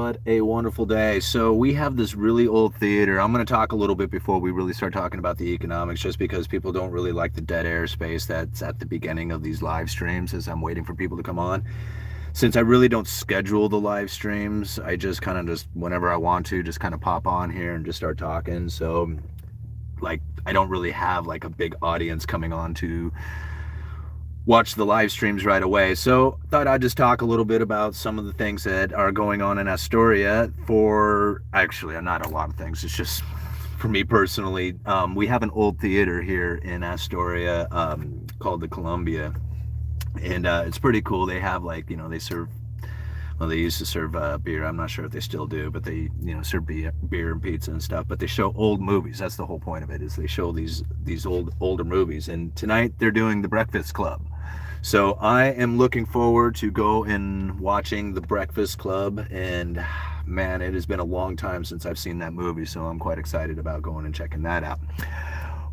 What a wonderful day. So we have this really old theater. I'm going to talk a little bit before we really start talking about the economics, just because people don't really like the dead air space that's at the beginning of these live streams as I'm waiting for people to come on. Since I really don't schedule the live streams, I just kind of just whenever I want to just kind of pop on here and just start talking. So like I don't really have like a big audience coming on to watch the live streams right away. So thought I'd just talk a little bit about some of the things that are going on in Astoria. For actually not a lot of things, it's just for me personally. We have an old theater here in Astoria called the Columbia, and it's pretty cool. They have like, they serve, well, they used to serve beer. I'm not sure if they still do, but they, serve beer and pizza and stuff. But they show old movies. That's the whole point of it, is they show these older movies. And tonight they're doing The Breakfast Club. So I am looking forward to go and watching The Breakfast Club. And man, it has been a long time since I've seen that movie. So I'm quite excited about going and checking that out.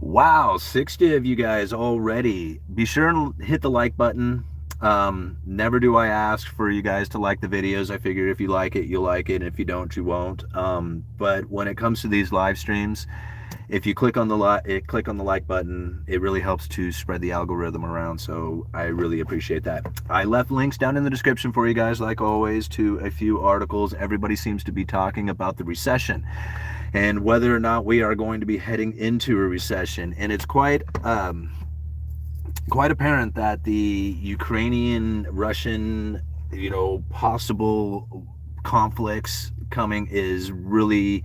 Wow, 60 of you guys already. Be sure and hit the like button. Never do I ask for you guys to like the videos. I figure if you like it, you'll like it. If you don't, you won't. But when it comes to these live streams, if you click on the like button, it really helps to spread the algorithm around. So I really appreciate that. I left links down in the description for you guys, like always, to a few articles. Everybody seems to be talking about the recession and whether or not we are going to be heading into a recession. And it's quite apparent that the Ukrainian-Russian, possible conflicts coming is really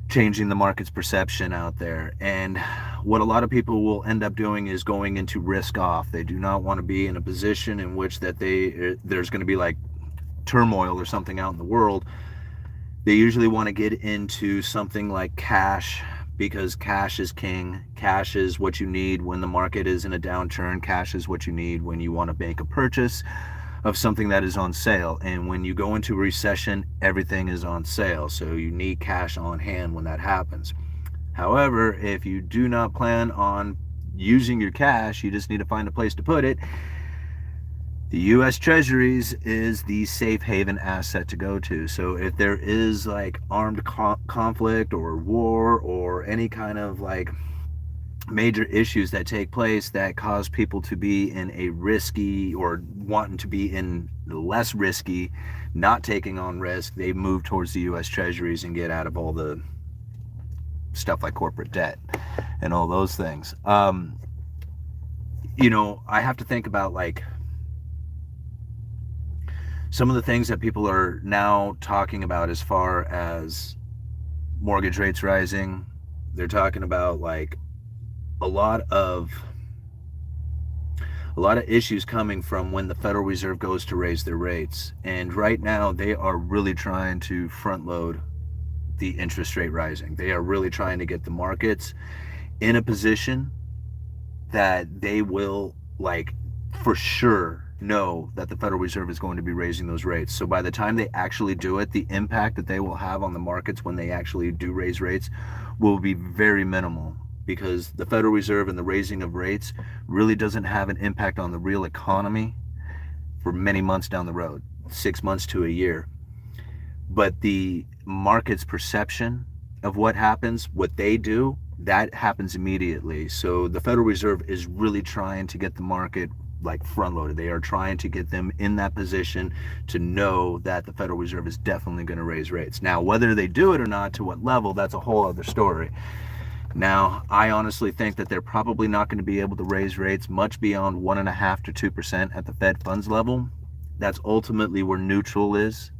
changing the market's perception out there. And what a lot of people will end up doing is going into risk off. They do not want to be in a position in which that there's going to be like turmoil or something out in the world. They usually want to get into something like cash, because cash is king. Cash is what you need when the market is in a downturn. Cash is what you need when you want to make a purchase of something that is on sale. And when you go into a recession, everything is on sale. So you need cash on hand when that happens. However, if you do not plan on using your cash, you just need to find a place to put it. The U.S. Treasuries is the safe haven asset to go to. So if there is like armed conflict or war or any kind of like major issues that take place that cause people to be in a risky or wanting to be in less risky, not taking on risk, they move towards the U.S. Treasuries and get out of all the stuff like corporate debt and all those things. I have to think about like some of the things that people are now talking about as far as mortgage rates rising. They're talking about like a lot of issues coming from when the Federal Reserve goes to raise their rates. And right now they are really trying to front load the interest rate rising. They are really trying to get the markets in a position that they will like for sure know that the Federal Reserve is going to be raising those rates. So by the time they actually do it, the impact that they will have on the markets when they actually do raise rates will be very minimal, because the Federal Reserve and the raising of rates really doesn't have an impact on the real economy for many months down the road, 6 months to a year. But the market's perception of what happens, what they do, that happens immediately. So the Federal Reserve is really trying to get the market like front loaded. They are trying to get them in that position to know that the Federal Reserve is definitely going to raise rates. Now, whether they do it or not, to what level, that's a whole other story. Now, I honestly think that they're probably not going to be able to raise rates much beyond 1.5% to 2% at the Fed funds level. That's ultimately where neutral is.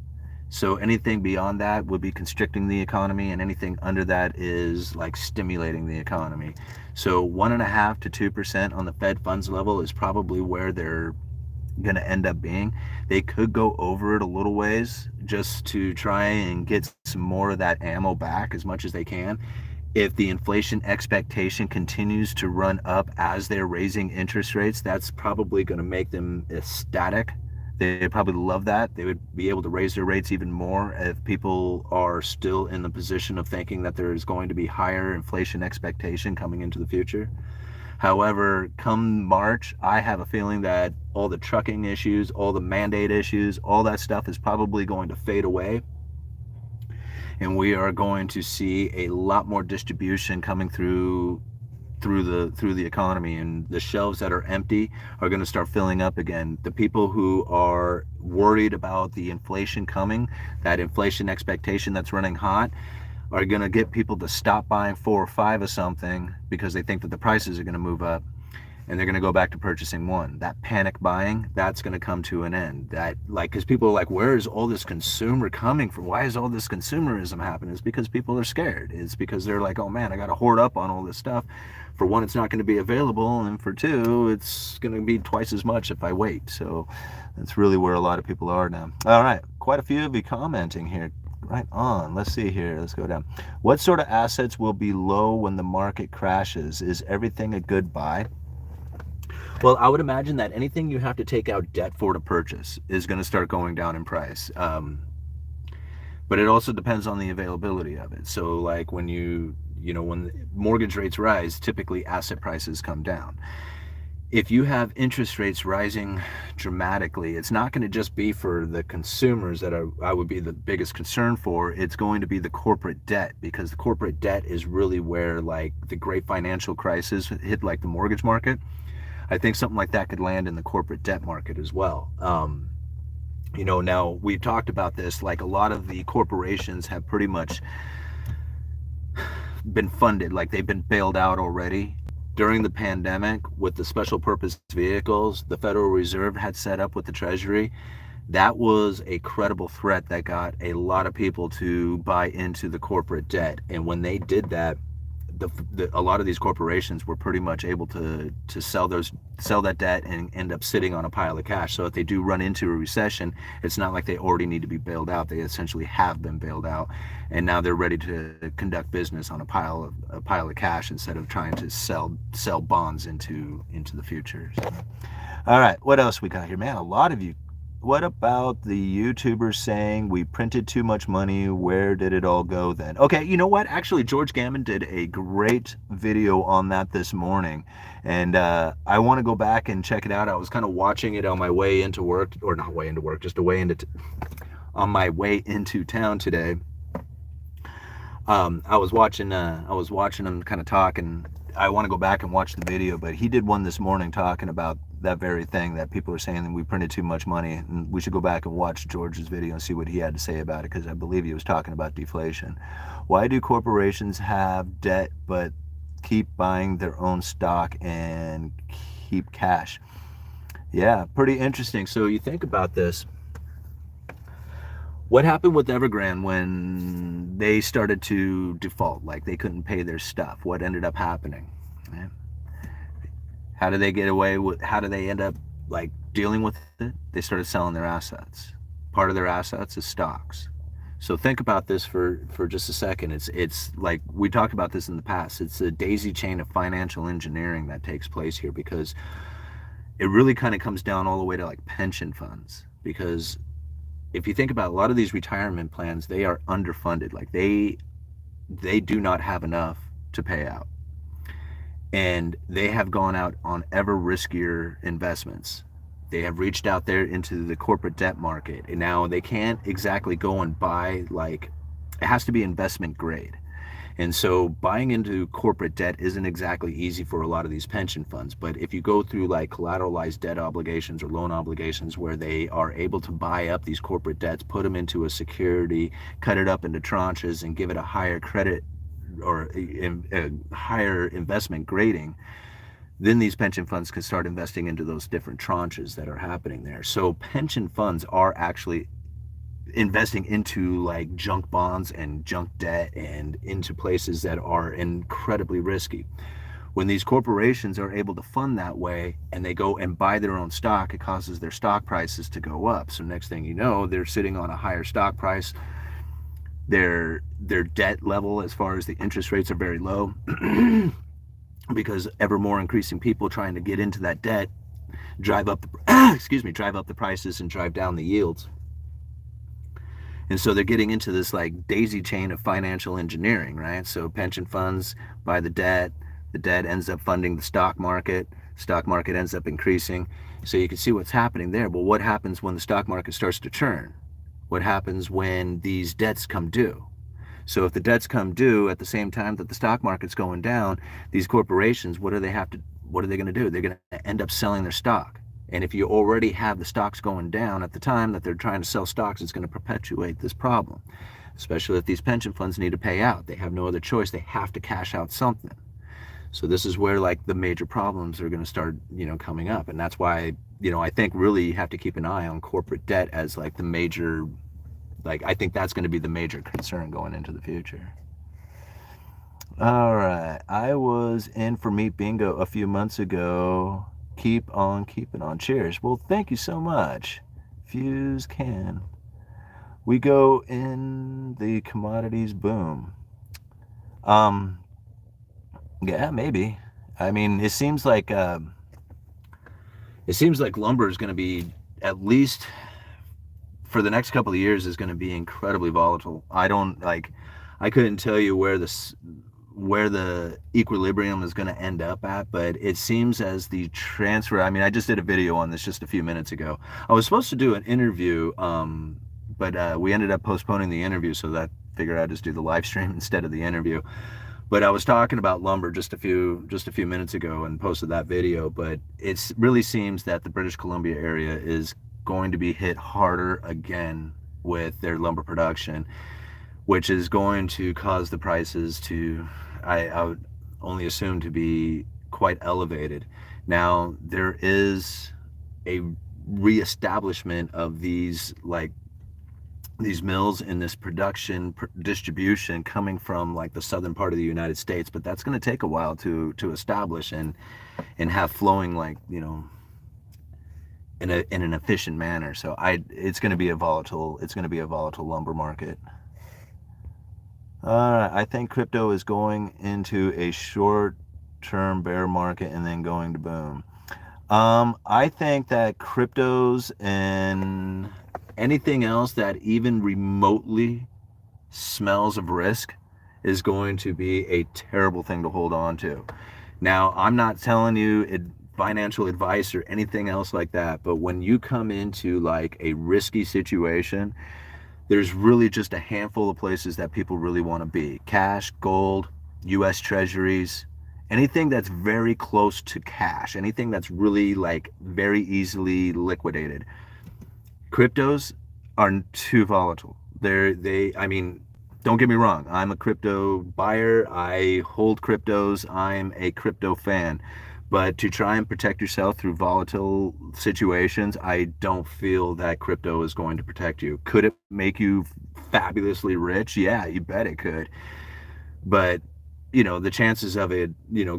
So anything beyond that would be constricting the economy, and anything under that is like stimulating the economy. So 1.5% to 2% on the Fed funds level is probably where they're going to end up being. They could go over it a little ways just to try and get some more of that ammo back as much as they can. If the inflation expectation continues to run up as they're raising interest rates, that's probably going to make them ecstatic. They'd probably love that. They would be able to raise their rates even more if people are still in the position of thinking that there is going to be higher inflation expectation coming into the future. However, come March, I have a feeling that all the trucking issues, all the mandate issues, all that stuff is probably going to fade away. and we are going to see a lot more distribution coming through the economy, and the shelves that are empty are going to start filling up again. The people who are worried about the inflation coming, that inflation expectation that's running hot, are going to get people to stop buying 4 or 5 of something because they think that the prices are going to move up, and they're going to go back to purchasing one. That panic buying, that's going to come to an end. That, like, because people are like, where is all this consumer coming from? Why is all this consumerism happening? It's because people are scared. It's because they're like, oh man, I got to hoard up on all this stuff. For one, it's not going to be available, and for two, it's going to be twice as much if I wait. So that's really where a lot of people are now. All right, quite a few of you commenting here. Right on. Let's see here. Let's go down. What sort of assets will be low when the market crashes? Is everything a good buy? Well, I would imagine that anything you have to take out debt for to purchase is going to start going down in price. But it also depends on the availability of it. So like when when mortgage rates rise, typically asset prices come down. If you have interest rates rising dramatically, it's not going to just be for the consumers that I would be the biggest concern for. It's going to be the corporate debt, because the corporate debt is really where like the great financial crisis hit, like the mortgage market. I think something like that could land in the corporate debt market as well. Now we've talked about this, like a lot of the corporations have pretty much been funded, like they've been bailed out already. During the pandemic, with the special purpose vehicles the Federal Reserve had set up with the Treasury, that was a credible threat that got a lot of people to buy into the corporate debt. And when they did that, a lot of these corporations were pretty much able to sell that debt and end up sitting on a pile of cash. So if they do run into a recession, it's not like they already need to be bailed out. They essentially have been bailed out, and now they're ready to conduct business on a pile of cash instead of trying to sell bonds into the future. So, all right, what else we got here, man? A lot of you. What about the YouTubers saying we printed too much money? Where did it all go then? Okay, you know what? Actually, George Gammon did a great video on that this morning, and I want to go back and check it out. I was kind of watching it on my way into work, or not way into work, just on my way into town today. I was watching him kind of talk, and I want to go back and watch the video, but he did one this morning talking about that very thing, that people are saying that we printed too much money, and we should go back and watch George's video and see what he had to say about it, because I believe he was talking about deflation. Why do corporations have debt but keep buying their own stock and keep cash? Yeah, pretty interesting. So you think about this. What happened with Evergrande when they started to default, like they couldn't pay their stuff? What ended up happening? Yeah. How did they get away with, how did they end up like dealing with it? They started selling their assets. Part of their assets is stocks. So think about this for just a second. It's like, we talked about this in the past. It's a daisy chain of financial engineering that takes place here, because it really kind of comes down all the way to like pension funds. Because if you think about a lot of these retirement plans, they are underfunded. Like they do not have enough to pay out. And they have gone out on ever riskier investments. They have reached out there into the corporate debt market, and now they can't exactly go and buy, like, it has to be investment grade. And so buying into corporate debt isn't exactly easy for a lot of these pension funds. But if you go through like collateralized debt obligations or loan obligations, where they are able to buy up these corporate debts, put them into a security, cut it up into tranches, and give it a higher credit or a higher investment grading, then these pension funds can start investing into those different tranches that are happening there. So pension funds are actually investing into like junk bonds and junk debt and into places that are incredibly risky. When these corporations are able to fund that way and they go and buy their own stock, it causes their stock prices to go up. So next thing you know, they're sitting on a higher stock price. Their debt level, as far as the interest rates, are very low because ever more increasing people trying to get into that debt drive up the drive up the prices and drive down the yields. And so they're getting into this like daisy chain of financial engineering, right? So pension funds buy the debt ends up funding the stock market ends up increasing. So you can see what's happening there. But what happens when the stock market starts to churn? What happens when these debts come due? So if the debts come due at the same time that the stock market's going down, these corporations, what are they going to do? They're going to end up selling their stock. And if you already have the stocks going down at the time that they're trying to sell stocks, it's going to perpetuate this problem, especially if these pension funds need to pay out. They have no other choice. They have to cash out something. So this is where like the major problems are going to start, coming up. And that's why, I think really you have to keep an eye on corporate debt as like the major, like I think that's going to be the major concern going into the future. All right. I was in for Meat Bingo a few months ago. Keep on keeping on. Cheers. Well, thank you so much. Fuse can. We go in the commodities boom. Yeah, maybe. I mean, it seems like lumber is going to be, at least for the next couple of years, is going to be incredibly volatile. I couldn't tell you where the equilibrium is going to end up at, but it seems as the transfer. I mean, I just did a video on this just a few minutes ago. I was supposed to do an interview, but we ended up postponing the interview, so that figured I'd just do the live stream instead of the interview. But I was talking about lumber just a few minutes ago and posted that video. But it really seems that the British Columbia area is going to be hit harder again with their lumber production, which is going to cause the prices to, I would only assume, to be quite elevated. Now, there is a reestablishment of these mills in this production distribution coming from like the southern part of the United States, but that's going to take a while to establish and have flowing, like, in an efficient manner. So it's going to be a volatile lumber market. I think crypto is going into a short-term bear market and then going to boom. I think that cryptos and anything else that even remotely smells of risk is going to be a terrible thing to hold on to. Now, I'm not telling you financial advice or anything else like that, but when you come into like a risky situation, there's really just a handful of places that people really want to be. Cash, gold, US treasuries, anything that's very close to cash, anything that's really like very easily liquidated. Cryptos are too volatile. I mean, don't get me wrong. I'm a crypto buyer. I hold cryptos. I'm a crypto fan. But to try and protect yourself through volatile situations, I don't feel that crypto is going to protect you. Could it make you fabulously rich? Yeah, you bet it could. But, the chances of it,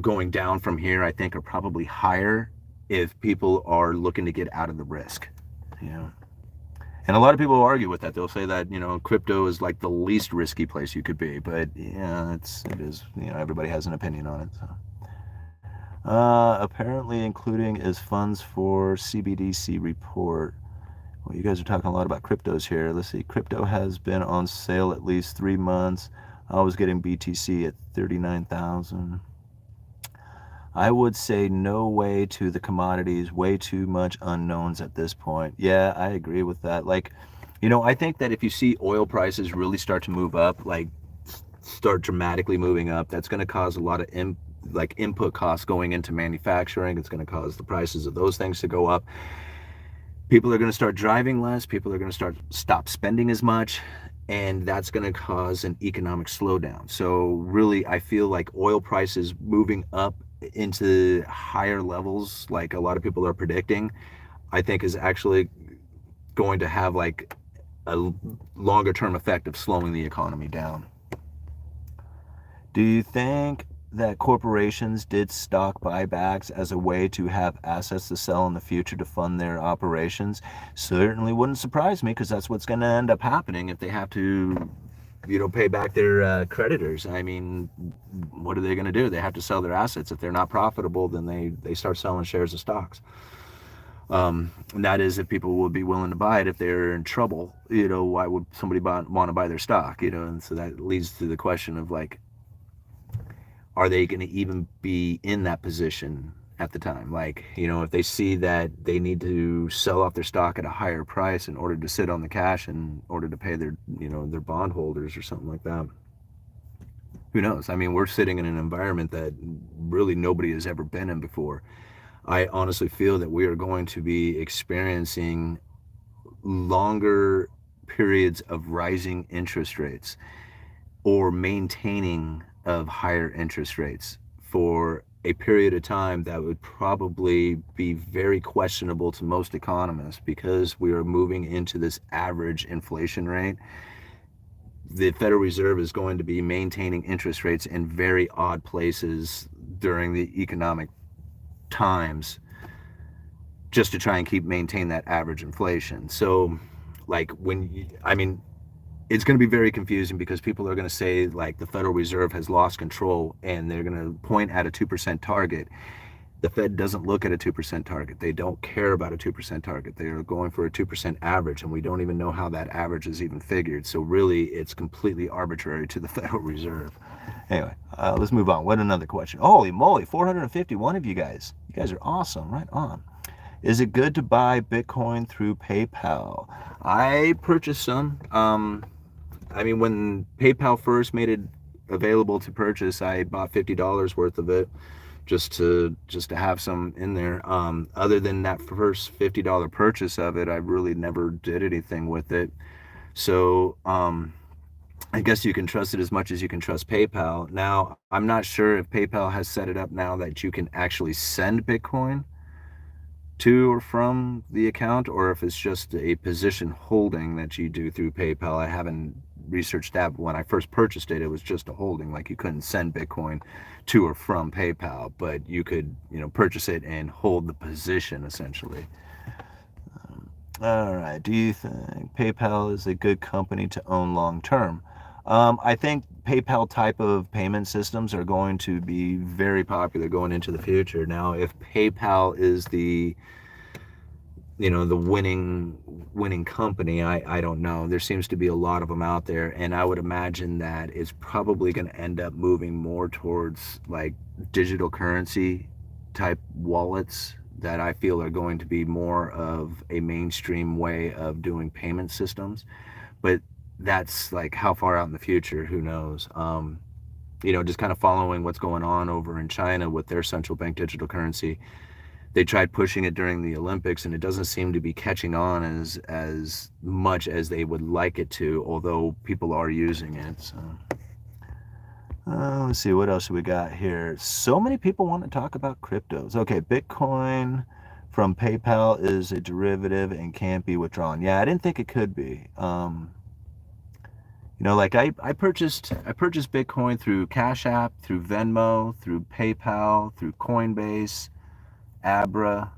going down from here, I think, are probably higher if people are looking to get out of the risk. And a lot of people argue with that. They'll say that, crypto is like the least risky place you could be. But yeah, it is, everybody has an opinion on it. So. Apparently including as funds for CBDC report. Well, you guys are talking a lot about cryptos here. Let's see. Crypto has been on sale at least 3 months. I was getting BTC at 39,000. I would say no way to the commodities. Way too much unknowns at this point. Yeah, I agree with that. Like, I think that if you see oil prices really start to move up, like start dramatically moving up, that's going to cause a lot of input costs going into manufacturing. It's going to cause the prices of those things to go up. People are going to start driving less. People are going to stop spending as much. And that's going to cause an economic slowdown. So really, I feel like oil prices moving up into higher levels, like a lot of people are predicting, I think is actually going to have like a longer term effect of slowing the economy down. Do you think that corporations did stock buybacks as a way to have assets to sell in the future to fund their operations? Certainly wouldn't surprise me, because that's what's going to end up happening if they have to, pay back their creditors. I mean, what are they going to do? They have to sell their assets. If they're not profitable, then they start selling shares of stocks. And that is if people would be willing to buy it. If they're in trouble, why would somebody want to buy their stock? And so that leads to the question of like, are they going to even be in that position at the time? Like, if they see that they need to sell off their stock at a higher price in order to sit on the cash in order to pay their, their bondholders or something like that. who knows? I mean, we're sitting in an environment that really nobody has ever been in before. I honestly feel that we are going to be experiencing longer periods of rising interest rates or maintaining of higher interest rates for a period of time that would probably be very questionable to most economists, because we are moving into this average inflation rate. The Federal Reserve is going to be maintaining interest rates in very odd places during the economic times, just to try and maintain that average inflation. So, like, I mean, it's going to be very confusing, because people are going to say, like, the Federal Reserve has lost control, and they're going to point at a 2% target. The Fed doesn't look at a 2% target. They don't care about a 2% target. They are going for a 2% average, and we don't even know how that average is even figured. So really, it's completely arbitrary to the Federal Reserve. Anyway, let's move on. What another question? Holy moly, 451 of you guys. You guys are awesome. Right on. Is it good to buy Bitcoin through PayPal? I purchased some. I mean, when PayPal first made it available to purchase, I bought $50 worth of it, just to have some in there. Other than that first $50 purchase of it, I really never did anything with it. So I guess you can trust it as much as you can trust PayPal. Now, I'm not sure if PayPal has set it up now that you can actually send Bitcoin to or from the account, or if it's just a position holding that you do through PayPal. I haven't researched that, but when I first purchased it, it was just a holding. Like, you couldn't send Bitcoin to or from PayPal, but you could, purchase it and hold the position, essentially. All right. Do you think PayPal is a good company to own long term? I think PayPal type of payment systems are going to be very popular going into the future. Now, if PayPal is the winning company, I don't know. There seems to be a lot of them out there, and I would imagine that it's probably going to end up moving more towards like digital currency type wallets, that I feel are going to be more of a mainstream way of doing payment systems. But that's like how far out in the future, who knows? Just kind of following what's going on over in China with their central bank digital currency. They tried pushing it during the Olympics, and it doesn't seem to be catching on as much as they would like it to, although people are using it. So let's see, what else we got here? So many people want to talk about cryptos. Okay, Bitcoin from PayPal is a derivative and can't be withdrawn. Yeah, I didn't think it could be. Like I purchased Bitcoin through Cash App, through Venmo, through PayPal, through Coinbase, Abra.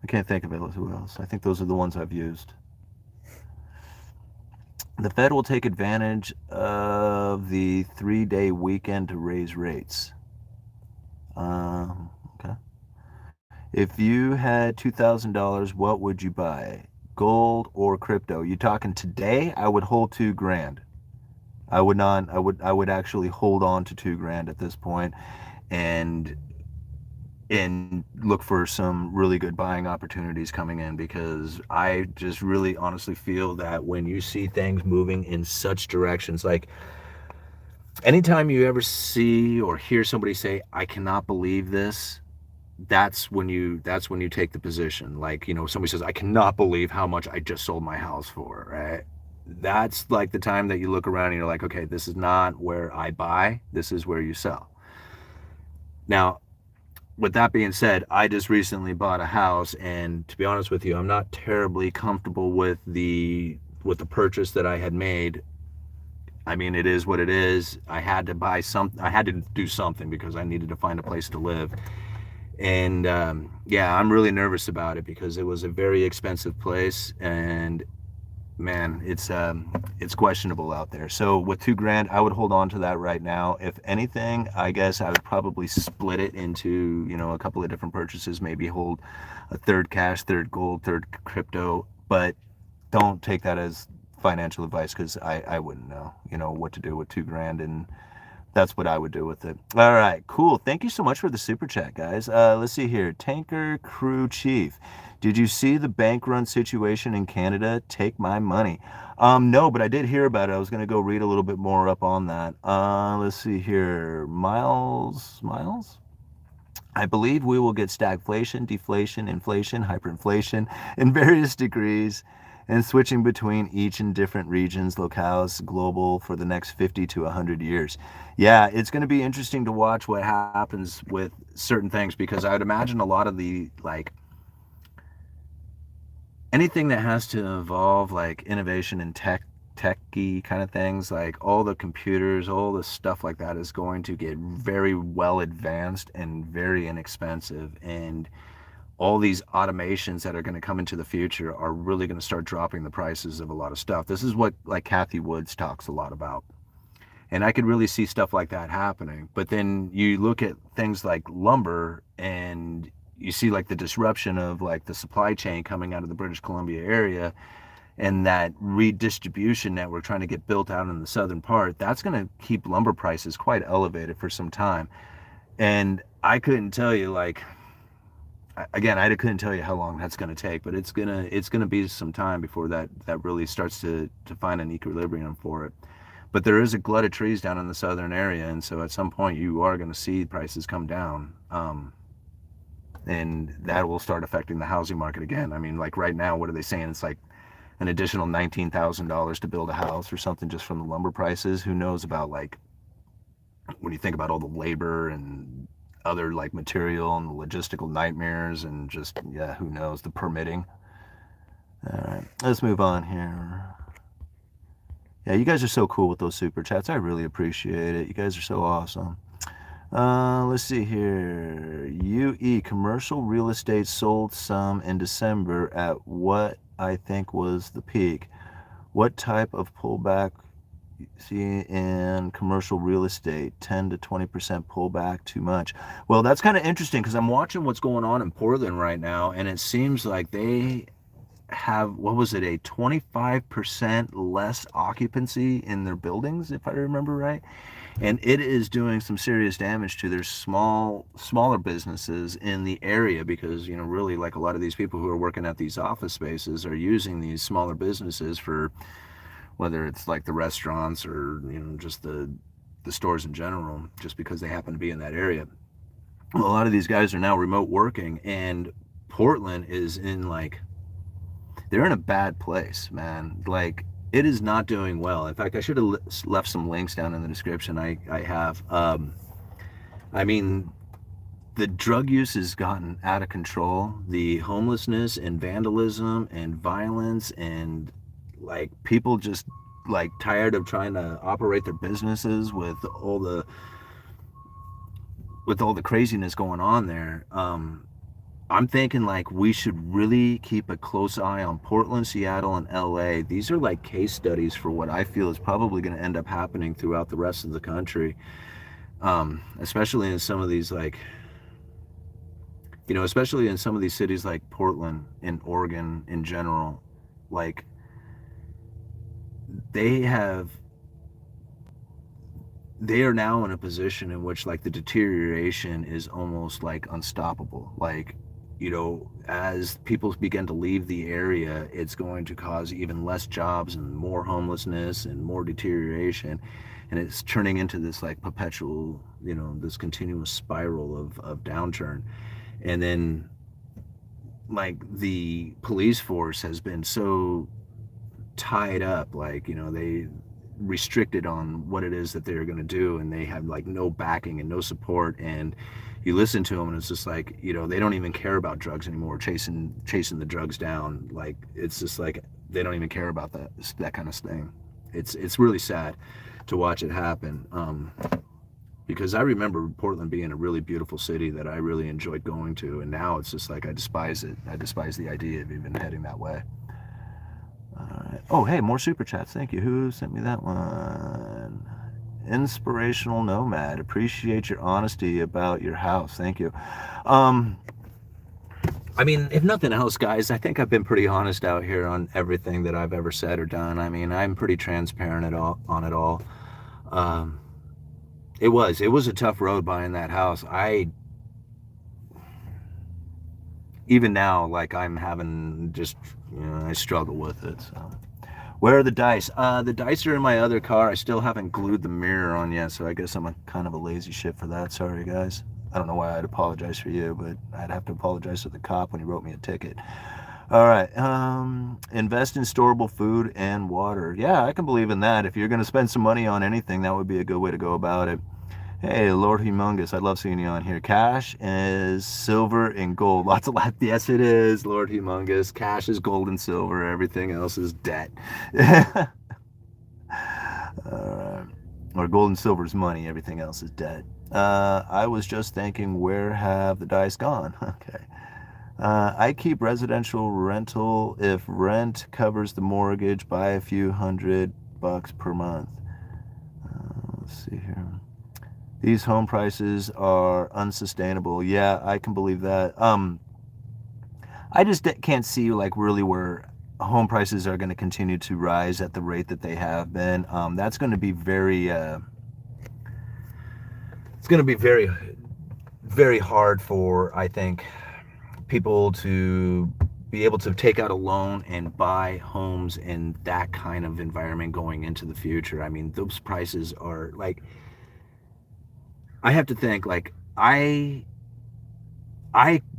I can't think of it. Who else? I think those are the ones I've used. The Fed will take advantage of the 3-day weekend to raise rates. Okay. If you had $2,000, what would you buy? Gold or crypto? You talking today? I would hold $2,000. I would not. I would actually hold on to $2,000 at this point, and look for some really good buying opportunities coming in, because I just really honestly feel that when you see things moving in such directions, like anytime you ever see or hear somebody say, "I cannot believe this," that's when you take the position. Like, somebody says, "I cannot believe how much I just sold my house for," right? That's like the time that you look around and you're like, okay, this is not where I buy, this is where you sell. Now, with that being said, I just recently bought a house, and to be honest with you, I'm not terribly comfortable with the purchase that I had made. I mean, it is what it is. I had to do something, because I needed to find a place to live. And yeah, I'm really nervous about it, because it was a very expensive place, and man, it's questionable out there. So with $2,000, I would hold on to that right now. If anything, I guess I would probably split it into, a couple of different purchases, maybe hold a third cash, third gold, third crypto. But don't take that as financial advice, because I wouldn't know, what to do with $2,000, and that's what I would do with it. All right, cool. Thank you so much for the super chat, guys. Let's see here. Tanker Crew Chief. Did you see the bank run situation in Canada? Take my money. No, but I did hear about it. I was going to go read a little bit more up on that. Let's see here. Miles? I believe we will get stagflation, deflation, inflation, hyperinflation in various degrees and switching between each in different regions, locales, global for the next 50 to 100 years. Yeah, it's going to be interesting to watch what happens with certain things because I would imagine a lot of the like anything that has to involve like innovation and techy kind of things, like all the computers, all the stuff like that is going to get very well advanced and very inexpensive. And all these automations that are going to come into the future are really going to start dropping the prices of a lot of stuff. This is what like Kathy Woods talks a lot about. And I could really see stuff like that happening. But then you look at things like lumber and you see like the disruption of like the supply chain coming out of the British Columbia area and that redistribution network trying to get built out in the southern part. That's going to keep lumber prices quite elevated for some time. And I couldn't tell you like again, I couldn't tell you how long that's going to take, but it's gonna be some time before that really starts to find an equilibrium for it. But there is a glut of trees down in the southern area, and so at some point you are going to see prices come down, and that will start affecting the housing market again. I mean, like right now, what are they saying? It's like an additional $19,000 to build a house or something just from the lumber prices. Who knows about like when you think about all the labor and other like material and the logistical nightmares and just yeah, who knows the permitting. All right, let's move on here. Yeah, you guys are so cool with those super chats. I really appreciate it. You guys are so awesome. Let's see here. UE commercial real estate sold some in December at what I think was the peak. What type of pullback see in commercial real estate? 10 to 20% pullback, too much. Well, that's kind of interesting because I'm watching what's going on in Portland right now, and it seems like they have, what was it, a 25% less occupancy in their buildings, if I remember right. And it is doing some serious damage to their smaller businesses in the area because, you know, really like a lot of these people who are working at these office spaces are using these smaller businesses for whether it's like the restaurants or, you know, just the stores in general, just because they happen to be in that area. Well, a lot of these guys are now remote working, and Portland is in like, they're in a bad place, man. Like, it is not doing well. In fact, I should have left some links down in the description. I have. I mean, the drug use has gotten out of control. The homelessness and vandalism and violence and like people just like tired of trying to operate their businesses with all the craziness going on there. I'm thinking like we should really keep a close eye on Portland, Seattle, and LA. These are like case studies for what I feel is probably going to end up happening throughout the rest of the country, especially in some of these like, you know, especially in some of these cities like Portland and Oregon in general. Like they are now in a position in which like the deterioration is almost like unstoppable. Like, you know, as people begin to leave the area, it's going to cause even less jobs and more homelessness and more deterioration. And it's turning into this like perpetual, you know, this continuous spiral of downturn. And then like the police force has been so tied up, like, you know, they restricted on what it is that they're going to do, and they have like no backing and no support. And you listen to them and it's just like, you know, they don't even care about drugs anymore, chasing the drugs down. Like it's just like they don't even care about that kind of thing. It's really sad to watch it happen, because I remember Portland being a really beautiful city that I really enjoyed going to, and now it's just like I despise it. I despise the idea of even heading that way. All right. Oh, hey, more super chats. Thank you. Who sent me that one? Inspirational Nomad. Appreciate your honesty about your house. Thank you. I mean, if nothing else, guys, I think I've been pretty honest out here on everything that I've ever said or done. I mean, I'm pretty transparent on it all. It was a tough road buying that house. even now, like I'm having just, I struggle with it. So, where are the dice? The dice are in my other car. I still haven't glued the mirror on yet, so I guess I'm kind of a lazy shit for that. Sorry, guys. I don't know why I'd apologize for you, but I'd have to apologize to the cop when he wrote me a ticket. All right. Invest in storable food and water. Yeah, I can believe in that. If you're going to spend some money on anything, that would be a good way to go about it. Hey, Lord Humongous, I love seeing you on here. Cash is silver and gold. Lots of laughs. Yes, it is, Lord Humongous. Cash is gold and silver. Everything else is debt. Or gold and silver is money. Everything else is debt. I was just thinking, where have the dice gone? Okay. I keep residential rental. If rent covers the mortgage, buy a few $100 per month. Let's see here. These home prices are unsustainable. Yeah, I can believe that. I just can't see like really where home prices are going to continue to rise at the rate that they have been. That's going to be very. It's going to be very, very hard for, I think, people to be able to take out a loan and buy homes in that kind of environment going into the future. I mean, those prices are like, I have to think like I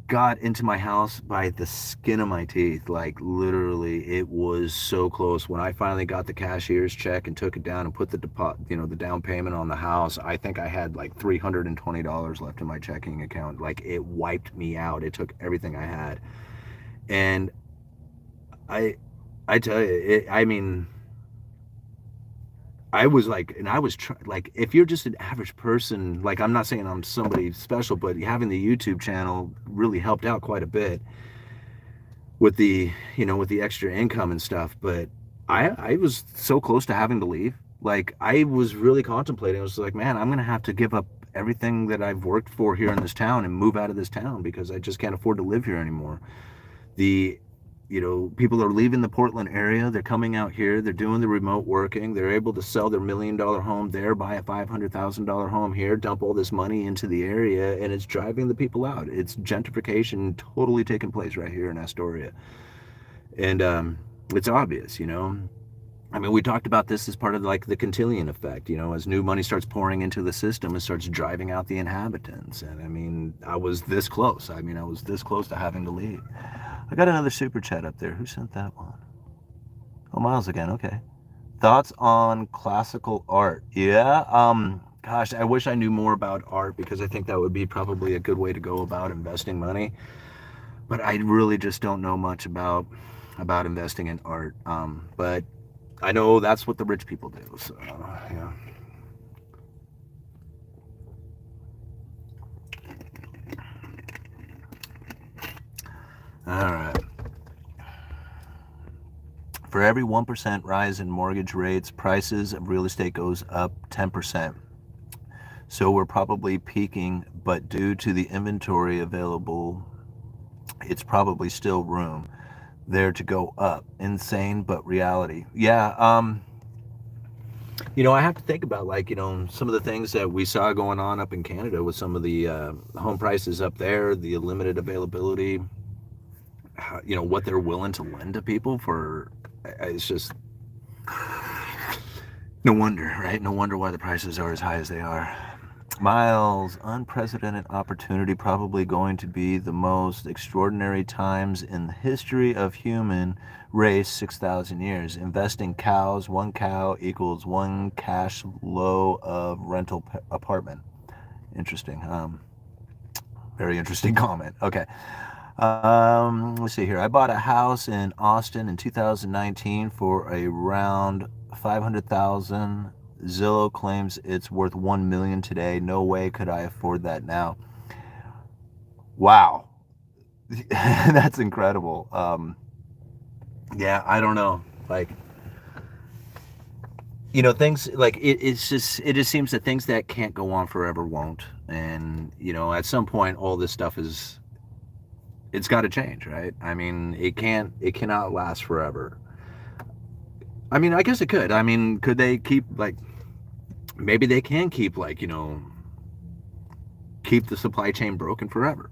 got into my house by the skin of my teeth. Like literally, it was so close. When I finally got the cashier's check and took it down and put the the down payment on the house, I think I had like $320 left in my checking account. Like it wiped me out. It took everything I had, and I tell you, I mean, I was like, and I was like, if you're just an average person, like I'm not saying I'm somebody special, but having the YouTube channel really helped out quite a bit with the, with the extra income and stuff. But I was so close to having to leave. Like I was really contemplating. I was like, man, I'm gonna have to give up everything that I've worked for here in this town and move out of this town because I just can't afford to live here anymore. The people are leaving the Portland area. They're coming out here. They're doing the remote working. They're able to sell their $1 million home there, buy a $500,000 home here, dump all this money into the area, and it's driving the people out. It's gentrification totally taking place right here in Astoria. And it's obvious, I mean, we talked about this as part of like the cantillion effect, as new money starts pouring into the system, it starts driving out the inhabitants. And I mean, I was this close. I was this close to having to leave. I got another super chat up there. Who sent that one? Oh, Miles again. Okay. Thoughts on classical art? Yeah. Gosh, I wish I knew more about art because I think that would be probably a good way to go about investing money. But I really just don't know much about investing in art. But I know that's what the rich people do. So yeah. All right. For every 1% rise in mortgage rates, prices of real estate goes up 10%. So we're probably peaking, but due to the inventory available, it's probably still room there to go up. Insane, but reality. Yeah. I have to think about like, some of the things that we saw going on up in Canada with some of the home prices up there, the limited availability, what they're willing to lend to people for. It's just no wonder, right? No wonder why the prices are as high as they are. Miles, unprecedented opportunity, probably going to be the most extraordinary times in the history of human race, 6,000 years. Investing cows, one cow equals one cash flow of rental apartment. Interesting. Very interesting comment. Okay. Let's see here. I bought a house in Austin in 2019 for around $500,000. Zillow claims it's worth $1 million today. No way could I afford that now. Wow. That's incredible. Yeah, I don't know. Like, things like it just seems that things that can't go on forever won't. And, at some point all this stuff it's got to change, right? I mean, it cannot last forever. I mean, I guess it could. I mean, could they keep like, maybe they can keep like, keep the supply chain broken forever.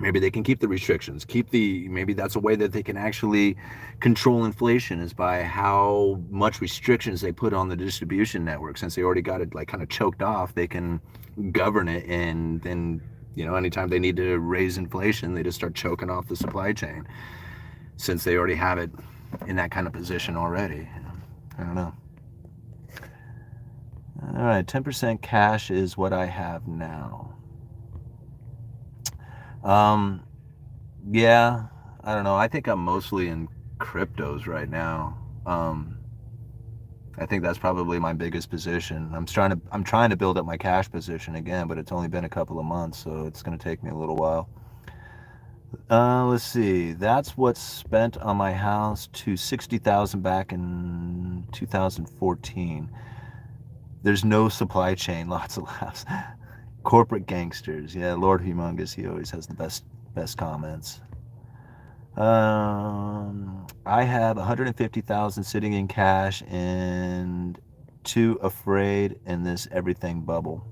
Maybe they can keep the restrictions, maybe that's a way that they can actually control inflation, is by how much restrictions they put on the distribution network. Since they already got it like kind of choked off, they can govern it, and then, anytime they need to raise inflation, they just start choking off the supply chain, since they already have it in that kind of position already. I don't know. All right, 10% cash is what I have now. Yeah, I don't know. I think I'm mostly in cryptos right now. I think that's probably my biggest position. I'm trying to build up my cash position again, but it's only been a couple of months, so it's going to take me a little while. Let's see. That's what's spent on my house, to 60,000 back in 2014. There's no supply chain. Lots of laughs. Corporate gangsters. Yeah, Lord Humongous. He always has the best comments. I have 150,000 sitting in cash and too afraid in this everything bubble.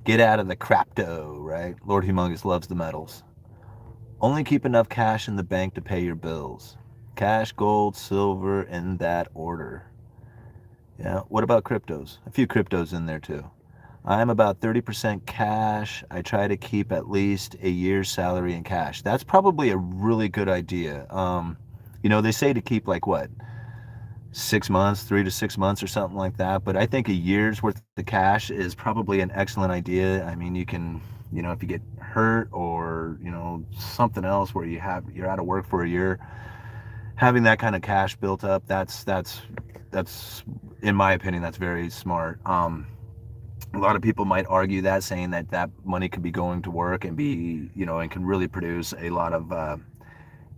Get out of the crapto, right? Lord Humongous loves the metals. Only keep enough cash in the bank to pay your bills. Cash, gold, silver, in that order. Yeah, what about cryptos? A few cryptos in there too. I'm about 30% cash. I try to keep at least a year's salary in cash. That's probably a really good idea. They say to keep like what? 6 months, 3 to 6 months or something like that. But I think a year's worth of cash is probably an excellent idea. I mean, you can, if you get hurt or, something else where you're out of work for a year, having that kind of cash built up, that's in my opinion, that's very smart. A lot of people might argue that, saying that money could be going to work and be, and can really produce a lot of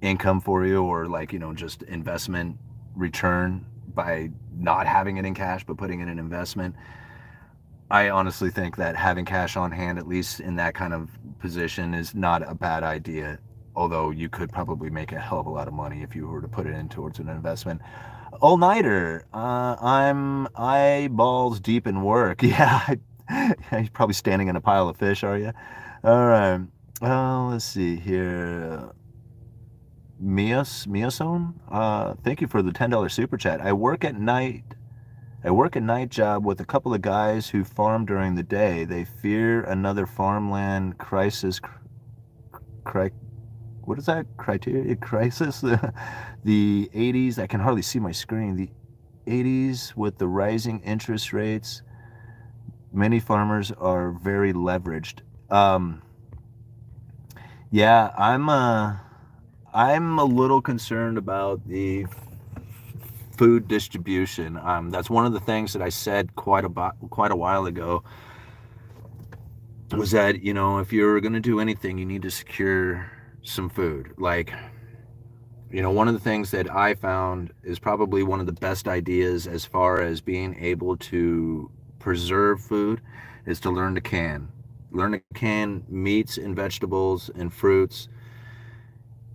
income for you, or like, just investment return by not having it in cash but putting it in investment. I honestly think that having cash on hand, at least in that kind of position, is not a bad idea. Although you could probably make a hell of a lot of money if you were to put it in towards an investment. All-nighter. I'm eyeballs deep in work. Yeah, you're probably standing in a pile of fish, are you? All right. Let's see here. Miosone, thank you for the $10 super chat. I work a night job with a couple of guys who farm during the day. They fear another farmland crisis. What is that? Criteria crisis? The 80s. I can hardly see my screen. The 80s, with the rising interest rates, many farmers are very leveraged. Yeah, I'm a little concerned about the food distribution. That's one of the things that I said quite a while ago, was that, if you're going to do anything, you need to secure some food. Like, one of the things that I found is probably one of the best ideas as far as being able to preserve food, is to learn to can. Learn to can meats and vegetables and fruits.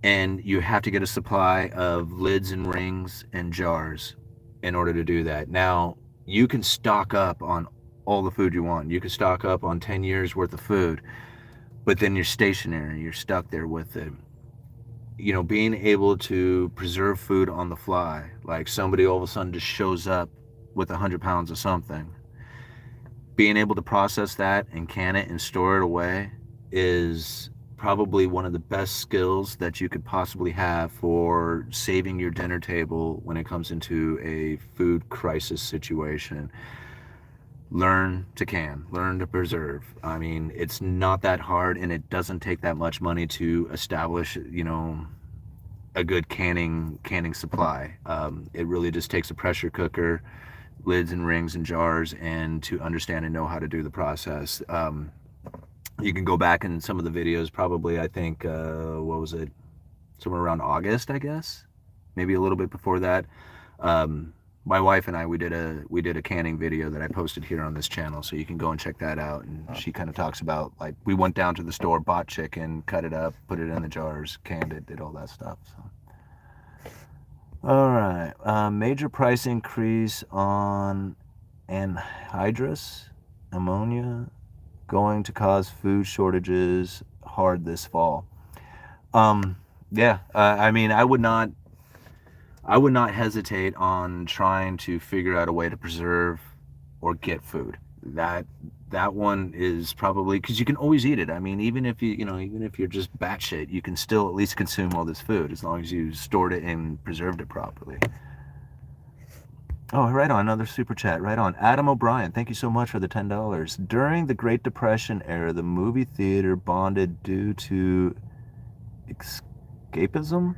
And you have to get a supply of lids and rings and jars in order to do that. Now, you can stock up on all the food you want. You can stock up on 10 years worth of food, but then you're stationary. You're stuck there with it. Being able to preserve food on the fly, like somebody all of a sudden just shows up with 100 pounds of something. Being able to process that and can it and store it away is probably one of the best skills that you could possibly have for saving your dinner table when it comes into a food crisis situation. Learn to can, learn to preserve. I mean, it's not that hard, and it doesn't take that much money to establish, a good canning supply. It really just takes a pressure cooker, lids and rings and jars, and to understand and know how to do the process. You can go back in some of the videos, probably, I think, what was it? Somewhere around August, I guess. Maybe a little bit before that. My wife and I, we did a canning video that I posted here on this channel, so you can go and check that out. And she kind of talks about, like, we went down to the store, bought chicken, cut it up, put it in the jars, canned it, did all that stuff. So. All right. Major price increase on anhydrous ammonia, going to cause food shortages hard this fall. Um, yeah, I mean, I would not hesitate on trying to figure out a way to preserve or get food. That one is probably because you can always eat it. I mean, even if even if you're just batshit, you can still at least consume all this food as long as you stored it and preserved it properly. Oh, right on, another super chat. Right on. Adam O'Brien, thank you so much for the $10. During the Great Depression era, the movie theater bonded due to escapism?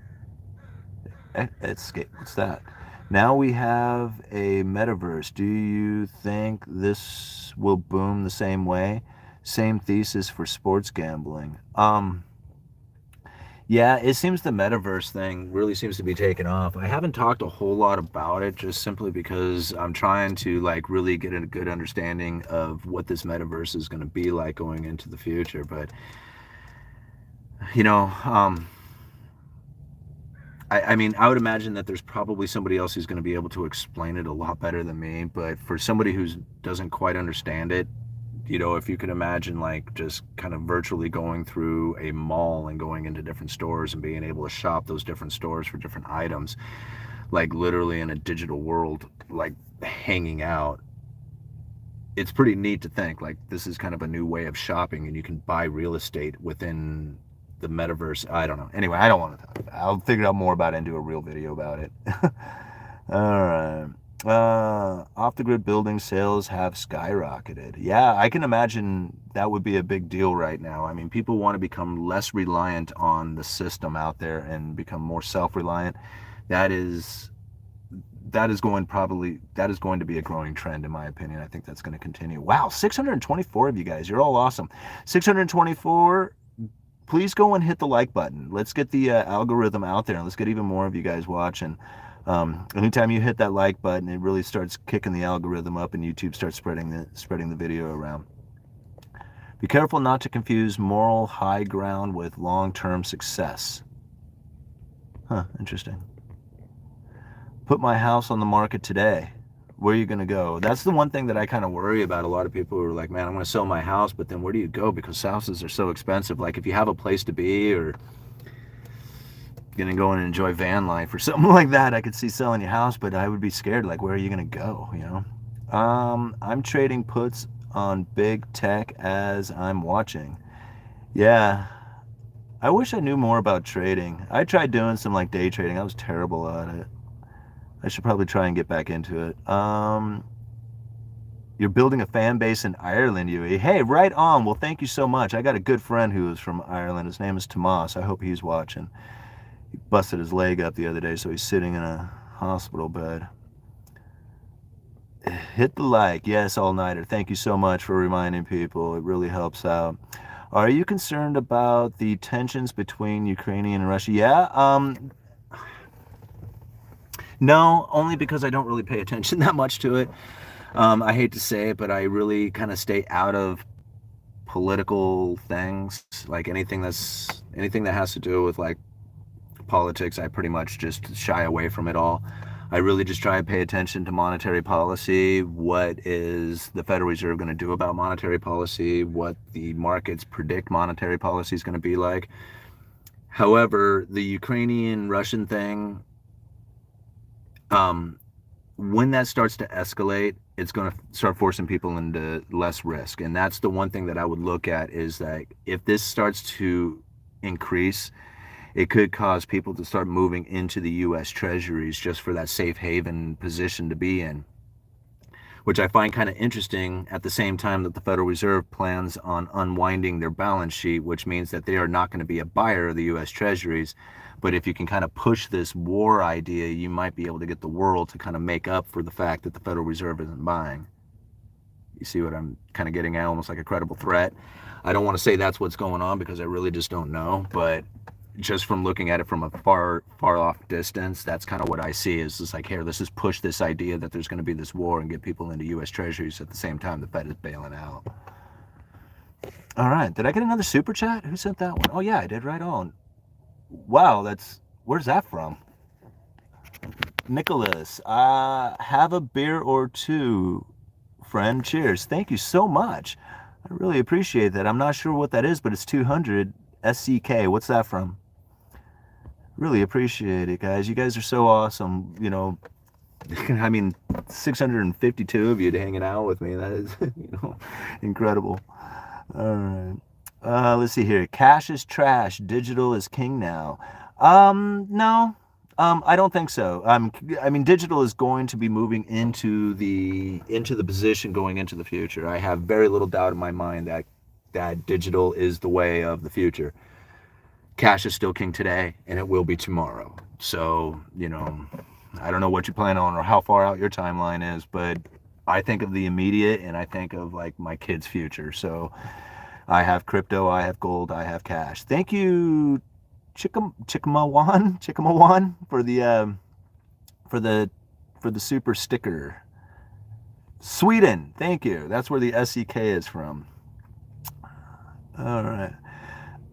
Escape. What's that? Now we have a metaverse. Do you think this will boom the same way? Same thesis for sports gambling. Yeah, it seems the metaverse thing really seems to be taking off. I haven't talked a whole lot about it just simply because I'm trying to like really get a good understanding of what this metaverse is going to be like going into the future. But you know, I mean, I would imagine that there's probably somebody else who's going to be able to explain it a lot better than me. But for somebody who doesn't quite understand it, if you could imagine like just kind of virtually going through a mall and going into different stores and being able to shop those different stores for different items, like literally in a digital world, like hanging out. It's pretty neat to think like this is kind of a new way of shopping and you can buy real estate within the metaverse. I don't know. Anyway, I don't want to talk about it. I'll figure out more about it and do a real video about it. All right. Off the grid building sales have skyrocketed. Yeah, I can imagine that would be a big deal right now. I mean, people want to become less reliant on the system out there and become more self-reliant. That is that is going to be a growing trend in my opinion. I think that's going to continue. Wow, 624 of you guys. You're all awesome. 624. Please go and hit the like button. Let's get the algorithm out there and let's get even more of you guys watching. Anytime you hit that like button, it really starts kicking the algorithm up and YouTube starts spreading the video around. Be careful not to confuse moral high ground with long-term success. Huh, interesting. Put my house on the market today. Where are you going to go? That's the one thing that I kind of worry about. A lot of people who are like, man, I'm going to sell my house, but then where do you go? Because houses are so expensive. Like if you have a place to be or going to go and enjoy van life or something like that, I could see selling your house, but I would be scared. Like, where are you going to go? I'm trading puts on big tech as I'm watching. Yeah. I wish I knew more about trading. I tried doing some like day trading. I was terrible at it. I should probably try and get back into it. You're building a fan base in Ireland, Yui. Hey, right on. Well, thank you so much. I got a good friend who is from Ireland. His name is Tomas. I hope he's watching. He busted his leg up the other day, so he's sitting in a hospital bed. Hit the like. Yes, all-nighter. Thank you so much for reminding people. It really helps out. Are you concerned about the tensions between Ukraine and Russia? Yeah. No, only because I don't really pay attention that much to it. I hate to say it, but I really kind of stay out of political things. Like anything that has to do with like politics, I pretty much just shy away from it all. I really just try and pay attention to monetary policy. What is the Federal Reserve going to do about monetary policy? What the markets predict monetary policy is going to be like. However, the Ukrainian-Russian thing, when that starts to escalate, it's going to start forcing people into less risk. And that's the one thing that I would look at is that if this starts to increase, it could cause people to start moving into the U.S. Treasuries just for that safe haven position to be in, which I find kind of interesting at the same time that the Federal Reserve plans on unwinding their balance sheet, which means that they are not going to be a buyer of the U.S. Treasuries. But if you can kind of push this war idea, you might be able to get the world to kind of make up for the fact that the Federal Reserve isn't buying. You see what I'm kind of getting at, almost like a credible threat. I don't want to say that's what's going on because I really just don't know. But just from looking at it from a far off distance, that's kind of what I see is just like, here, let's just push this idea that there's going to be this war and get people into U.S. Treasuries at the same time the Fed is bailing out. All right. Did I get another super chat? Who sent that one? Oh, yeah, I did. Right on. Wow, where's that from? Nicholas, have a beer or two, friend. Cheers. Thank you so much. I really appreciate that. I'm not sure what that is, but it's 200 SCK. What's that from? Really appreciate it, guys. You guys are so awesome. I mean, 652 of you hanging out with me. That is, incredible. All right. Let's see here. Cash is trash. Digital is king now. No. I don't think so. I mean, digital is going to be moving into the position going into the future. I have very little doubt in my mind that digital is the way of the future. Cash is still king today, and it will be tomorrow. So, I don't know what you plan on or how far out your timeline is, but I think of the immediate and I think of like my kids' future. So I have crypto, I have gold, I have cash. Thank you, Chikamawan for the super sticker. Sweden, thank you. That's where the SEK is from. All right.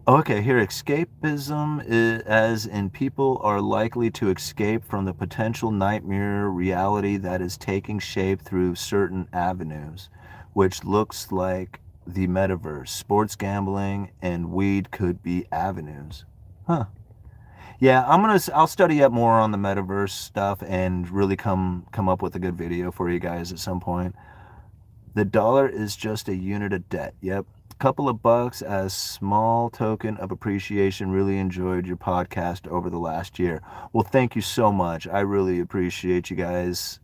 Okay, here, escapism is, as in people are likely to escape from the potential nightmare reality that is taking shape through certain avenues, which looks like the metaverse. Sports gambling and weed could be avenues. Huh. Yeah, I'll study up more on the metaverse stuff and really come up with a good video for you guys at some point. The dollar is just a unit of debt. Yep. Couple of bucks as small token of appreciation. Really enjoyed your podcast over the last year. Well, thank you so much. I really appreciate you guys,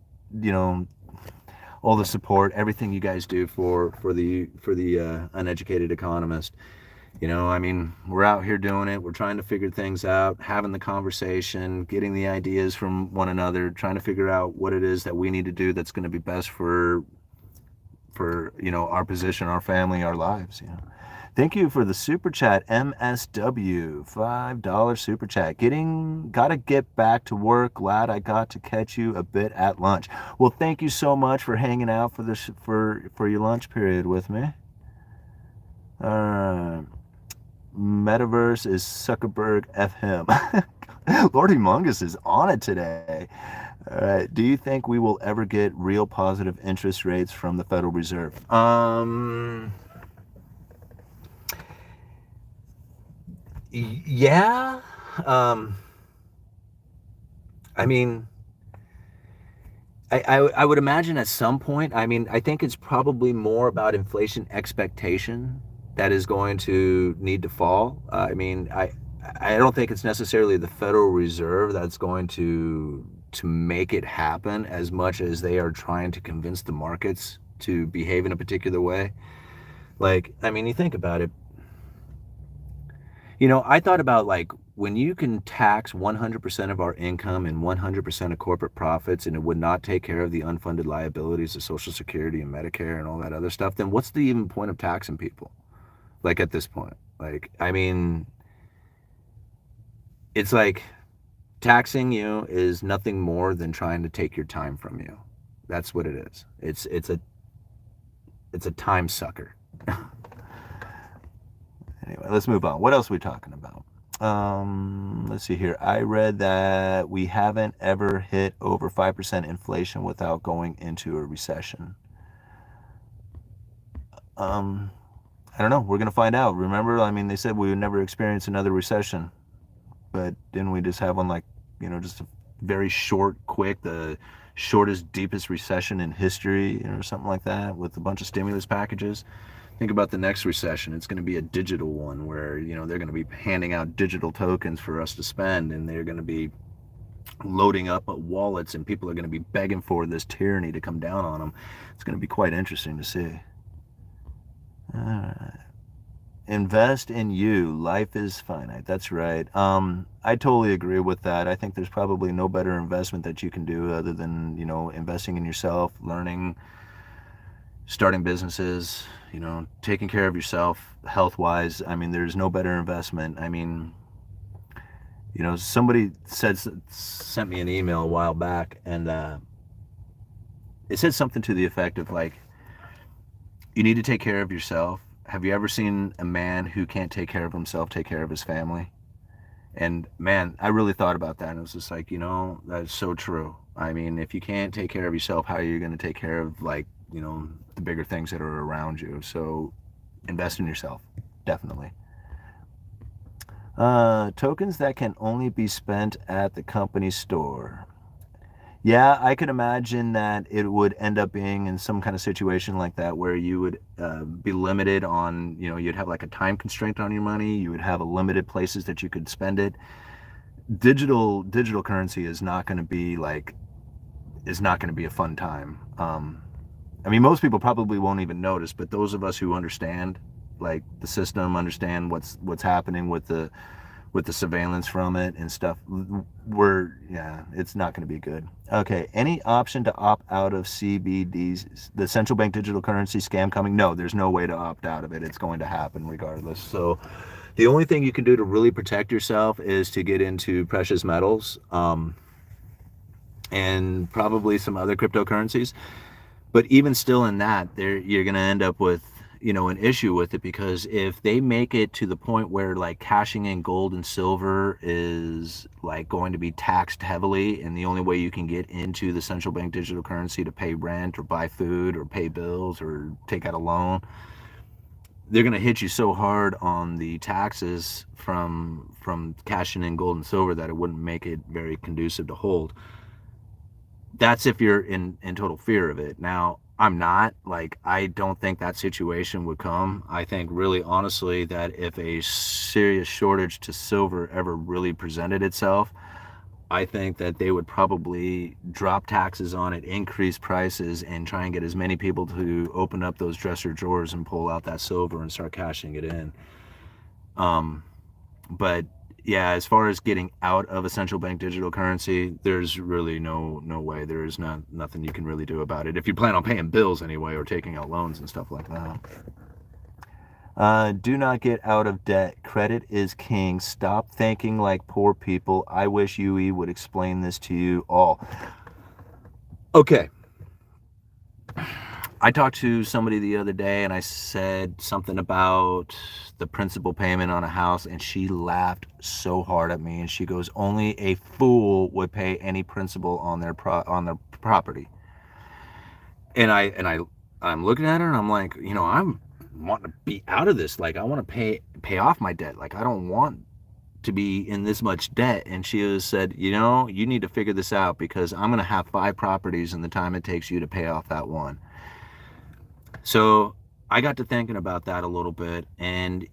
all the support, everything you guys do for the Uneducated Economist. I mean, we're out here doing it. We're trying to figure things out, having the conversation, getting the ideas from one another, trying to figure out what it is that we need to do that's going to be best for our position, our family, our lives. Thank you for the super chat, MSW, $5 super chat. Gotta get back to work. Glad I got to catch you a bit at lunch. Well, thank you so much for hanging out for your lunch period with me. Metaverse is Zuckerberg, F him. Lord Humongous is on it today. All right. Do you think we will ever get real positive interest rates from the Federal Reserve? Yeah. I mean, I would imagine at some point. I mean, I think it's probably more about inflation expectation that is going to need to fall. I mean, I don't think it's necessarily the Federal Reserve that's going to make it happen as much as they are trying to convince the markets to behave in a particular way. Like, I mean, you think about it. I thought about like when you can tax 100% of our income and 100% of corporate profits, and it would not take care of the unfunded liabilities of Social Security and Medicare and all that other stuff, then what's the even point of taxing people? Like at this point, like, I mean, it's like taxing you is nothing more than trying to take your time from you. That's what it is. It's a time sucker. Anyway, let's move on. What else are we talking about? Let's see here. I read that we haven't ever hit over 5% inflation without going into a recession. I don't know. We're going to find out. Remember, I mean, they said we would never experience another recession. But didn't we just have one like, just a very short, quick, the shortest, deepest recession in history, something like that with a bunch of stimulus packages? Think about the next recession. It's going to be a digital one where, they're going to be handing out digital tokens for us to spend, and they're going to be loading up wallets, and people are going to be begging for this tyranny to come down on them. It's going to be quite interesting to see. All right. Invest in you. Life is finite. That's right. I totally agree with that. I think there's probably no better investment that you can do other than, investing in yourself, learning, starting businesses, taking care of yourself health-wise. I mean, there's no better investment. I mean, somebody sent me an email a while back, and it said something to the effect of like, you need to take care of yourself. Have you ever seen a man who can't take care of himself take care of his family? And man, I really thought about that, and it was just like, that's so true. I mean, if you can't take care of yourself, how are you going to take care of, like, the bigger things that are around you? So, you need to take care of yourself. Have you ever seen a man who can't take care of himself take care of his family? And man, I really thought about that, and it was just like, that's so true. I mean, if you can't take care of yourself, how are you going to take care of, like, the bigger things that are around you? So invest in yourself, definitely. Tokens that can only be spent at the company store. Yeah, I could imagine that it would end up being in some kind of situation like that where you would be limited on, you'd have like a time constraint on your money. You would have a limited places that you could spend it. Digital currency is not going to be a fun time. I mean, most people probably won't even notice, but those of us who understand, like the system, understand what's happening with the surveillance from it and stuff, yeah, it's not going to be good. Okay, any option to opt out of CBDs, the central bank digital currency scam coming? No, there's no way to opt out of it. It's going to happen regardless. So the only thing you can do to really protect yourself is to get into precious metals, and probably some other cryptocurrencies. But even still in that, you're going to end up with, an issue with it, because if they make it to the point where like cashing in gold and silver is like going to be taxed heavily, and the only way you can get into the central bank digital currency to pay rent or buy food or pay bills or take out a loan, they're going to hit you so hard on the taxes from cashing in gold and silver that it wouldn't make it very conducive to hold. That's if you're in total fear of it. Now, I'm not. Like, I don't think that situation would come. I think really honestly that if a serious shortage to silver ever really presented itself, I think that they would probably drop taxes on it, increase prices, and try and get as many people to open up those dresser drawers and pull out that silver and start cashing it in. Um, but yeah, as far as getting out of a central bank digital currency, there's really no way. There is nothing you can really do about it if you plan on paying bills anyway or taking out loans and stuff like that. Do not get out of debt. Credit is king. Stop thinking like poor people. I wish UE would explain this to you all. Okay. I talked to somebody the other day and I said something about the principal payment on a house, and she laughed so hard at me, and she goes, only a fool would pay any principal on their property. I'm looking at her and I'm like, I'm wanting to be out of this. Like, I want to pay off my debt. Like, I don't want to be in this much debt. And she said, you need to figure this out, because I'm going to have 5 properties in the time it takes you to pay off that one. So I got to thinking about that a little bit. And,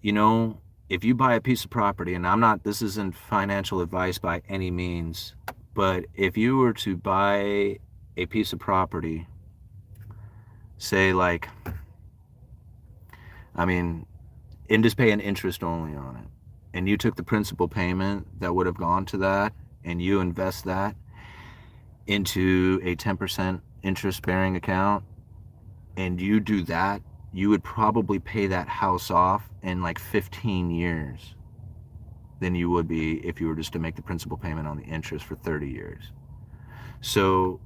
if you buy a piece of property, and this isn't financial advice by any means, but if you were to buy a piece of property, say and just pay an interest only on it, and you took the principal payment that would have gone to that, and you invest that into a 10% interest bearing account, and you do that, you would probably pay that house off in like 15 years than you would be if you were just to make the principal payment on the interest for 30 years. So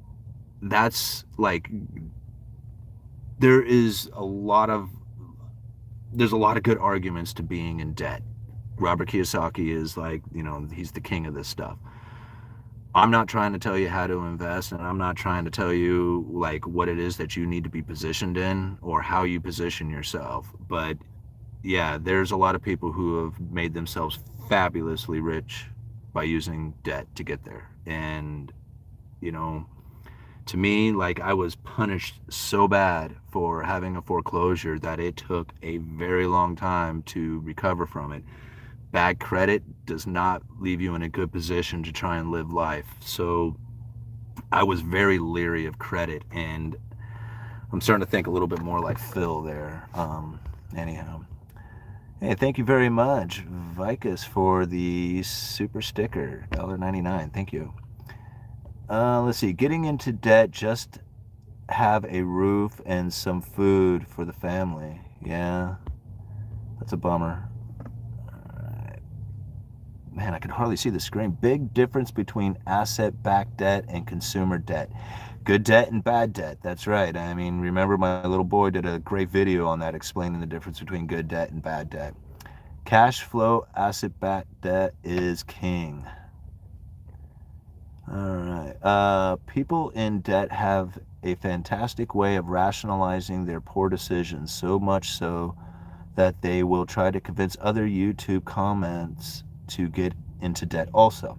that's like, there's a lot of good arguments to being in debt. Robert Kiyosaki is like, he's the king of this stuff. I'm not trying to tell you how to invest, and I'm not trying to tell you like what it is that you need to be positioned in or how you position yourself. But yeah, there's a lot of people who have made themselves fabulously rich by using debt to get there. And, to me, like, I was punished so bad for having a foreclosure that it took a very long time to recover from it. Bad credit does not leave you in a good position to try and live life. So I was very leery of credit, and I'm starting to think a little bit more like Phil there. Anyhow. Hey, thank you very much, Vicus, for the super sticker, $1.99. Thank you. Let's see. Getting into debt, just have a roof and some food for the family. Yeah, that's a bummer. Man, I can hardly see the screen. Big difference between asset-backed debt and consumer debt. Good debt and bad debt. That's right. I mean, remember my little boy did a great video on that explaining the difference between good debt and bad debt. Cash flow asset-backed debt is king. All right. People in debt have a fantastic way of rationalizing their poor decisions, so much so that they will try to convince other YouTube comments to get into debt also.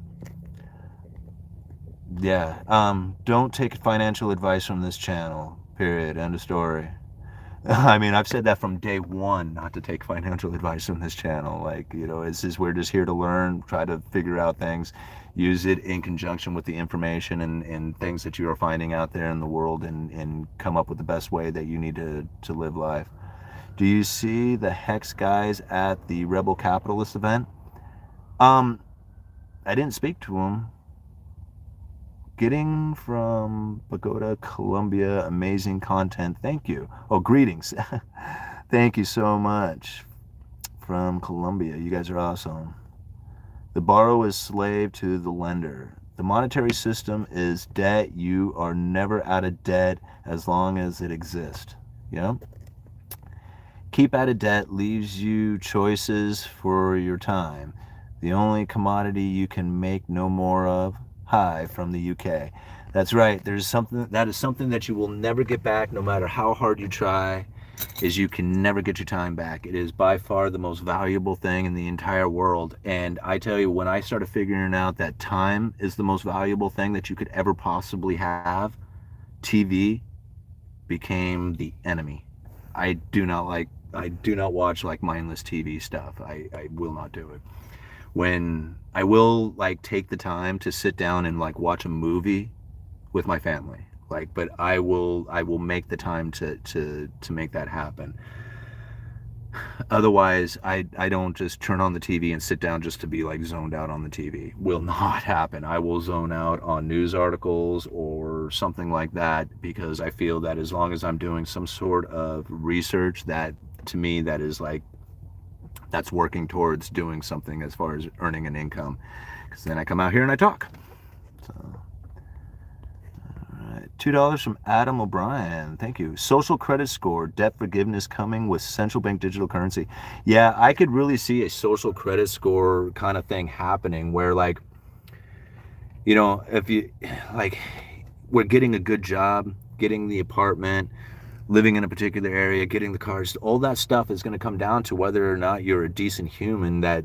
Yeah, don't take financial advice from this channel, period, end of story. I mean, I've said that from day one, not to take financial advice from this channel. Like, you know, we're just here to learn, try to figure out things, use it in conjunction with the information and things that you are finding out there in the world, and come up with the best way that you need to live life. Do you see the Hex guys at the Rebel Capitalist event? I didn't speak to them. Getting from Pagoda, Colombia, amazing content. Thank you. Oh, greetings. Thank you so much from Colombia. You guys are awesome. The borrower is slave to the lender. The monetary system is debt. You are never out of debt as long as it exists. Yeah. Keep out of debt leaves you choices for your time. The only commodity you can make no more of. Hi from the UK. That's right. That is something that you will never get back, no matter how hard you try. Is you can never get your time back. It is by far the most valuable thing in the entire world. And I tell you, when I started figuring out that time is the most valuable thing that you could ever possibly have, TV became the enemy. I do not watch like mindless TV stuff. I will not do it. When I will like take the time to sit down and like watch a movie with my family, like, but I will make the time to make that happen. Otherwise, I don't just turn on the TV and sit down just to be like zoned out on the TV. Will not happen. I will zone out on news articles or something like that, because I feel that as long as I'm doing some sort of research, that to me that is like, that's working towards doing something as far as earning an income, because then I come out here and I talk. So, all right, $2 from Adam O'Brien. Thank you. Social credit score, debt forgiveness coming with central bank digital currency. Yeah, I could really see a social credit score kind of thing happening where, like, you know, if you like, we're getting a good job, getting the apartment, living in a particular area, getting the cars, all that stuff is going to come down to whether or not you're a decent human that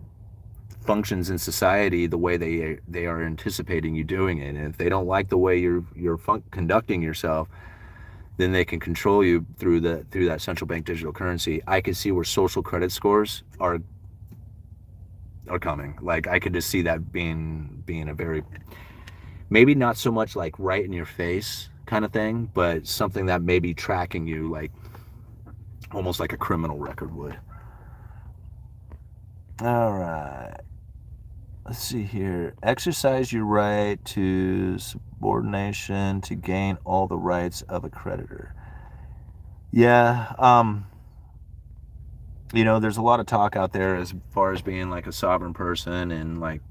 functions in society the way they are anticipating you doing it. And if they don't like the way you're conducting yourself, then they can control you through that central bank digital currency. I could see where social credit scores are coming. Like, I could just see that being a very, maybe not so much like right in your face kind of thing, but something that may be tracking you, like almost like a criminal record would. All right, let's see here. Exercise your right to subordination to gain all the rights of a creditor. Yeah, you know, there's a lot of talk out there as far as being like a sovereign person and like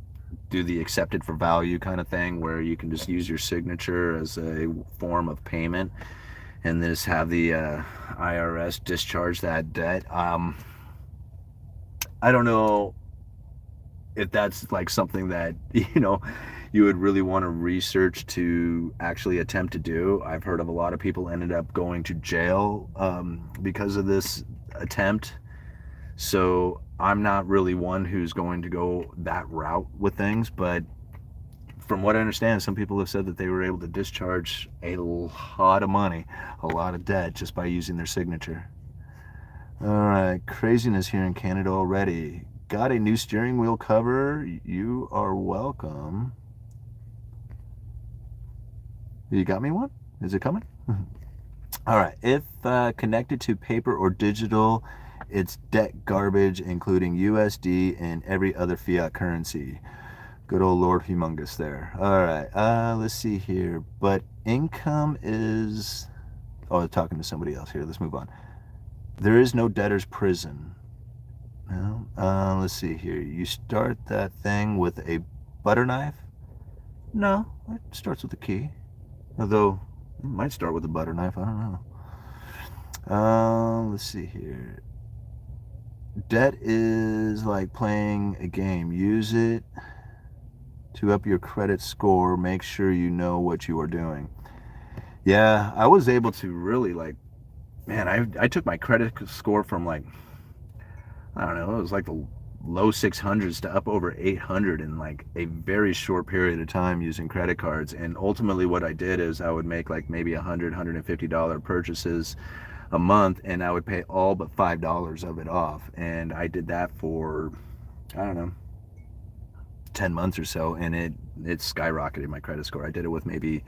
do the accepted for value kind of thing, where you can just use your signature as a form of payment and just have the IRS discharge that debt. I don't know if that's like something that, you know, you would really want to research to actually attempt to do. I've heard of a lot of people ended up going to jail because of this attempt. So I'm not really one who's going to go that route with things, but from what I understand, some people have said that they were able to discharge a lot of money, a lot of debt, just by using their signature. All right, craziness here in Canada already. Got a new steering wheel cover. You are welcome. You got me one? Is it coming? All right, if connected to paper or digital, it's debt garbage, including USD and every other fiat currency. Good old Lord Humongous there. All right, let's see here. But income is... Oh, I'm talking to somebody else here. Let's move on. There is no debtor's prison. No. Let's see here. You start that thing with a butter knife? No, it starts with a key. Although, it might start with a butter knife. I don't know. Let's see here. Debt is like playing a game. Use it to up your credit score. Make sure you know what you are doing. Yeah, I was able to really, like, man, I took my credit score from like I don't know, it was like the low 600s to up over 800 in like a very short period of time using credit cards. And ultimately what I did is I would make like maybe $150 purchases a month, and I would pay all but $5 of it off. And I did that for, I don't know, 10 months or so, and it skyrocketed my credit score. I did it with maybe,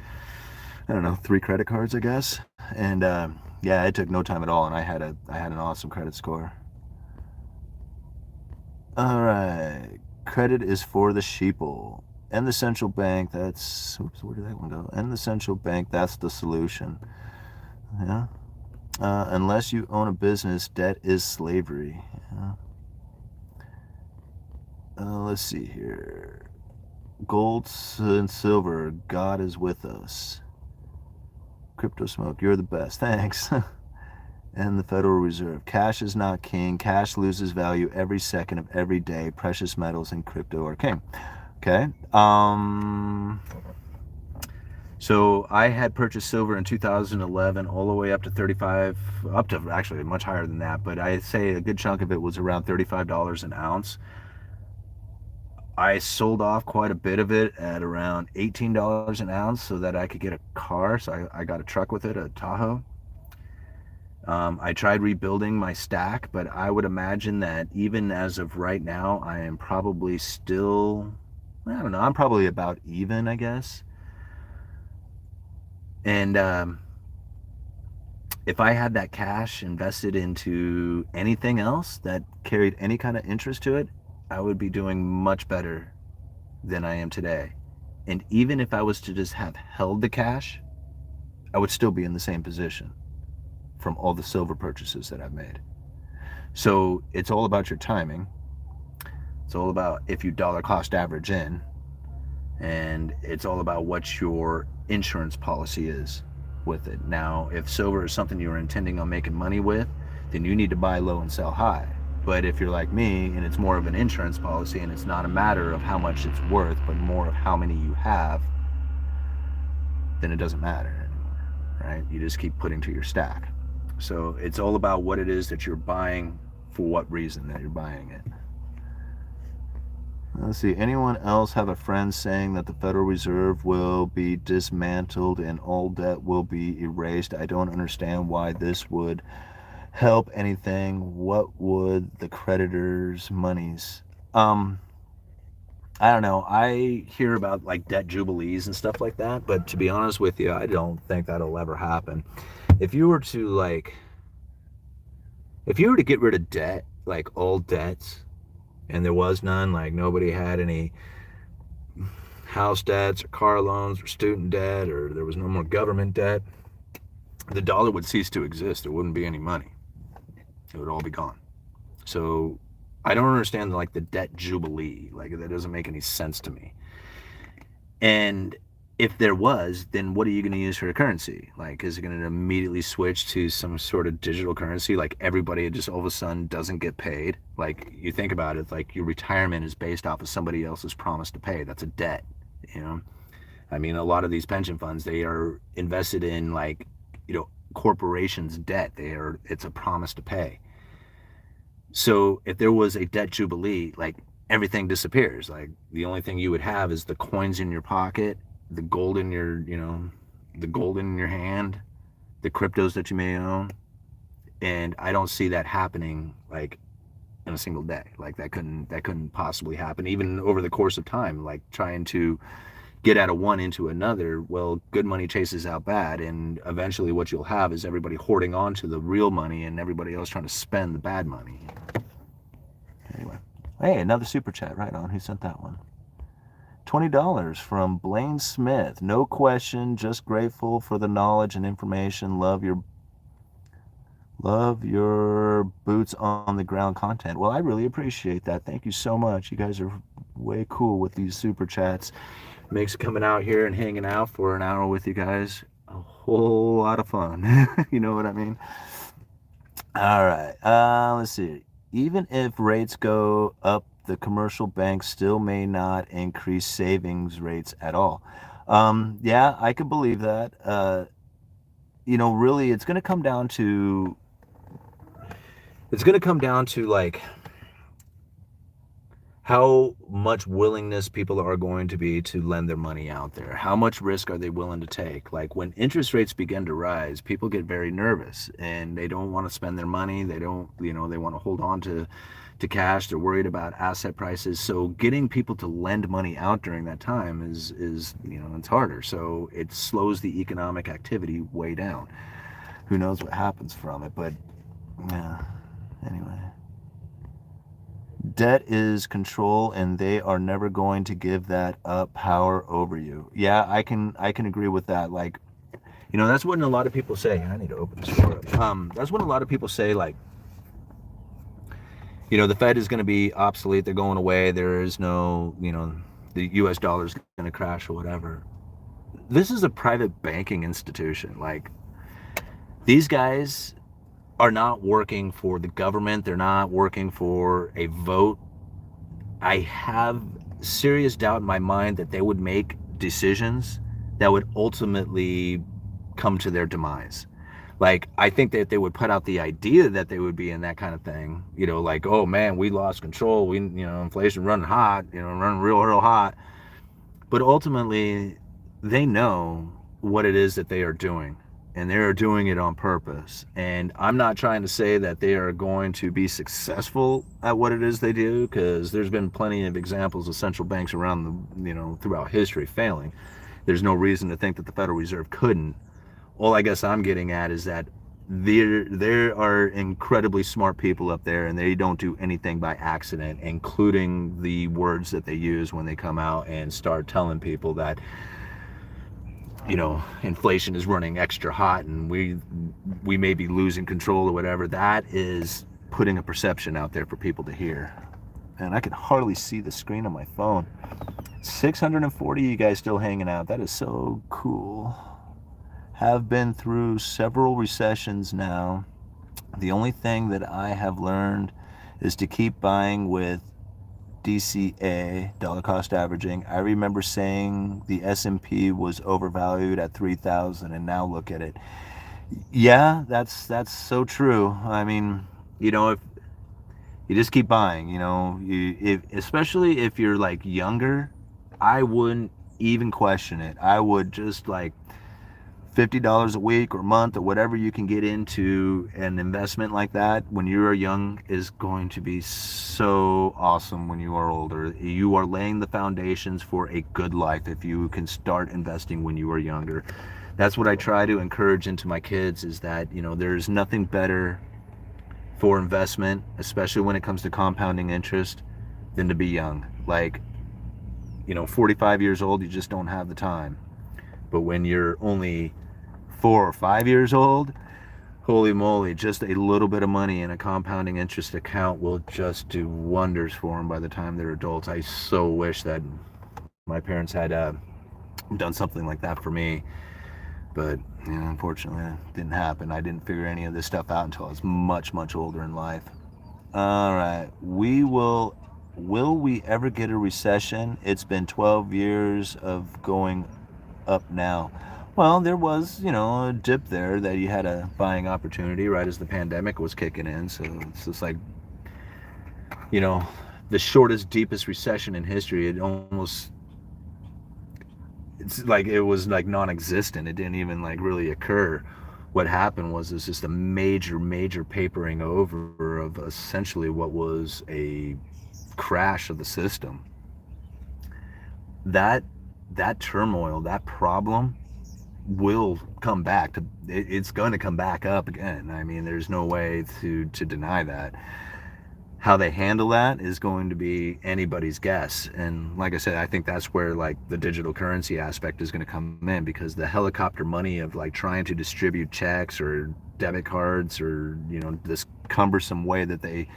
I don't know, 3 credit cards, I guess. And yeah, it took no time at all, and I had an awesome credit score. All right. Credit is for the sheeple. And the central bank, that's, oops, where did that one go? And the central bank, that's the solution. Yeah. Unless you own a business, debt is slavery. Yeah. Let's see here. Gold and silver, God is with us. Crypto smoke, you're the best. Thanks. And the Federal Reserve. Cash is not king. Cash loses value every second of every day. Precious metals and crypto are king. Okay. So I had purchased silver in 2011 all the way up to 35, up to actually much higher than that, but I'd say a good chunk of it was around $35 an ounce. I sold off quite a bit of it at around $18 an ounce so that I could get a car. So I got a truck with it, a Tahoe. I tried rebuilding my stack, but I would imagine that even as of right now, I am probably still, I don't know, I'm probably about even, I guess. And if I had that cash invested into anything else that carried any kind of interest to it, I would be doing much better than I am today. And even if I was to just have held the cash, I would still be in the same position from all the silver purchases that I've made. So it's all about your timing. It's all about if you dollar cost average in, and it's all about what your insurance policy is with it. Now, if silver is something you're intending on making money with, then you need to buy low and sell high. But if you're like me and it's more of an insurance policy and it's not a matter of how much it's worth, but more of how many you have, then it doesn't matter anymore, right? You just keep putting to your stack. So it's all about what it is that you're buying, for what reason that you're buying it. Let's see, anyone else have a friend saying that the Federal Reserve will be dismantled and all debt will be erased? I don't understand why this would help anything. What would the creditors' monies? I don't know. I hear about like debt jubilees and stuff like that, but to be honest with you, I don't think that'll ever happen. If you were to like, if you were to get rid of debt, like all debts, and there was none, like nobody had any house debts or car loans or student debt, or there was no more government debt, the dollar would cease to exist. There wouldn't be any money. It would all be gone. So I don't understand like the debt jubilee. Like that doesn't make any sense to me. And if there was, then what are you going to use for a currency? Like, is it going to immediately switch to some sort of digital currency? Like everybody just all of a sudden doesn't get paid. Like you think about it, like your retirement is based off of somebody else's promise to pay. That's a debt, you know? I mean, a lot of these pension funds, they are invested in like, corporations' debt. It's a promise to pay. So if there was a debt jubilee, like everything disappears. Like the only thing you would have is the coins in your pocket, the gold in your, the gold in your hand, the cryptos that you may own. And I don't see that happening like in a single day. Like that couldn't possibly happen even over the course of time, like trying to get out of one into another. Well, good money chases out bad, and eventually what you'll have is everybody hoarding on to the real money and everybody else trying to spend the bad money. Anyway, hey, another super chat. Right on. Who sent that one? $20 from Blaine Smith. No question, just grateful for the knowledge and information. Love your boots on the ground content. Well, I really appreciate that. Thank you so much. You guys are way cool with these super chats. Makes coming out here and hanging out for an hour with you guys a whole lot of fun. You know what I mean? All right. Let's see. Even if rates go up, the commercial banks still may not increase savings rates at all. Yeah, I could believe that. Really, it's going to come down to like how much willingness people are going to be to lend their money out there. How much risk are they willing to take? Like when interest rates begin to rise, people get very nervous and they don't want to spend their money. They don't, they want to hold on to cash. They're worried about asset prices. So getting people to lend money out during that time is it's harder. So it slows the economic activity way down. Who knows what happens from it? But yeah, anyway. Debt is control, and they are never going to give that up power over you. Yeah, I can agree with that. Like, that's what a lot of people say. I need to open this door up. That's what a lot of people say. Like, the Fed is going to be obsolete. They're going away. There is no, the U.S. dollar is going to crash or whatever. This is a private banking institution. Like, these guys are not working for the government. They're not working for a vote. I have serious doubt in my mind that they would make decisions that would ultimately come to their demise. Like, I think that they would put out the idea that they would be in that kind of thing, like, oh man, we lost control. Inflation running hot, running real hot. But ultimately, they know what it is that they are doing, and they are doing it on purpose. And I'm not trying to say that they are going to be successful at what it is they do, because there's been plenty of examples of central banks around throughout history failing. There's no reason to think that the Federal Reserve couldn't. All I guess I'm getting at is that there are incredibly smart people up there, and they don't do anything by accident, including the words that they use when they come out and start telling people that inflation is running extra hot and we may be losing control or whatever. That is putting a perception out there for people to hear. And I can hardly see the screen on my phone. 640 of you guys still hanging out. That is so cool. Have been through several recessions now. The only thing that I have learned is to keep buying with DCA, dollar cost averaging. I remember saying the S&P was overvalued at 3,000, and now look at it. Yeah, that's so true. I mean, if you just keep buying, especially if you're like younger, I wouldn't even question it. I would just like $50 a week or a month or whatever you can get into an investment like that when you are young is going to be so awesome when you are older. You are laying the foundations for a good life if you can start investing when you are younger. That's what I try to encourage into my kids, is that, there's nothing better for investment, especially when it comes to compounding interest, than to be young. Like, 45 years old, you just don't have the time. But when you're only 4 or 5 years old, holy moly, just a little bit of money in a compounding interest account will just do wonders for them by the time they're adults. I so wish that my parents had done something like that for me. But unfortunately, it didn't happen. I didn't figure any of this stuff out until I was much, much older in life. All right. Will we ever get a recession? It's been 12 years of going up now. Well, there was, a dip there that you had a buying opportunity right as the pandemic was kicking in. So it's just like, the shortest, deepest recession in history. It's like it was like non-existent. It didn't even like really occur. What happened was it's just a major papering over of essentially what was a crash of the system. That turmoil, that problem will come back to, it's going to come back up again. I mean, there's no way to deny that. How they handle that is going to be anybody's guess. And like I said, I think that's where like the digital currency aspect is going to come in, because the helicopter money of like trying to distribute checks or debit cards or this cumbersome way that they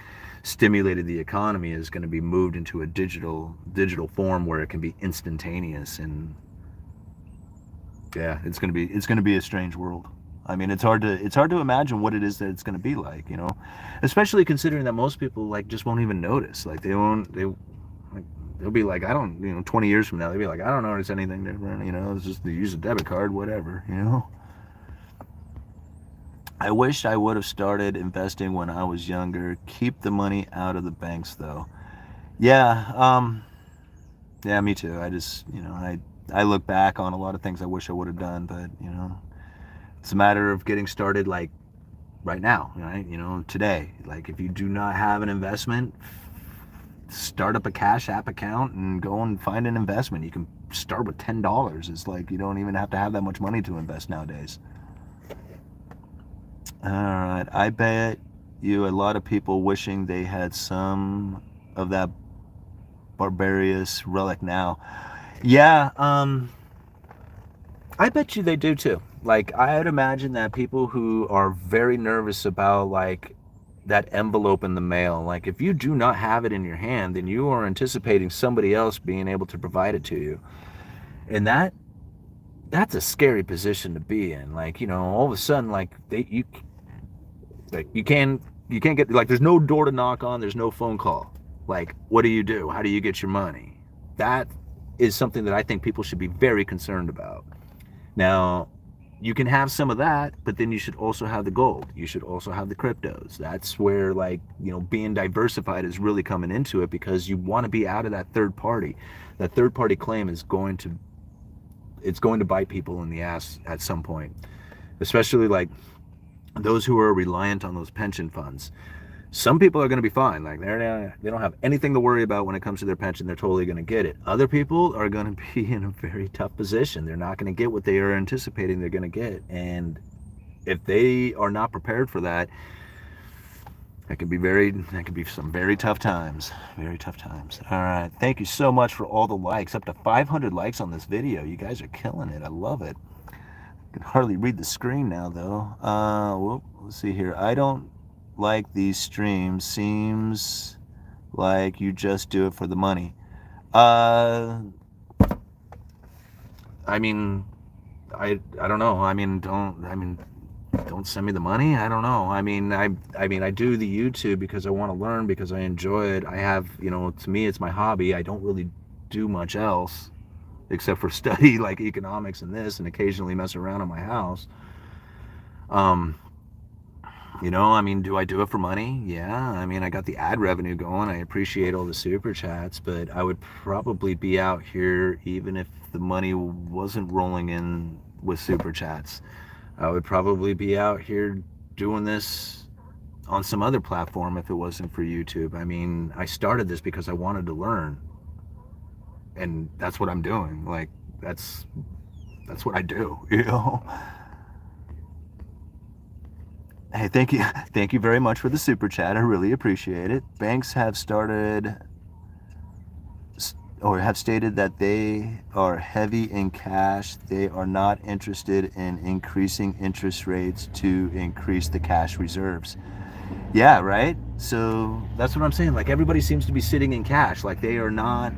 stimulated the economy is going to be moved into a digital form where it can be instantaneous. And yeah, it's going to be a strange world. I mean, it's hard to imagine what it is that it's going to be like, especially considering that most people like just won't even notice. Like they'll be like, I don't, 20 years from now, they'll be like, I don't notice anything different. It's just they use a debit card, whatever. I wish I would have started investing when I was younger. Keep the money out of the banks, though. Yeah, yeah, me too. I just, I look back on a lot of things I wish I would have done, but it's a matter of getting started like right now, right? Today. Like if you do not have an investment, start up a Cash App account and go and find an investment. You can start with $10. It's like you don't even have to have that much money to invest nowadays. All right, I bet you a lot of people wishing they had some of that barbarous relic now. Yeah, I bet you they do too. Like I'd imagine that people who are very nervous about like that envelope in the mail, like if you do not have it in your hand, then you are anticipating somebody else being able to provide it to you. And that's a scary position to be in. Like, all of a sudden like you can't get, like, there's no door to knock on, there's no phone call. Like, what do you do? How do you get your money? That is something that I think people should be very concerned about. Now, you can have some of that, but then you should also have the gold. You should also have the cryptos. That's where, like, being diversified is really coming into it, because you want to be out of that third party. That third party claim is going to bite people in the ass at some point, especially like those who are reliant on those pension funds. Some people are going to be fine. Like they don't have anything to worry about when it comes to their pension. They're totally going to get it. Other people are going to be in a very tough position. They're not going to get what they are anticipating they're going to get. And if they are not prepared for that, that could be some very tough times. Very tough times. All right. Thank you so much for all the likes. Up to 500 likes on this video. You guys are killing it. I love it. I can hardly read the screen now, though. Well, let's see here. I don't like these streams. Seems like you just do it for the money. I mean, I don't know. Don't send me the money. I don't know. I do the YouTube because I want to learn, because I enjoy it. I have, to me, it's my hobby. I don't really do much else except for study like economics and this, and occasionally mess around in my house. Do I do it for money? Yeah. I got the ad revenue going. I appreciate all the super chats, but I would probably be out here even if the money wasn't rolling in with super chats. I would probably be out here doing this on some other platform if it wasn't for YouTube. I started this because I wanted to learn, and that's what I'm doing. Like that's what I do. Hey, thank you very much for the super chat. I really appreciate it. Banks have started or have stated that they are heavy in cash. They are not interested in increasing interest rates to increase the cash reserves. Yeah, right? So that's what I'm saying. Like everybody seems to be sitting in cash. Like they are not,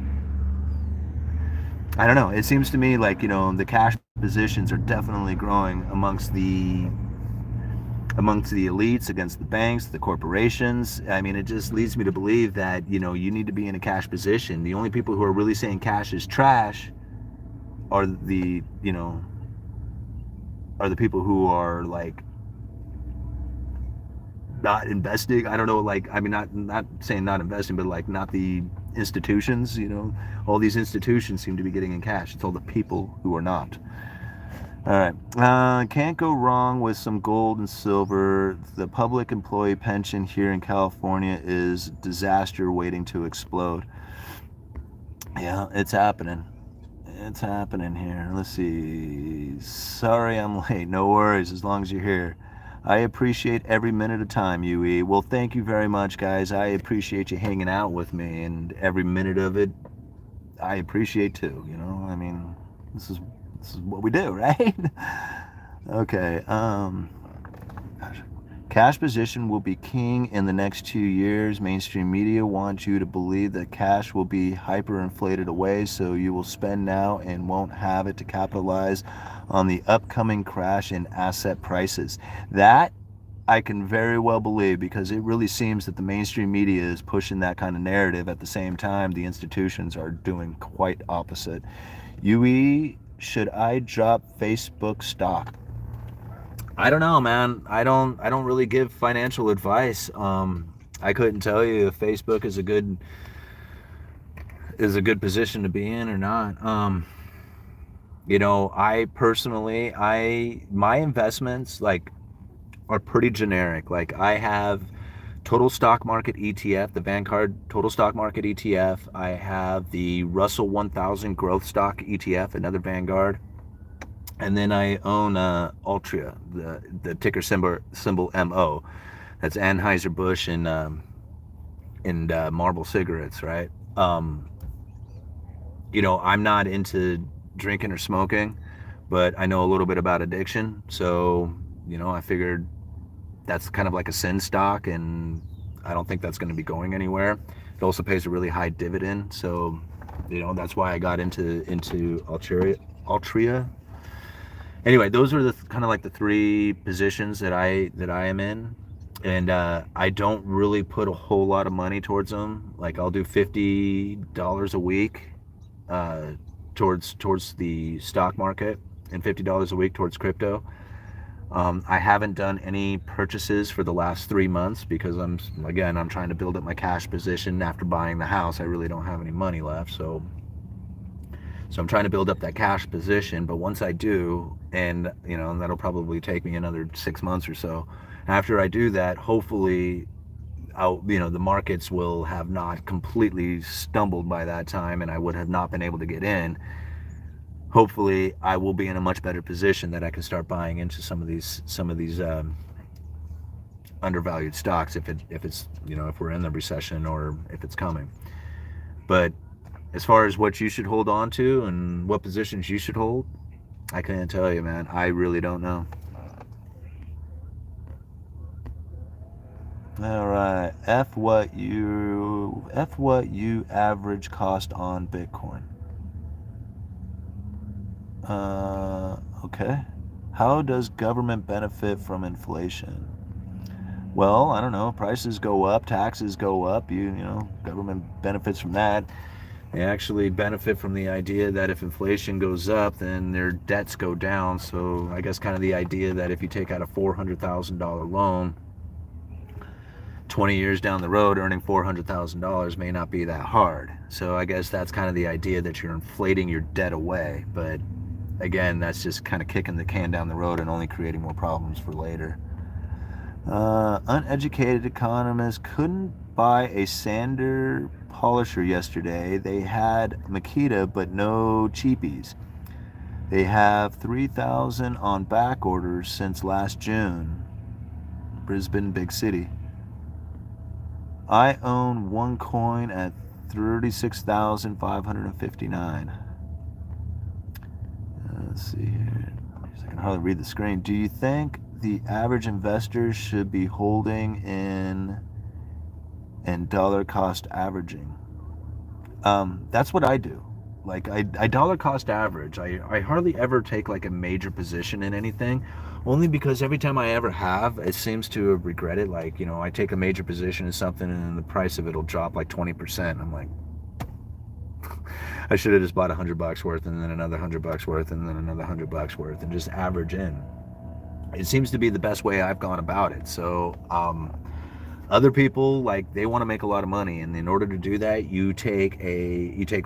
I don't know. It seems to me like, the cash positions are definitely growing amongst the elites, against the banks, the corporations. It just leads me to believe that, you need to be in a cash position. The only people who are really saying cash is trash are the people who are like not investing. I don't know, like, not saying not investing, but like not the institutions, all these institutions seem to be getting in cash. It's all the people who are not. All right. Can't go wrong with some gold and silver. The public employee pension here in California is disaster waiting to explode. Yeah, it's happening. It's happening here. Let's see. Sorry I'm late. No worries, as long as you're here. I appreciate every minute of time, UE. Well, thank you very much, guys. I appreciate you hanging out with me, and every minute of it, I appreciate too. This is what we do, right? Okay. Cash position will be king in the next 2 years. Mainstream media wants you to believe that cash will be hyperinflated away, so you will spend now and won't have it to capitalize on the upcoming crash in asset prices. That I can very well believe, because it really seems that the mainstream media is pushing that kind of narrative. At the same time, the institutions are doing quite opposite. UE, should I drop Facebook stock? I don't know, man. I don't really give financial advice. I couldn't tell you if Facebook is a good is a good position to be in or not. I personally, my investments like are pretty generic. Like I have total stock market ETF, the Vanguard total stock market ETF. I have the Russell 1000 growth stock ETF, another Vanguard. And then I own Altria, the ticker symbol MO. That's Anheuser-Busch and Marlboro cigarettes, right? I'm not into drinking or smoking, but I know a little bit about addiction. So, I figured that's kind of like a sin stock, and I don't think that's going to be going anywhere. It also pays a really high dividend. So, that's why I got into Altria. Anyway, those are the kind of like the three positions that I am in, and I don't really put a whole lot of money towards them. Like I'll do $50 a week uh, towards the stock market, and $50 a week towards crypto. I haven't done any purchases for the last 3 months because I'm trying to build up my cash position after buying the house. I really don't have any money left, so I'm trying to build up that cash position. But once I do, and that'll probably take me another 6 months or so. After I do that, hopefully, the markets will have not completely stumbled by that time, and I would have not been able to get in. Hopefully, I will be in a much better position that I can start buying into some of these undervalued stocks if we're in the recession or if it's coming. But as far as what you should hold on to and what positions you should hold, I can't tell you, man. I really don't know. All right. F what you average cost on Bitcoin. Okay. How does government benefit from inflation? Well, I don't know. Prices go up, taxes go up. Government benefits from that. They actually benefit from the idea that if inflation goes up, then their debts go down. So I guess kind of the idea that if you take out a $400,000 loan, 20 years down the road, earning $400,000 may not be that hard. So I guess that's kind of the idea that you're inflating your debt away. But again, that's just kind of kicking the can down the road and only creating more problems for later. Uneducated Economist couldn't buy a sander polisher yesterday. They had Makita, but no cheapies. They have 3,000 on back orders since last June. Brisbane, big city. I own one coin at 36,559. Let's see here. I can hardly read the screen. Do you think the average investor should be holding in dollar cost averaging? That's what I do. Like I dollar cost average. I hardly ever take like a major position in anything, only because every time I ever have, it seems to regret it. Like, I take a major position in something and the price of it will drop like 20%. I'm like, I should have just bought $100 worth and then another $100 worth and then another $100 worth and just average in. It seems to be the best way I've gone about it. So, other people, like, they want to make a lot of money, and in order to do that, you take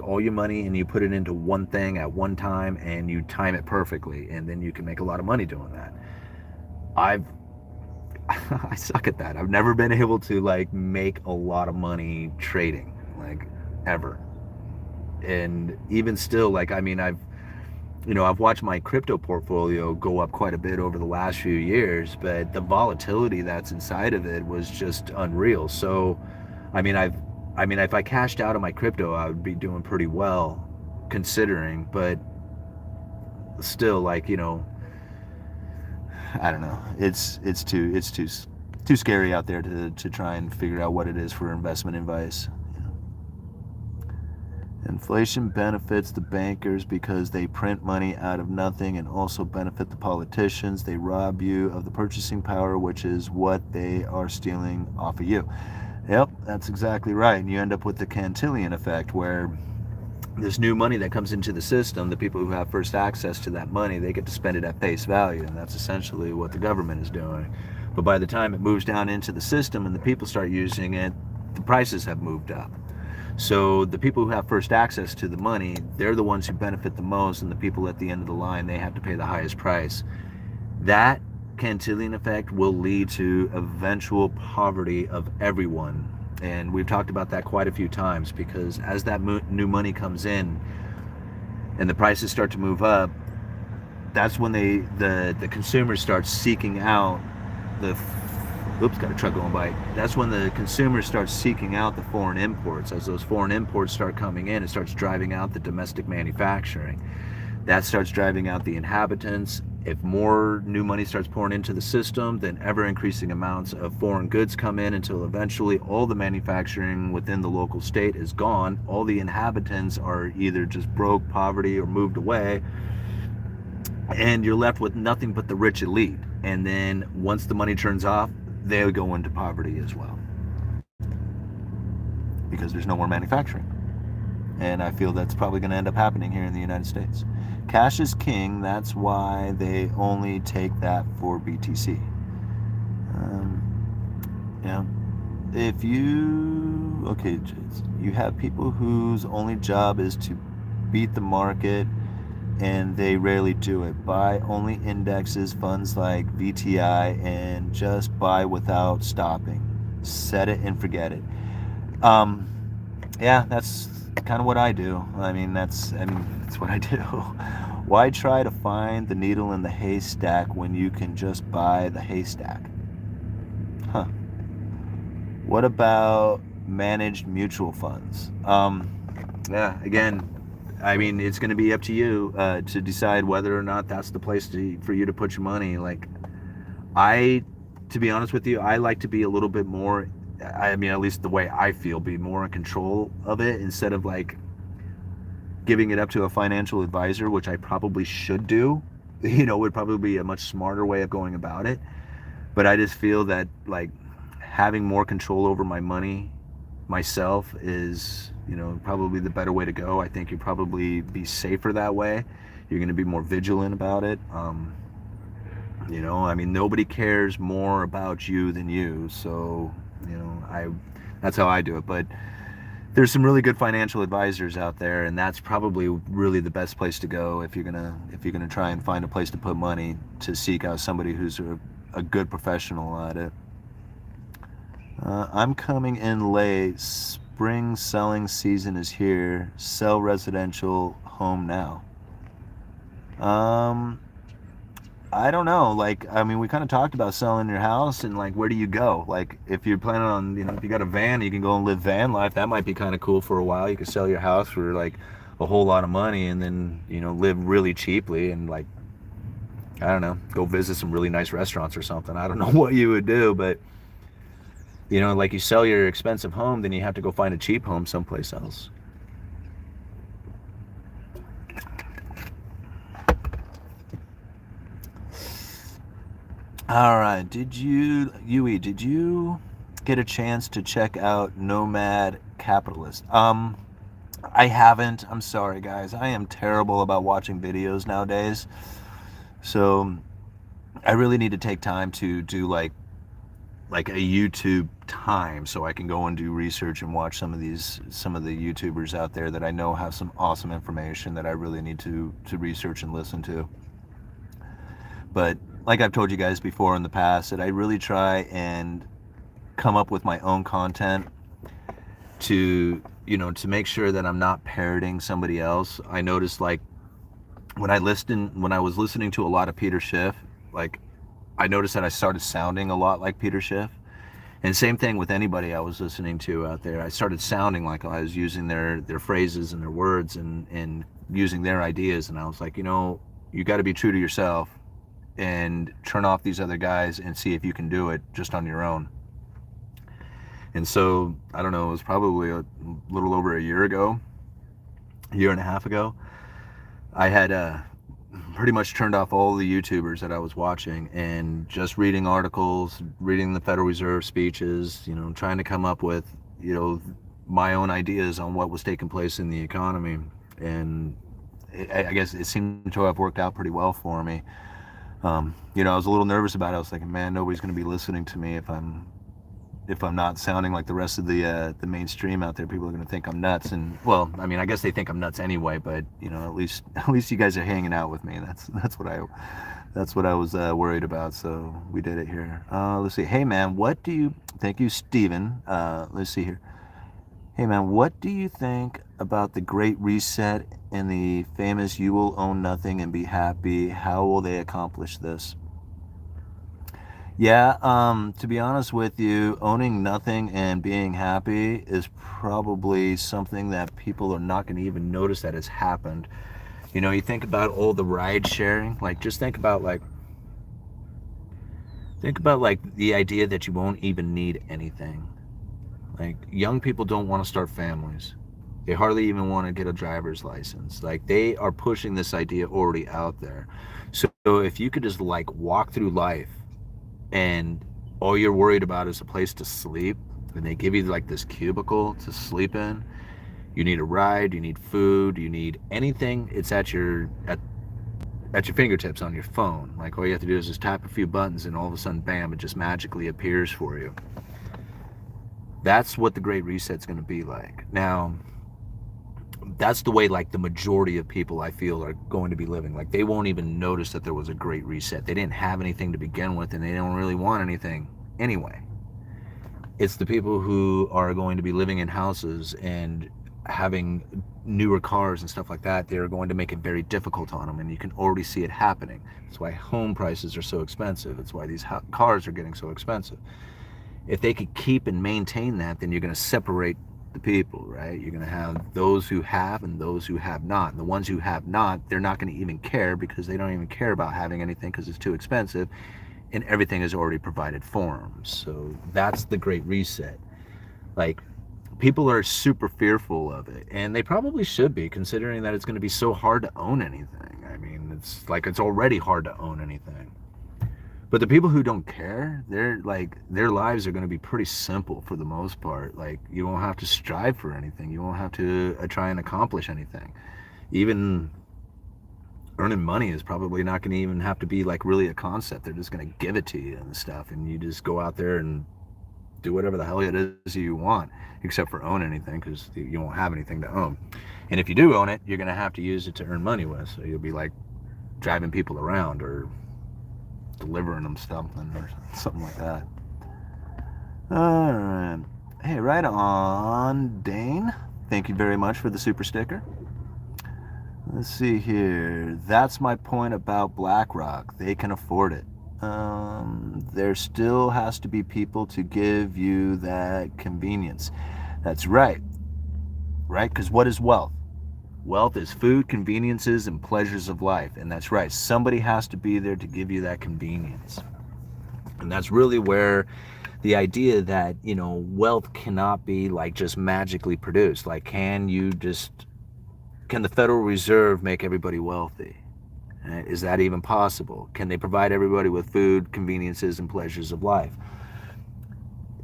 all your money and you put it into one thing at one time and you time it perfectly, and then you can make a lot of money doing that. I suck at that. I've never been able to like make a lot of money trading, like, ever. And even still, like, I mean, I've watched my crypto portfolio go up quite a bit over the last few years, but the volatility that's inside of it was just unreal. So, if I cashed out of my crypto, I would be doing pretty well, considering. But still, like, I don't know. It's too scary out there to try and figure out what it is for investment advice. Inflation benefits the bankers because they print money out of nothing, and also benefit the politicians. They rob you of the purchasing power, which is what they are stealing off of you. Yep, that's exactly right. And you end up with the cantillion effect, where this new money that comes into the system, the people who have first access to that money, they get to spend it at face value, and that's essentially what the government is doing. But by the time it moves down into the system and the people start using it, the prices have moved up. So the people who have first access to the money, they're the ones who benefit the most, and the people at the end of the line, they have to pay the highest price. That cantillion effect will lead to eventual poverty of everyone. And we've talked about that quite a few times, because as that new money comes in and the prices start to move up, that's when the consumers start seeking out the got a truck going by. That's when the consumers start seeking out the foreign imports. As those foreign imports start coming in, it starts driving out the domestic manufacturing. That starts driving out the inhabitants. If more new money starts pouring into the system, then ever increasing amounts of foreign goods come in, until eventually all the manufacturing within the local state is gone. All the inhabitants are either just broke, poverty, or moved away, and you're left with nothing but the rich elite. And then once the money turns off, they go into poverty as well, because there's no more manufacturing. And I feel that's probably going to end up happening here in the United States. Cash is king. That's why they only take that for BTC. Yeah. If you have people whose only job is to beat the market, and they rarely do it. Buy only indexes, funds like VTI, and just buy without stopping. Set it and forget it. Yeah, that's kind of what I do. That's what I do. Why try to find the needle in the haystack when you can just buy the haystack? Huh. What about managed mutual funds? Yeah, again, it's going to be up to you to decide whether or not that's the place for you to put your money. To be honest with you, I like to be a little bit more, at least the way I feel, be more in control of it, instead of giving it up to a financial advisor, which I probably should do. Would probably be a much smarter way of going about it. But I just feel that having more control over my money myself is probably the better way to go. I think you'll probably be safer that way. You're going to be more vigilant about it. Nobody cares more about you than you. So that's how I do it. But there's some really good financial advisors out there, and that's probably really the best place to go if you're gonna try and find a place to put money, to seek out somebody who's a good professional at it. I'm coming in late. Spring selling season is here. Sell residential home now. I don't know. We kind of talked about selling your house, and where do you go? If you're planning on, if you got a van, you can go and live van life. That might be kind of cool for a while. You could sell your house for a whole lot of money, and then live really cheaply, and I don't know, go visit some really nice restaurants or something. I don't know what you would do, but you sell your expensive home, then you have to go find a cheap home someplace else. All right, did you get a chance to check out Nomad Capitalist? I haven't. I'm sorry, guys. I am terrible about watching videos nowadays. So I really need to take time to do a YouTube time, so I can go and do research and watch some of the YouTubers out there that I know have some awesome information that I really need to research and listen to. But like I've told you guys before in the past, that I really try and come up with my own content to make sure that I'm not parroting somebody else. I noticed when I was listening to a lot of Peter Schiff, I noticed that I started sounding a lot like Peter Schiff. And same thing with anybody I was listening to out there. I started sounding like I was using their phrases and their words and using their ideas. And I was like, you got to be true to yourself and turn off these other guys and see if you can do it just on your own. And so, I don't know, it was probably a little over a year and a half ago, I had pretty much turned off all the YouTubers that I was watching and just reading articles, reading the Federal Reserve speeches, trying to come up with, my own ideas on what was taking place in the economy. And I guess it seemed to have worked out pretty well for me. I was a little nervous about it. I was thinking, man, nobody's going to be listening to me if I'm if I'm not sounding like the rest of the mainstream out there, people are going to think I'm nuts. And well, I mean, I guess they think I'm nuts anyway. But you know, at least you guys are hanging out with me. That's what I was worried about. So we did it here. Let's see. Hey man, what do you? Thank you, Steven. Let's see here. Hey man, what do you think about the Great Reset and the famous "You will own nothing and be happy"? How will they accomplish this? Yeah, to be honest with you, owning nothing and being happy is probably something that people are not going to even notice that has happened. You know, you think about all the ride sharing, like just think about like the idea that you won't even need anything. Like young people don't want to start families. They hardly even want to get a driver's license. Like they are pushing this idea already out there. So if you could just like walk through life and all you're worried about is a place to sleep, and they give you like this cubicle to sleep in, you need a ride, you need food, you need anything, it's at your fingertips on your phone. Like all you have to do is just tap a few buttons and all of a sudden bam, it just magically appears for you. That's what the Great Reset's going to be like. Now that's the way like the majority of people I feel are going to be living. Like they won't even notice that there was a Great Reset. They didn't have anything to begin with, and they don't really want anything anyway. It's the people who are going to be living in houses and having newer cars and stuff like that. They're going to make it very difficult on them, and you can already see it happening. That's why home prices are so expensive. It's why these cars are getting so expensive. If they could keep and maintain that, then you're going to separate the people, right? You're going to have those who have and those who have not. And the ones who have not, they're not going to even care because they don't even care about having anything because it's too expensive and everything is already provided for them. So that's the Great Reset. Like people are super fearful of it, and they probably should be, considering that it's going to be so hard to own anything. I mean, it's like it's already hard to own anything. But the people who don't care, they're like, their lives are going to be pretty simple for the most part. Like you won't have to strive for anything. You won't have to try and accomplish anything. Even earning money is probably not going to even have to be like really a concept. They're just going to give it to you and stuff, and you just go out there and do whatever the hell it is you want, except for own anything, because you won't have anything to own. And if you do own it, you're going to have to use it to earn money with. So you'll be like driving people around or delivering them something or something like that. All right. Hey, right on, Dane. Thank you very much for the super sticker. Let's see here. That's my point about BlackRock. They can afford it. There still has to be people to give you that convenience. That's right. Right? Because what is wealth? Wealth is food, conveniences, and pleasures of life. And that's right. Somebody has to be there to give you that convenience. And that's really where the idea that, you know, wealth cannot be like just magically produced. Like, can the Federal Reserve make everybody wealthy? Is that even possible? Can they provide everybody with food, conveniences, and pleasures of life?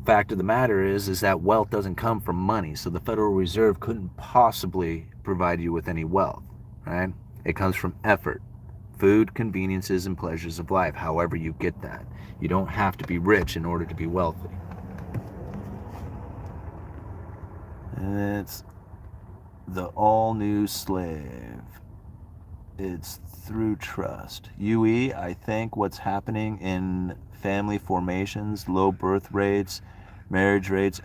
Fact of the matter is that wealth doesn't come from money, so the Federal Reserve couldn't possibly provide you with any wealth, right? It comes from effort, food, conveniences, and pleasures of life, however you get that. You don't have to be rich in order to be wealthy. It's the all-new slave. It's through trust. UE, I think what's happening in family formations, low birth rates, marriage rates,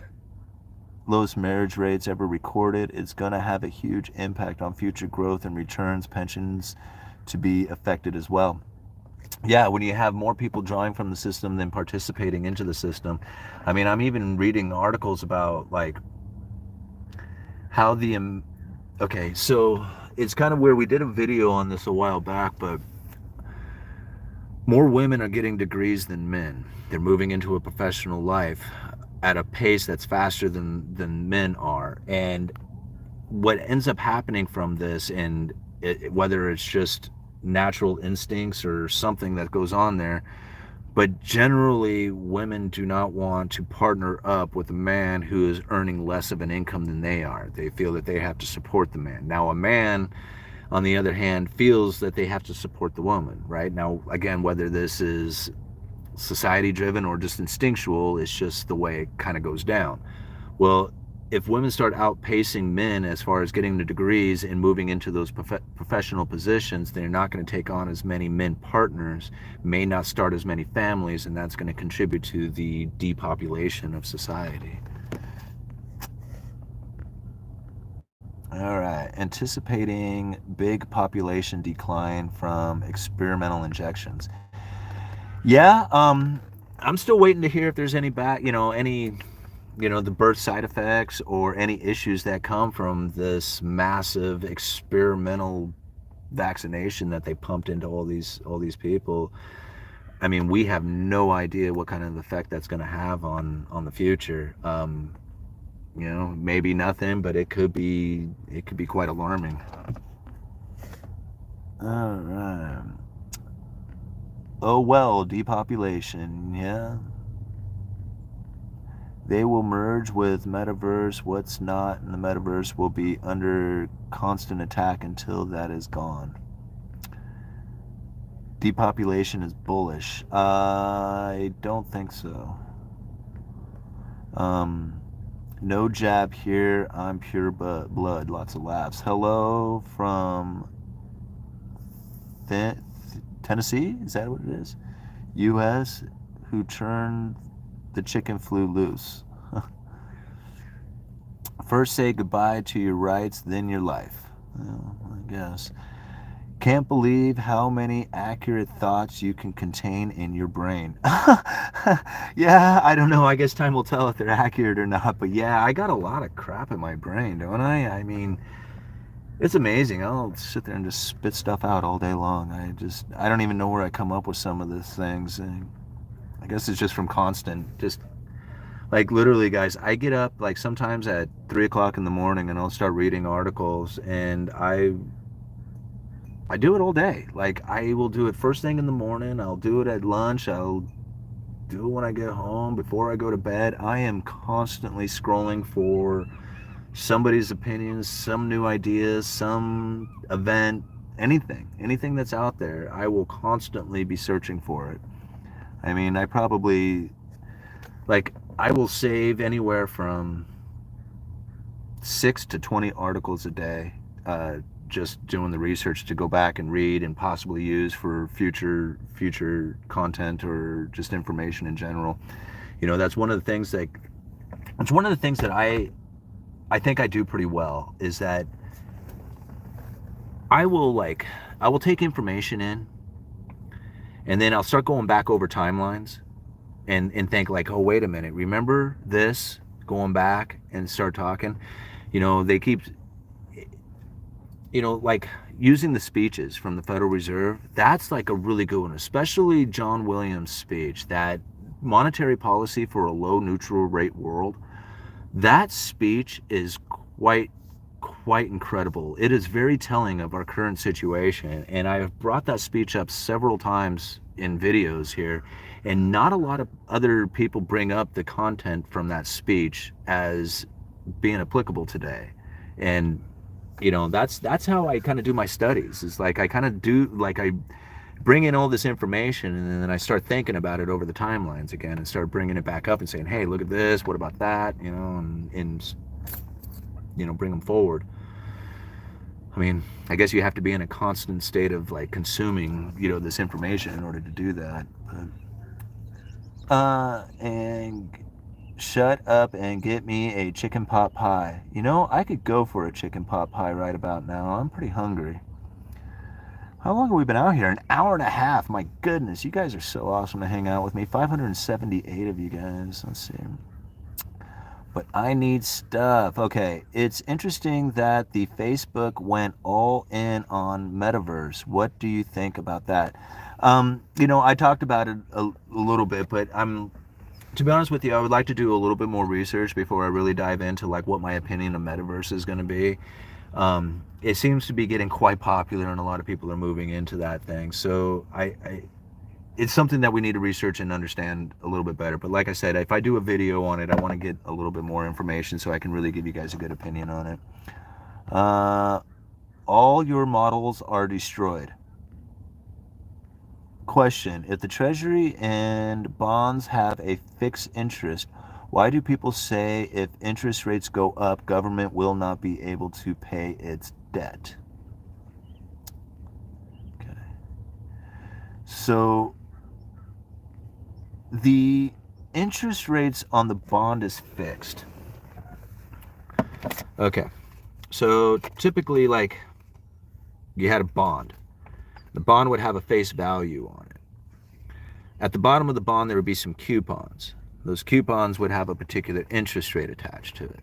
lowest marriage rates ever recorded, it's going to have a huge impact on future growth and returns, pensions to be affected as well. Yeah, when you have more people drawing from the system than participating into the system. I mean, I'm even reading articles about like how okay, so it's kind of where we did a video on this a while back, but more women are getting degrees than men. They're moving into a professional life at a pace that's faster than men are. And what ends up happening from this, and whether it's just natural instincts or something that goes on there, but generally women do not want to partner up with a man who is earning less of an income than they are. They feel that they have to support the man. Now a man, on the other hand, feels that they have to support the woman, right? Now, again, whether this is society driven or just instinctual. It's just the way it kind of goes down. Well, if women start outpacing men as far as getting the degrees and moving into those professional positions, they're not going to take on as many men partners, may not start as many families, and that's going to contribute to the depopulation of society. All right, anticipating big population decline from experimental injections. Yeah, I'm still waiting to hear if there's any the birth side effects or any issues that come from this massive experimental vaccination that they pumped into all these people. I mean, we have no idea what kind of effect that's going to have on the future. Maybe nothing, but it could be quite alarming. All right. Oh well, depopulation. Yeah. They will merge with Metaverse. What's not in the Metaverse will be under constant attack until that is gone. Depopulation is bullish. I don't think so. No jab here. I'm pure blood. Lots of laughs. Hello from Tennessee? Is that what it is? U.S. Who turned the chicken flu loose. First say goodbye to your rights, then your life. Well, I guess. Can't believe how many accurate thoughts you can contain in your brain. Yeah, I don't know. I guess time will tell if they're accurate or not. But yeah, I got a lot of crap in my brain, don't I? I mean, it's amazing. I'll sit there and just spit stuff out all day long. I don't even know where I come up with some of these things. And I guess it's just from constant, just like literally, guys, I get up like sometimes at 3 o'clock in the morning and I'll start reading articles, and I do it all day. Like I will do it first thing in the morning. I'll do it at lunch. I'll do it when I get home, before I go to bed. I am constantly scrolling for somebody's opinions, some new ideas, some event, anything that's out there. I will constantly be searching for it. I mean, I will save anywhere from 6 to 20 articles a day, just doing the research to go back and read and possibly use for future content or just information in general. That's one of the things that I think I do pretty well, is that I will take information in, and then I'll start going back over timelines and think like, oh, wait a minute, remember this, going back and start talking. They keep, like using the speeches from the Federal Reserve. That's like a really good one, especially John Williams' speech, that monetary policy for a low neutral rate world. That speech is quite incredible. It is very telling of our current situation, and I have brought that speech up several times in videos here, and not a lot of other people bring up the content from that speech as being applicable today. And that's how I kind of do my studies. Is like I kind of do, like, I bring in all this information, and then I start thinking about it over the timelines again, and start bringing it back up and saying, hey, look at this, what about that, and bring them forward. I mean, I guess you have to be in a constant state of like consuming, this information in order to do that. And shut up and get me a chicken pot pie. I could go for a chicken pot pie right about now. I'm pretty hungry. How long have we been out here? An hour and a half. My goodness, you guys are so awesome to hang out with me. 578 of you guys. Let's see. But I need stuff. Okay, it's interesting that the Facebook went all in on Metaverse. What do you think about that? I talked about it a little bit, but to be honest with you, I would like to do a little bit more research before I really dive into like what my opinion of Metaverse is going to be. It seems to be getting quite popular, and a lot of people are moving into that thing. So it's something that we need to research and understand a little bit better. But like I said, if I do a video on it, I want to get a little bit more information so I can really give you guys a good opinion on it. All your models are destroyed. Question: if the Treasury and bonds have a fixed interest, why do people say if interest rates go up, government will not be able to pay its debt? Okay. So the interest rates on the bond is fixed. Okay. So typically, like, you had a bond. The bond would have a face value on it. At the bottom of the bond, there would be some coupons. Those coupons would have a particular interest rate attached to it.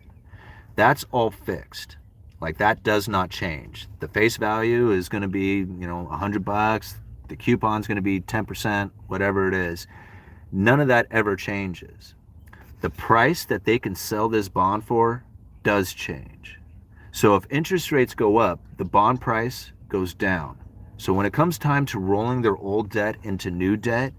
That's all fixed. Like, that does not change. The face value is going to be, $100. The coupon's going to be 10%, whatever it is. None of that ever changes. The price that they can sell this bond for does change. So if interest rates go up, the bond price goes down. So when it comes time to rolling their old debt into new debt,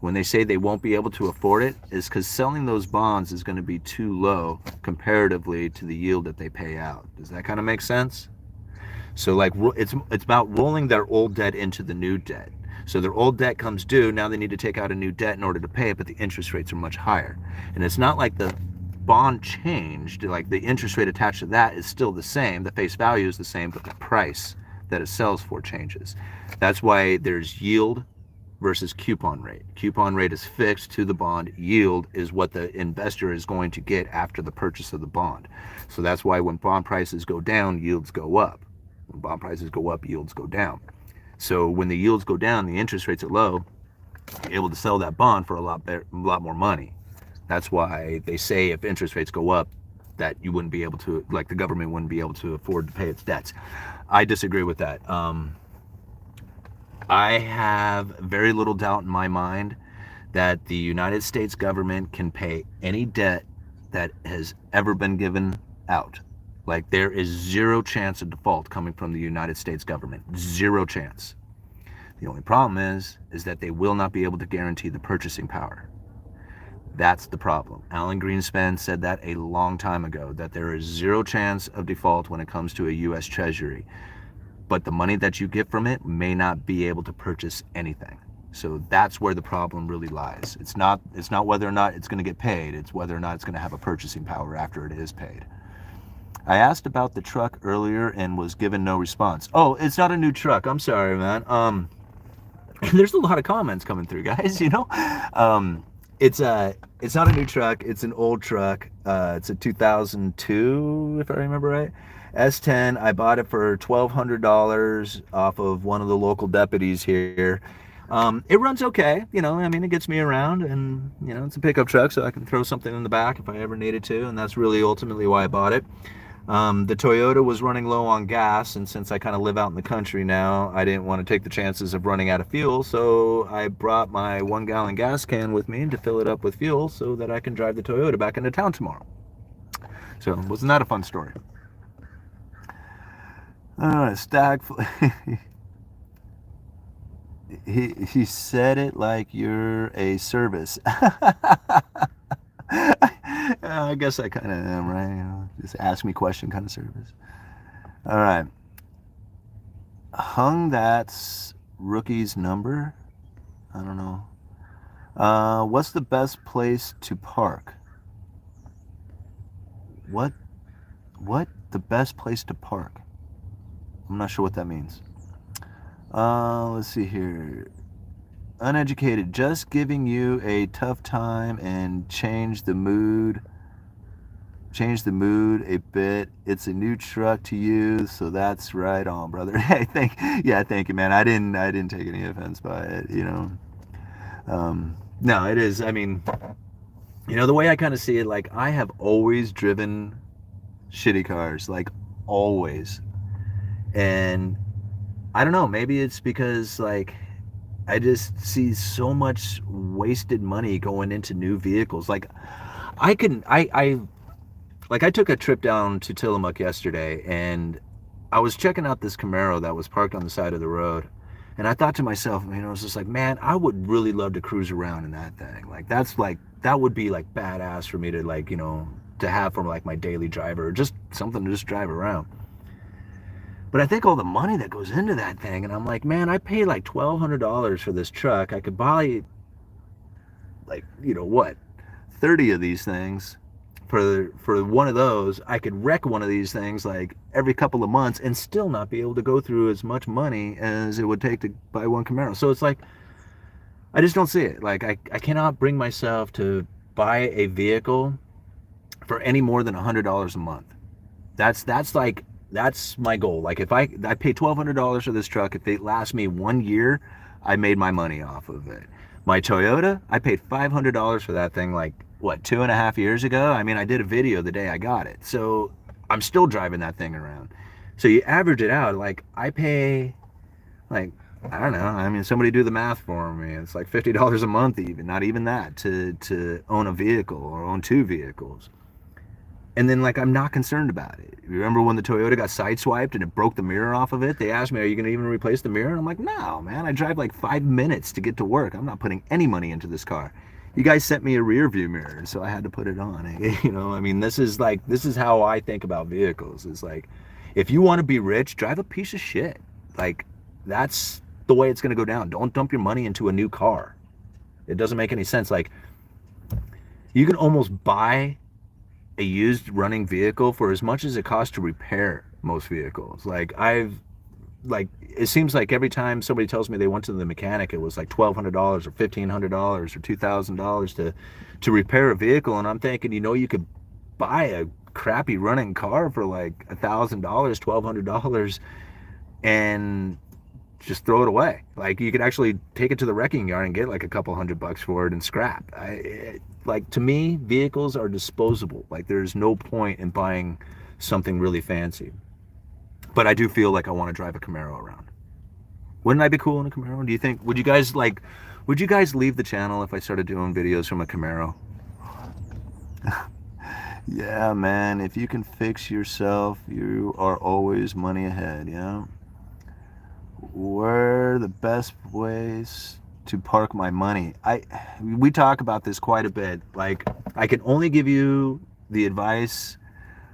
when they say they won't be able to afford it, is because selling those bonds is going to be too low comparatively to the yield that they pay out. Does that kind of make sense? So like, it's about rolling their old debt into the new debt. So their old debt comes due, now they need to take out a new debt in order to pay it, but the interest rates are much higher. And it's not like the bond changed, like the interest rate attached to that is still the same, the face value is the same, but the price that it sells for changes. That's why there's yield versus coupon rate. Coupon rate is fixed to the bond. Yield is what the investor is going to get after the purchase of the bond. So that's why when bond prices go down, yields go up. When bond prices go up, yields go down. So when the yields go down, the interest rates are low, you're able to sell that bond for a lot more money. That's why they say if interest rates go up, that you wouldn't be able to, like the government wouldn't be able to afford to pay its debts. I disagree with that. I have very little doubt in my mind that the United States government can pay any debt that has ever been given out. Like, there is zero chance of default coming from the United States government. Zero chance. The only problem is that they will not be able to guarantee the purchasing power. That's the problem. Alan Greenspan said that a long time ago, that there is zero chance of default when it comes to a U.S. Treasury. But the money that you get from it may not be able to purchase anything. So that's where the problem really lies. It's not whether or not it's going to get paid. It's whether or not it's going to have a purchasing power after it is paid. I asked about the truck earlier and was given no response. Oh, it's not a new truck. I'm sorry, man. There's a lot of comments coming through, guys. It's not a new truck. It's an old truck. It's a 2002, if I remember right. S10. I bought it for $1,200 off of one of the local deputies here. It runs okay. It gets me around, and it's a pickup truck, so I can throw something in the back if I ever needed to, and that's really ultimately why I bought it. The Toyota was running low on gas, and since I kind of live out in the country now, I didn't want to take the chances of running out of fuel, so I brought my 1-gallon gas can with me to fill it up with fuel so that I can drive the Toyota back into town tomorrow. So, wasn't that a fun story? Stagflation. He said it like you're a service. I guess I kind of am, right? Just ask me question kind of service. All right. That's rookie's number. I don't know. What's the best place to park? What? The best place to park? I'm not sure what that means. Let's see here. Uneducated, just giving you a tough time and change the mood a bit. It's a new truck to you, so that's right on, brother. Hey, thank you, man. I didn't take any offense by it, No, it is. I mean, the way I kind of see it, like, I have always driven shitty cars, like, always. And I don't know, maybe it's because, like, I just see so much wasted money going into new vehicles. Like, I took a trip down to Tillamook yesterday, and I was checking out this Camaro that was parked on the side of the road. And I thought to myself, I was just like, man, I would really love to cruise around in that thing. Like, that would be like badass for me to, like, to have for like my daily driver, or just something to just drive around. But I think all the money that goes into that thing, and I'm like, man, I paid like $1,200 for this truck. I could buy like, what, 30 of these things for one of those. I could wreck one of these things like every couple of months and still not be able to go through as much money as it would take to buy one Camaro. So it's like, I just don't see it. Like, I cannot bring myself to buy a vehicle for any more than $100 a month. That's my goal. Like, if I pay $1,200 for this truck, if it lasts me 1 year, I made my money off of it. My Toyota, I paid $500 for that thing, like, what, 2.5 years ago? I mean, I did a video the day I got it, so I'm still driving that thing around. So you average it out, like, I pay, like, I don't know, I mean, somebody do the math for me. It's like $50 a month, even not even that, to own a vehicle or own two vehicles. And then, like, I'm not concerned about it. Remember when the Toyota got sideswiped and it broke the mirror off of it? They asked me, are you going to even replace the mirror? And I'm like, no, man, I drive like 5 minutes to get to work. I'm not putting any money into this car. You guys sent me a rear view mirror, so I had to put it on. I mean, this is how I think about vehicles. It's like, if you want to be rich, drive a piece of shit. Like, that's the way it's going to go down. Don't dump your money into a new car. It doesn't make any sense. Like, you can almost buy a used running vehicle for as much as it costs to repair most vehicles. Like, it seems like every time somebody tells me they went to the mechanic, it was like $1,200 or $1,500 or $2,000 to repair a vehicle. And I'm thinking, you could buy a crappy running car for like $1,000, $1,200 and just throw it away. Like, you could actually take it to the wrecking yard and get like a couple $100 for it and scrap. Like, to me, vehicles are disposable. Like, there's no point in buying something really fancy. But I do feel like I want to drive a Camaro around. Wouldn't I be cool in a Camaro? Do you think, would you guys leave the channel if I started doing videos from a Camaro? Yeah, man, if you can fix yourself, you are always money ahead, yeah? Where are the best ways to park my money? We talk about this quite a bit. Like, I can only give you the advice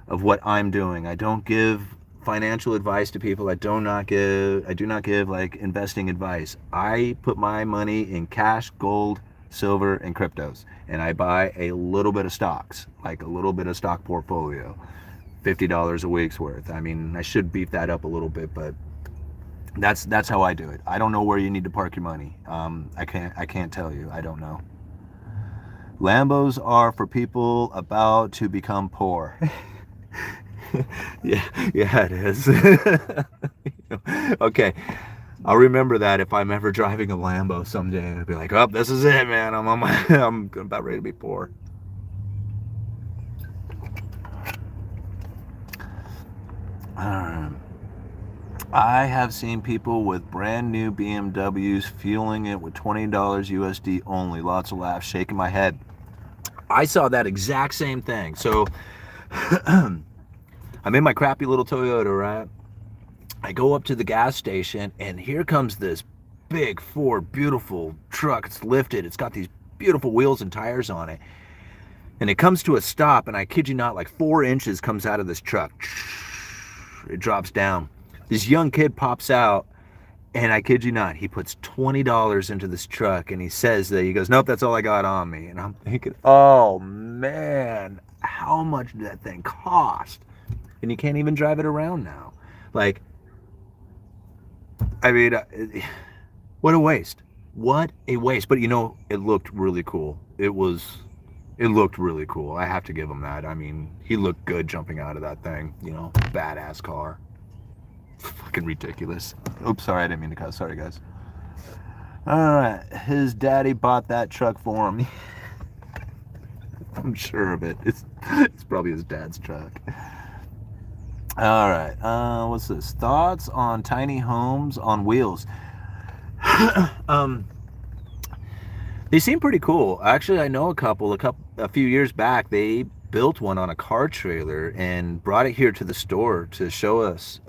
of what I'm doing. I don't give financial advice to people. I do not give like investing advice. I put my money in cash, gold, silver, and cryptos, and I buy a little bit of stocks, like a little bit of stock portfolio, $50 a week's worth. I mean, I should beef that up a little bit, but that's how I do it. I don't know where you need to park your money. I can't tell you. I don't know. Lambos are for people about to become poor. yeah, it is. Okay, I'll remember that if I'm ever driving a Lambo someday. I'll be like, oh, this is it, man. I'm about ready to be poor. I have seen people with brand new BMWs fueling it with $20 USD only. Lots of laughs, shaking my head. I saw that exact same thing. So I'm in my crappy little Toyota, right? I go up to the gas station, and here comes this big Ford, beautiful truck. It's lifted. It's got these beautiful wheels and tires on it. And it comes to a stop, and I kid you not, like 4 inches comes out of this truck. It drops down. This young kid pops out, and I kid you not, he puts $20 into this truck, and he says that, he goes, nope, that's all I got on me. And I'm thinking, oh man, how much did that thing cost? And you can't even drive it around now. Like, I mean, what a waste. What a waste. But it looked really cool. It looked really cool. I have to give him that. I mean, he looked good jumping out of that thing, badass car. Fucking ridiculous. Oops, sorry, I didn't mean to cuss. Sorry, guys. Alright, his daddy bought that truck for him. I'm sure of it. It's probably his dad's truck. Alright, what's this? Thoughts on tiny homes on wheels? They seem pretty cool. Actually, I know a few years back, they built one on a car trailer and brought it here to the store to show us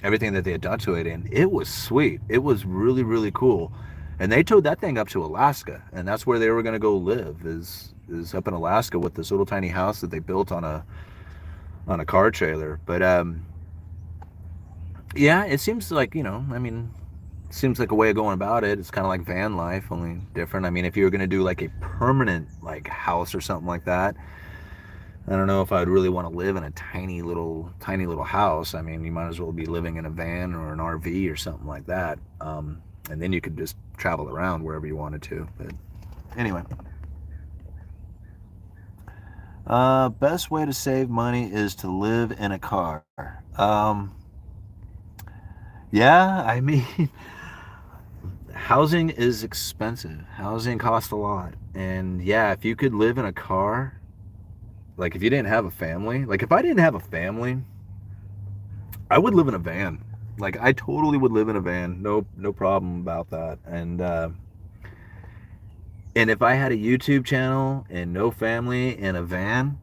everything that they had done to it, and it was sweet. It was really, really cool. And they towed that thing up to Alaska, and that's where they were going to go live, is up in Alaska with this little tiny house that they built on a car trailer. But Yeah, it seems like, I mean, seems like a way of going about it. It's kind of like van life, only different. I mean, if you were going to do like a permanent like house or something like that, I don't know if I'd really want to live in a tiny little house. I mean, you might as well be living in a van or an RV or something like that. And then you could just travel around wherever you wanted to. But anyway, best way to save money is to live in a car. Yeah, I mean, housing is expensive. Housing costs a lot. And yeah, if you could live in a car, like if you didn't have a family, like if I didn't have a family, I would live in a van. Like I totally would live in a van. No problem about that. And if I had a YouTube channel and no family in a van,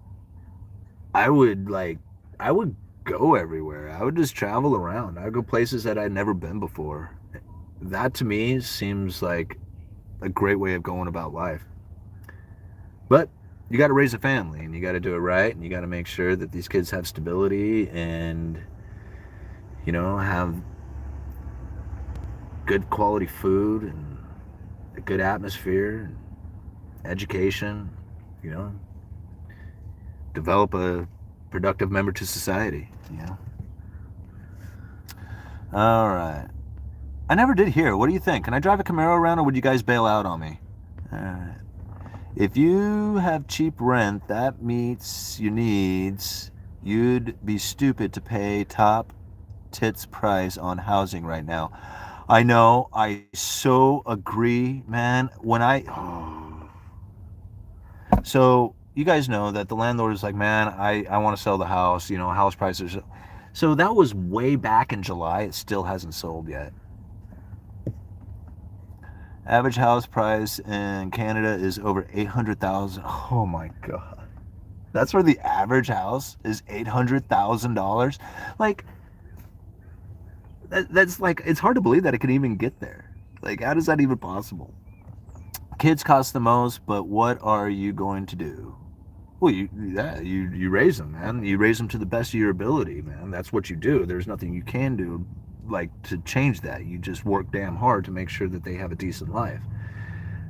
I would like I would go everywhere. I would just travel around. I would go places that I'd never been before. That to me seems like a great way of going about life. But you got to raise a family and you got to do it right and you got to make sure that these kids have stability and have good quality food and a good atmosphere and education, you know, develop a productive member to society. All right. I never did hear. What do you think? Can I drive a Camaro around or would you guys bail out on me? All right. If you have cheap rent that meets your needs, you'd be stupid to pay top tits price on housing right now. I know. I so agree, man. So you guys know that the landlord is like, man, I want to sell the house. House prices. So that was way back in July. It still hasn't sold yet. Average house price in Canada is over 800,000. Oh my god. That's where the average house is $800,000. Like that's like it's hard to believe that it could even get there. Like how is that even possible? Kids cost the most, but what are you going to do? Well, you raise them, man. You raise them to the best of your ability, man. That's what you do. There's nothing you can do like to change that. You just work damn hard to make sure that they have a decent life.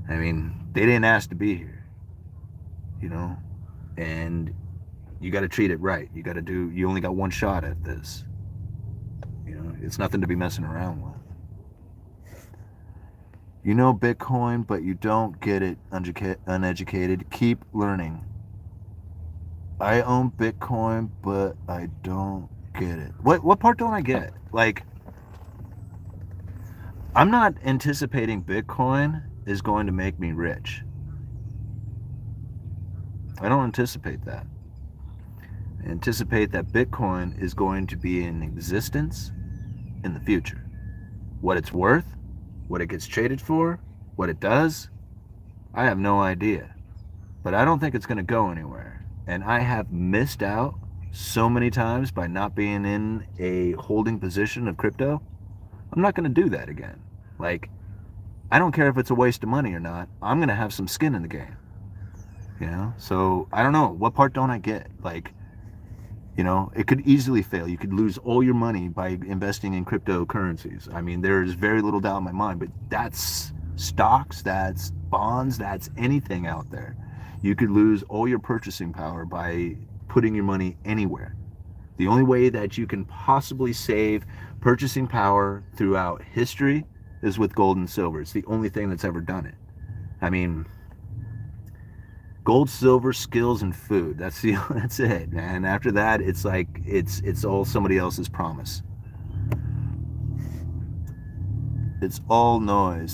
I mean, they didn't ask to be here, you know, and you got to treat it right. You only got one shot at this. It's nothing to be messing around with. You know Bitcoin, but you don't get it, uneducated. Keep learning. I own Bitcoin, but I don't get it. What part don't I get? Like, I'm not anticipating Bitcoin is going to make me rich. I don't anticipate that. I anticipate that Bitcoin is going to be in existence in the future. What it's worth, what it gets traded for, what it does, I have no idea. But I don't think it's going to go anywhere. And I have missed out so many times by not being in a holding position of crypto. I'm not going to do that again. Like, I don't care if it's a waste of money or not. I'm going to have some skin in the game. So I don't know. What part don't I get? Like, it could easily fail. You could lose all your money by investing in cryptocurrencies. I mean, there's very little doubt in my mind, but that's stocks, that's bonds, that's anything out there. You could lose all your purchasing power by putting your money anywhere. The only way that you can possibly save purchasing power throughout history is with gold and silver. It's the only thing that's ever done it. I mean, gold, silver, skills, and food. That's it, man. After that, it's like it's all somebody else's promise. It's all noise.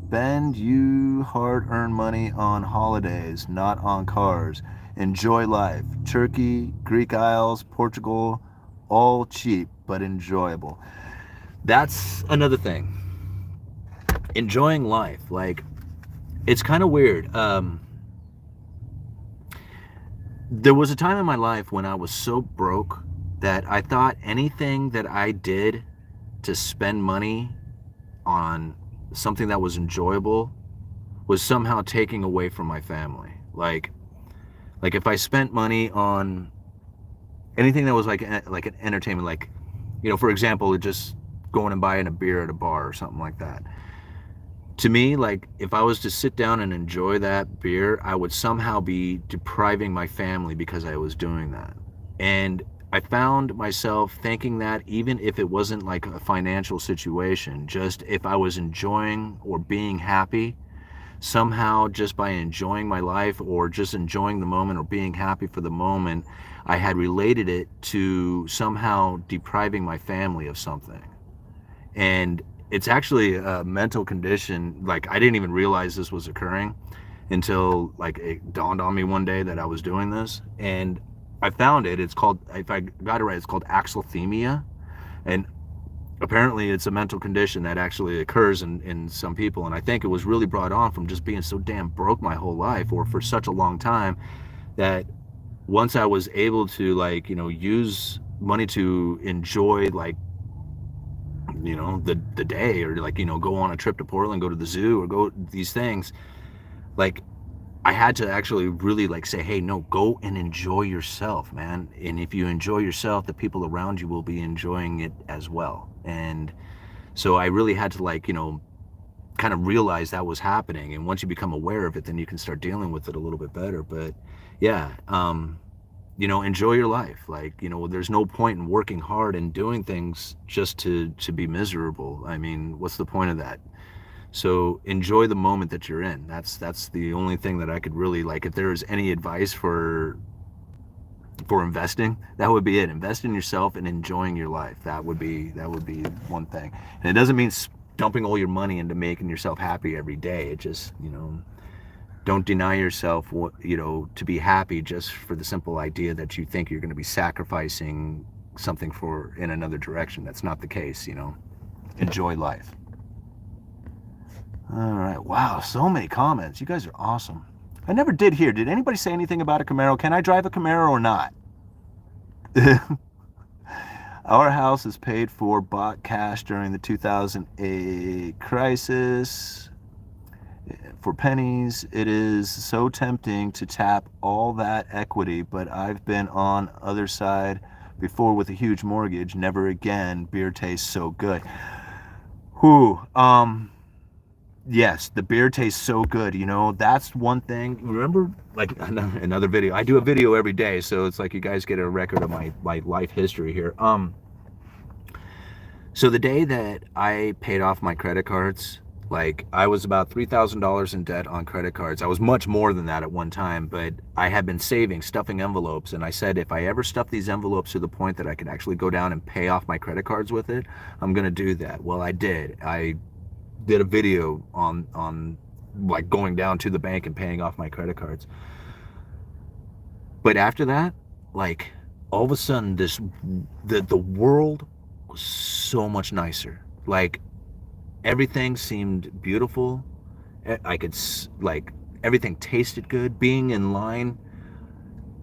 Spend you hard-earned money on holidays, not on cars. Enjoy life. Turkey, Greek Isles, Portugal, all cheap but enjoyable. That's another thing. Enjoying life, like it's kind of weird. There was a time in my life when I was so broke that I thought anything that I did to spend money on something that was enjoyable was somehow taking away from my family. Like if I spent money on anything that was like an entertainment, like For example, just going and buying a beer at a bar or something like that. To me, like if I was to sit down and enjoy that beer, I would somehow be depriving my family because I was doing that. And I found myself thinking that even if it wasn't like a financial situation, just if I was enjoying or being happy, somehow just by enjoying my life or just enjoying the moment or being happy for the moment, I had related it to somehow depriving my family of something. And it's actually a mental condition. Like I didn't even realize this was occurring until like it dawned on me one day that I was doing this. And I found it. It's called, if I got it right, it's called axithymia. And apparently it's a mental condition that actually occurs in some people. And I think it was really brought on from just being so damn broke my whole life or for such a long time that once I was able to like, use money to enjoy like, the day or like, go on a trip to Portland, go to the zoo or go these things, like I had to actually really like say, hey, no, go and enjoy yourself, man. And if you enjoy yourself, the people around you will be enjoying it as well. And so I really had to like, kind of realize that was happening. And once you become aware of it, then you can start dealing with it a little bit better. But yeah, enjoy your life. Like, there's no point in working hard and doing things just to be miserable. I mean, what's the point of that? So enjoy the moment that you're in. That's the only thing that I could really like. If there is any advice for investing, that would be it. Invest in yourself and enjoying your life. That would be one thing. And it doesn't mean dumping all your money into making yourself happy every day. It just, don't deny yourself what, to be happy just for the simple idea that you think you're going to be sacrificing something for in another direction. That's not the case. Enjoy life. All right. Wow. So many comments. You guys are awesome. I never did hear. Did anybody say anything about a Camaro? Can I drive a Camaro or not? Our house is paid for, bought cash during the 2008 crisis for pennies. It is so tempting to tap all that equity, but I've been on other side before with a huge mortgage. Never again. Beer tastes so good. Whew. Yes, the beer tastes so good. That's one thing. Remember, like another video. I do a video every day, so it's like you guys get a record of my life history here. So the day that I paid off my credit cards, like I was about $3,000 in debt on credit cards. I was much more than that at one time, but I had been saving, stuffing envelopes, and I said if I ever stuff these envelopes to the point that I could actually go down and pay off my credit cards with it, I'm gonna do that. Well, I did. I did a video on like going down to the bank and paying off my credit cards. But after that, like all of a sudden the world was so much nicer. Like everything seemed beautiful. I could like everything tasted good. Being in line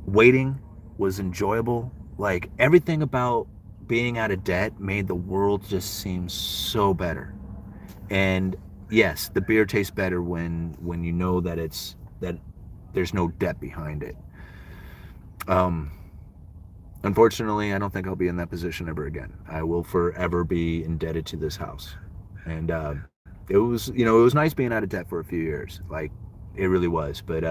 waiting was enjoyable. Like everything about being out of debt made the world just seem so better. And yes, the beer tastes better when you know that that there's no debt behind it. Unfortunately, I don't think I'll be in that position ever again. I will forever be indebted to this house. And it was nice being out of debt for a few years. Like it really was. But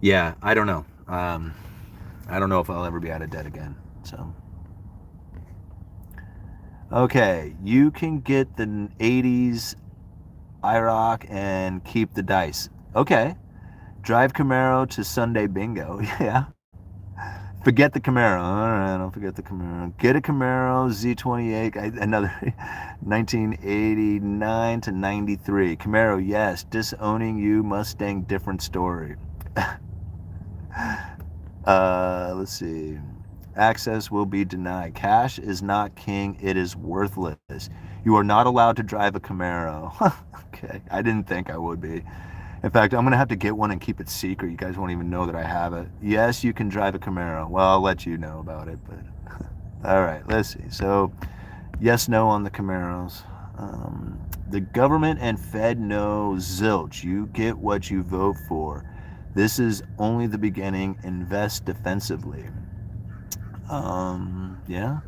yeah, I don't know. I don't know if I'll ever be out of debt again. So. Okay, you can get the 80s IROC and keep the dice. Okay. Drive Camaro to Sunday bingo. Yeah. Forget the Camaro. All right, don't forget the Camaro. Get a Camaro Z28, another 1989 to 93. Camaro, yes. Disowning you, Mustang, different story. Let's see. Access will be denied. Cash is not king. It is worthless. You are not allowed to drive a Camaro. Okay. I didn't think I would be. In fact, I'm going to have to get one and keep it secret. You guys won't even know that I have it. Yes, you can drive a Camaro. Well, I'll let you know about it. But all right, let's see. So yes, no on the Camaros. The government and Fed know zilch. You get what you vote for. This is only the beginning. Invest defensively. Yeah.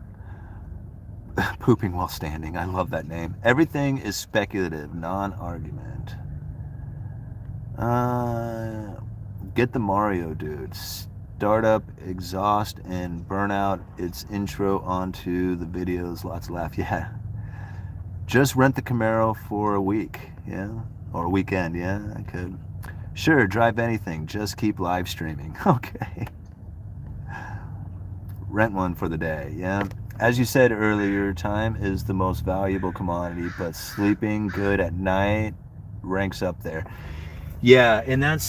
Pooping while standing. I love that name. Everything is speculative, non-argument. Get the Mario dude. Startup, exhaust, and burnout. Its intro onto the videos. Lots of laugh. Yeah. Just rent the Camaro for a week. Yeah. Or a weekend. Yeah, I could. Sure, drive anything. Just keep live streaming. Okay. Rent one for the day. Yeah. As you said earlier, time is the most valuable commodity, but sleeping good at night ranks up there. Yeah, and that's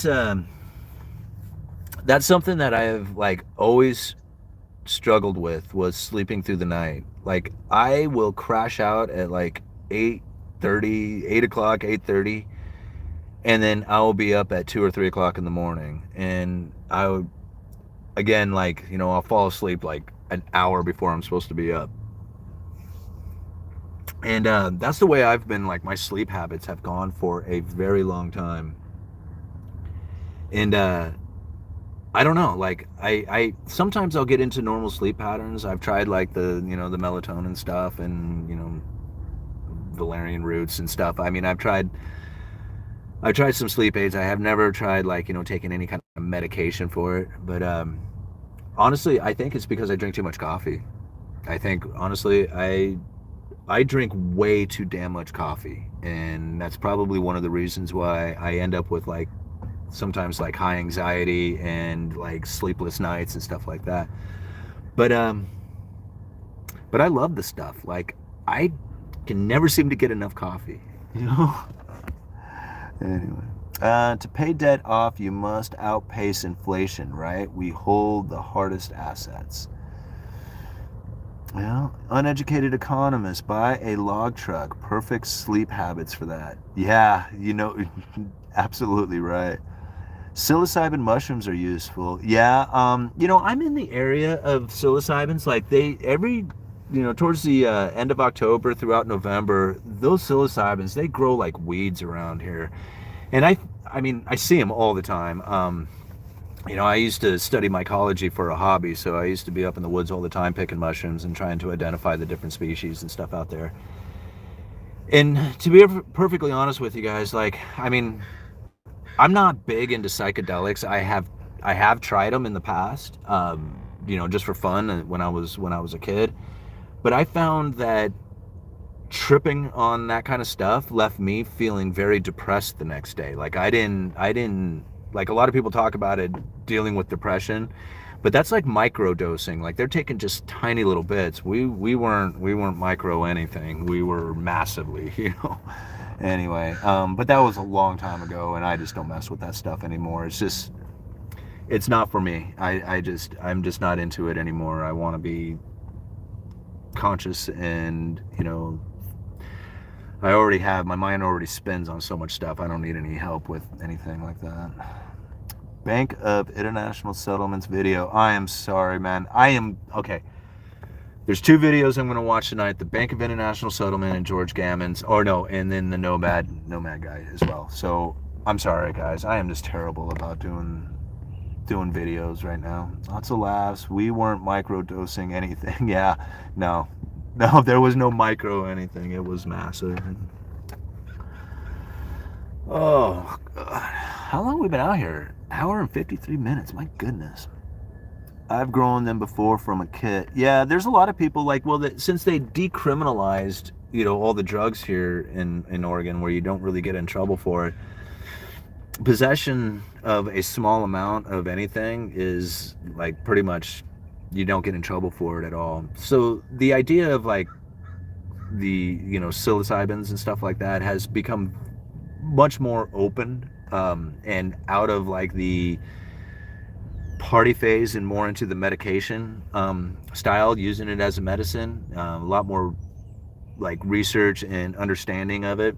something that I have like always struggled with, was sleeping through the night. Like I will crash out at like 8:30, 8 o'clock, 8:30, and then I will be up at 2 or 3 o'clock in the morning. And I would, again, like, I'll fall asleep like an hour before I'm supposed to be up. And that's the way I've been, like, my sleep habits have gone for a very long time. And I don't know, like, I sometimes I'll get into normal sleep patterns. I've tried like the melatonin stuff and valerian roots and stuff. I mean, I've tried some sleep aids. I have never tried, like, taking any kind of medication for it. But honestly, I think it's because I drink too much coffee. I think, honestly, I drink way too damn much coffee, and that's probably one of the reasons why I end up with, like, sometimes like high anxiety and like sleepless nights and stuff like that. But I love the stuff. Like, I can never seem to get enough coffee. Anyway, to pay debt off, you must outpace inflation, right? We hold the hardest assets. Well, uneducated economist, buy a log truck. Perfect sleep habits for that. Yeah, absolutely right. Psilocybin mushrooms are useful. Yeah, I'm in the area of psilocybins. Like, towards the end of October throughout November, those psilocybins, they grow like weeds around here. And I mean, I see them all the time. I used to study mycology for a hobby, so I used to be up in the woods all the time picking mushrooms and trying to identify the different species and stuff out there. And to be perfectly honest with you guys, like, I mean, I'm not big into psychedelics. I have tried them in the past, just for fun when I was a kid. But I found that tripping on that kind of stuff left me feeling very depressed the next day. Like, I didn't like, a lot of people talk about it dealing with depression, but that's like micro dosing. Like, they're taking just tiny little bits. We weren't micro anything. We were massively, Anyway, but that was a long time ago, and I just don't mess with that stuff anymore. It's not for me. I'm just not into it anymore. I want to be conscious, and my mind already spins on so much stuff. I don't need any help with anything like that. Bank of International Settlements video. I am sorry, man. Okay. There's two videos I'm going to watch tonight: the Bank of International Settlement and George Gammon's, and then the Nomad guy as well. So I'm sorry, guys. I am just terrible about doing videos right now. Lots of laughs. We weren't micro dosing anything. Yeah, no, there was no micro anything. It was massive. Oh God. How long have we been out here? Hour and 53 minutes. My goodness. I've grown them before from a kit. Yeah, there's a lot of people, like, since they decriminalized, all the drugs here in Oregon, where you don't really get in trouble for it, possession of a small amount of anything is, like, pretty much, you don't get in trouble for it at all. So the idea of, like, the, psilocybins and stuff like that has become much more open, and out of, like, the party phase and more into the medication style, using it as a medicine. A lot more, like, research and understanding of it.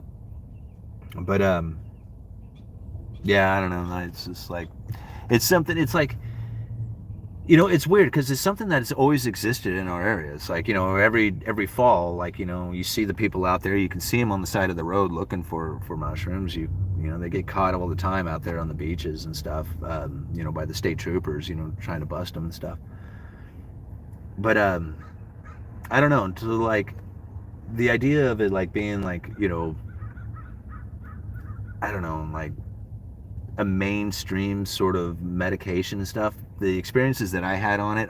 But yeah, I don't know. It's just like, it's something. It's like, it's weird because it's something that's always existed in our area. It's like, every fall, like, you see the people out there. You can see them on the side of the road looking for mushrooms. They get caught all the time out there on the beaches and stuff, by the state troopers, trying to bust them and stuff. But I don't know, to like the idea of it like being like, I don't know, like a mainstream sort of medication and stuff. The experiences that I had on it,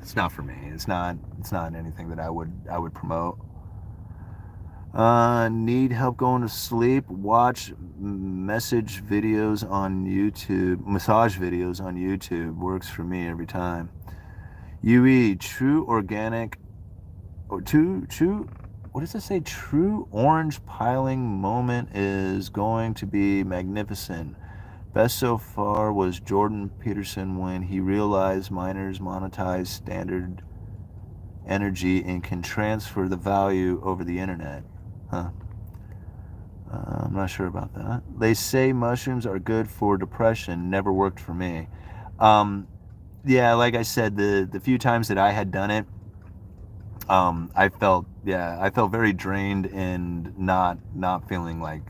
it's not for me. It's not anything that I would promote. Need help going to sleep? Watch message videos on YouTube. Massage videos on YouTube works for me every time. UE, true organic, or true. What does it say? True orange piling moment is going to be magnificent. Best so far was Jordan Peterson when he realized miners monetize standard energy and can transfer the value over the internet. Huh. I'm not sure about that. They say mushrooms are good for depression. Never worked for me. Um, yeah, like I said, the few times that I had done it, I felt very drained and not feeling like,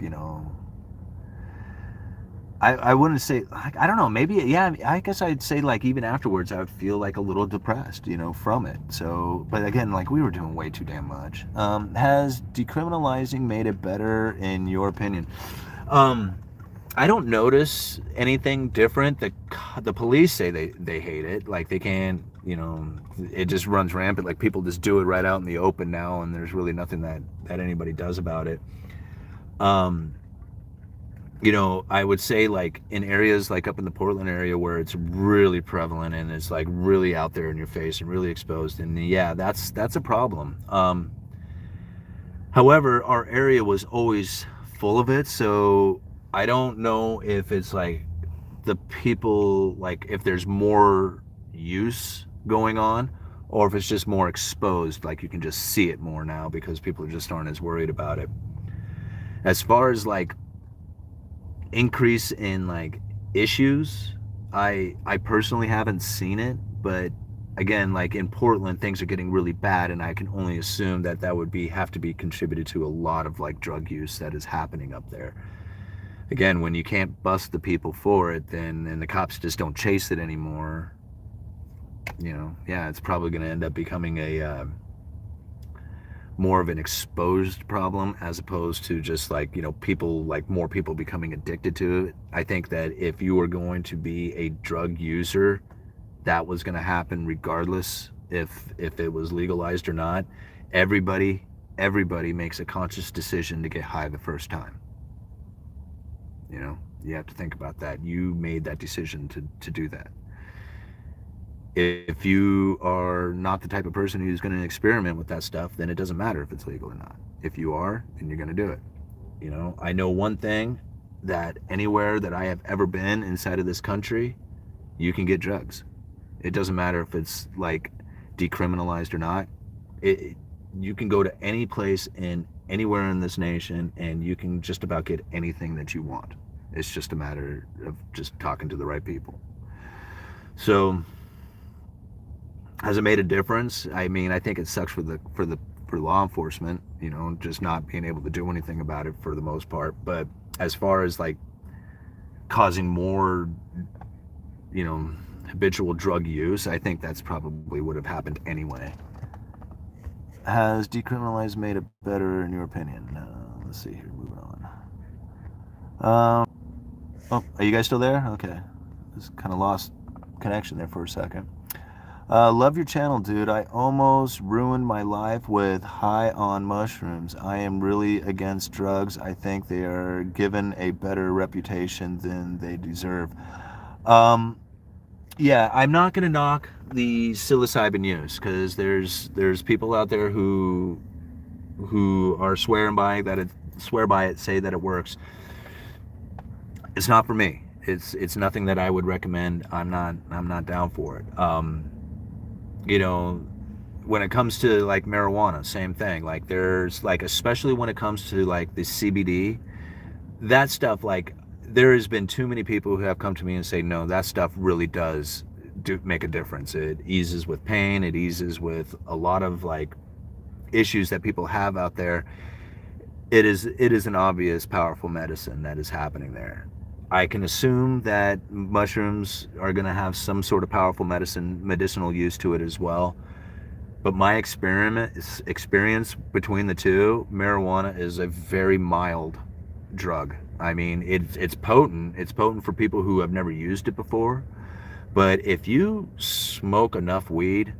I wouldn't say, I don't know, maybe, yeah, I guess I'd say like even afterwards I would feel like a little depressed, from it. So, but again, like we were doing way too damn much. Has decriminalizing made it better in your opinion? Um, I don't notice anything different. The police say they hate it. Like they can't, it just runs rampant. Like people just do it right out in the open now, and there's really nothing that anybody does about it. Um, I would say like in areas like up in the Portland area where it's really prevalent and it's like really out there in your face and really exposed, and yeah, that's a problem. However, our area was always full of it, so I don't know if it's like the people, like if there's more use going on or if it's just more exposed, like you can just see it more now because people just aren't as worried about it. As far as like increase in like issues, I personally haven't seen it, but again, like in Portland things are getting really bad, and I can only assume that would have to be contributed to a lot of like drug use that is happening up there. Again, when you can't bust the people for it, then and the cops just don't chase it anymore, yeah, it's probably going to end up becoming a more of an exposed problem as opposed to just like, people, like more people becoming addicted to it. I think that if you were going to be a drug user, that was going to happen regardless if it was legalized or not. Everybody makes a conscious decision to get high the first time. You have to think about that. You made that decision to do that. If you are not the type of person who's going to experiment with that stuff, then it doesn't matter if it's legal or not. If you are, then you're going to do it. I know one thing, that anywhere that I have ever been inside of this country, you can get drugs. It doesn't matter if it's like decriminalized or not. You can go to any place in anywhere in this nation and you can just about get anything that you want. It's just a matter of just talking to the right people. So, has it made a difference? I mean, I think it sucks for law enforcement, just not being able to do anything about it for the most part. But as far as like causing more, habitual drug use, I think that's probably would have happened anyway. Has decriminalized made it better in your opinion? Let's see here, moving on. Oh, are you guys still there? Okay. Just kind of lost connection there for a second. Love your channel, dude. I almost ruined my life with high on mushrooms. I am really against drugs. I think they are given a better reputation than they deserve. Yeah, I'm not going to knock the psilocybin use because there's people out there who are swear by it, say that it works. It's not for me. It's nothing that I would recommend. I'm not down for it. When it comes to like marijuana, same thing. Like there's like, especially when it comes to like the CBD, that stuff, like there has been too many people who have come to me and say, no, that stuff really does make a difference. It eases with pain. It eases with a lot of like issues that people have out there. It is an obvious powerful medicine that is happening there. I can assume that mushrooms are going to have some sort of powerful medicinal use to it as well. But my experience between the two, marijuana is a very mild drug. I mean, it's potent. It's potent for people who have never used it before. But if you smoke enough weed,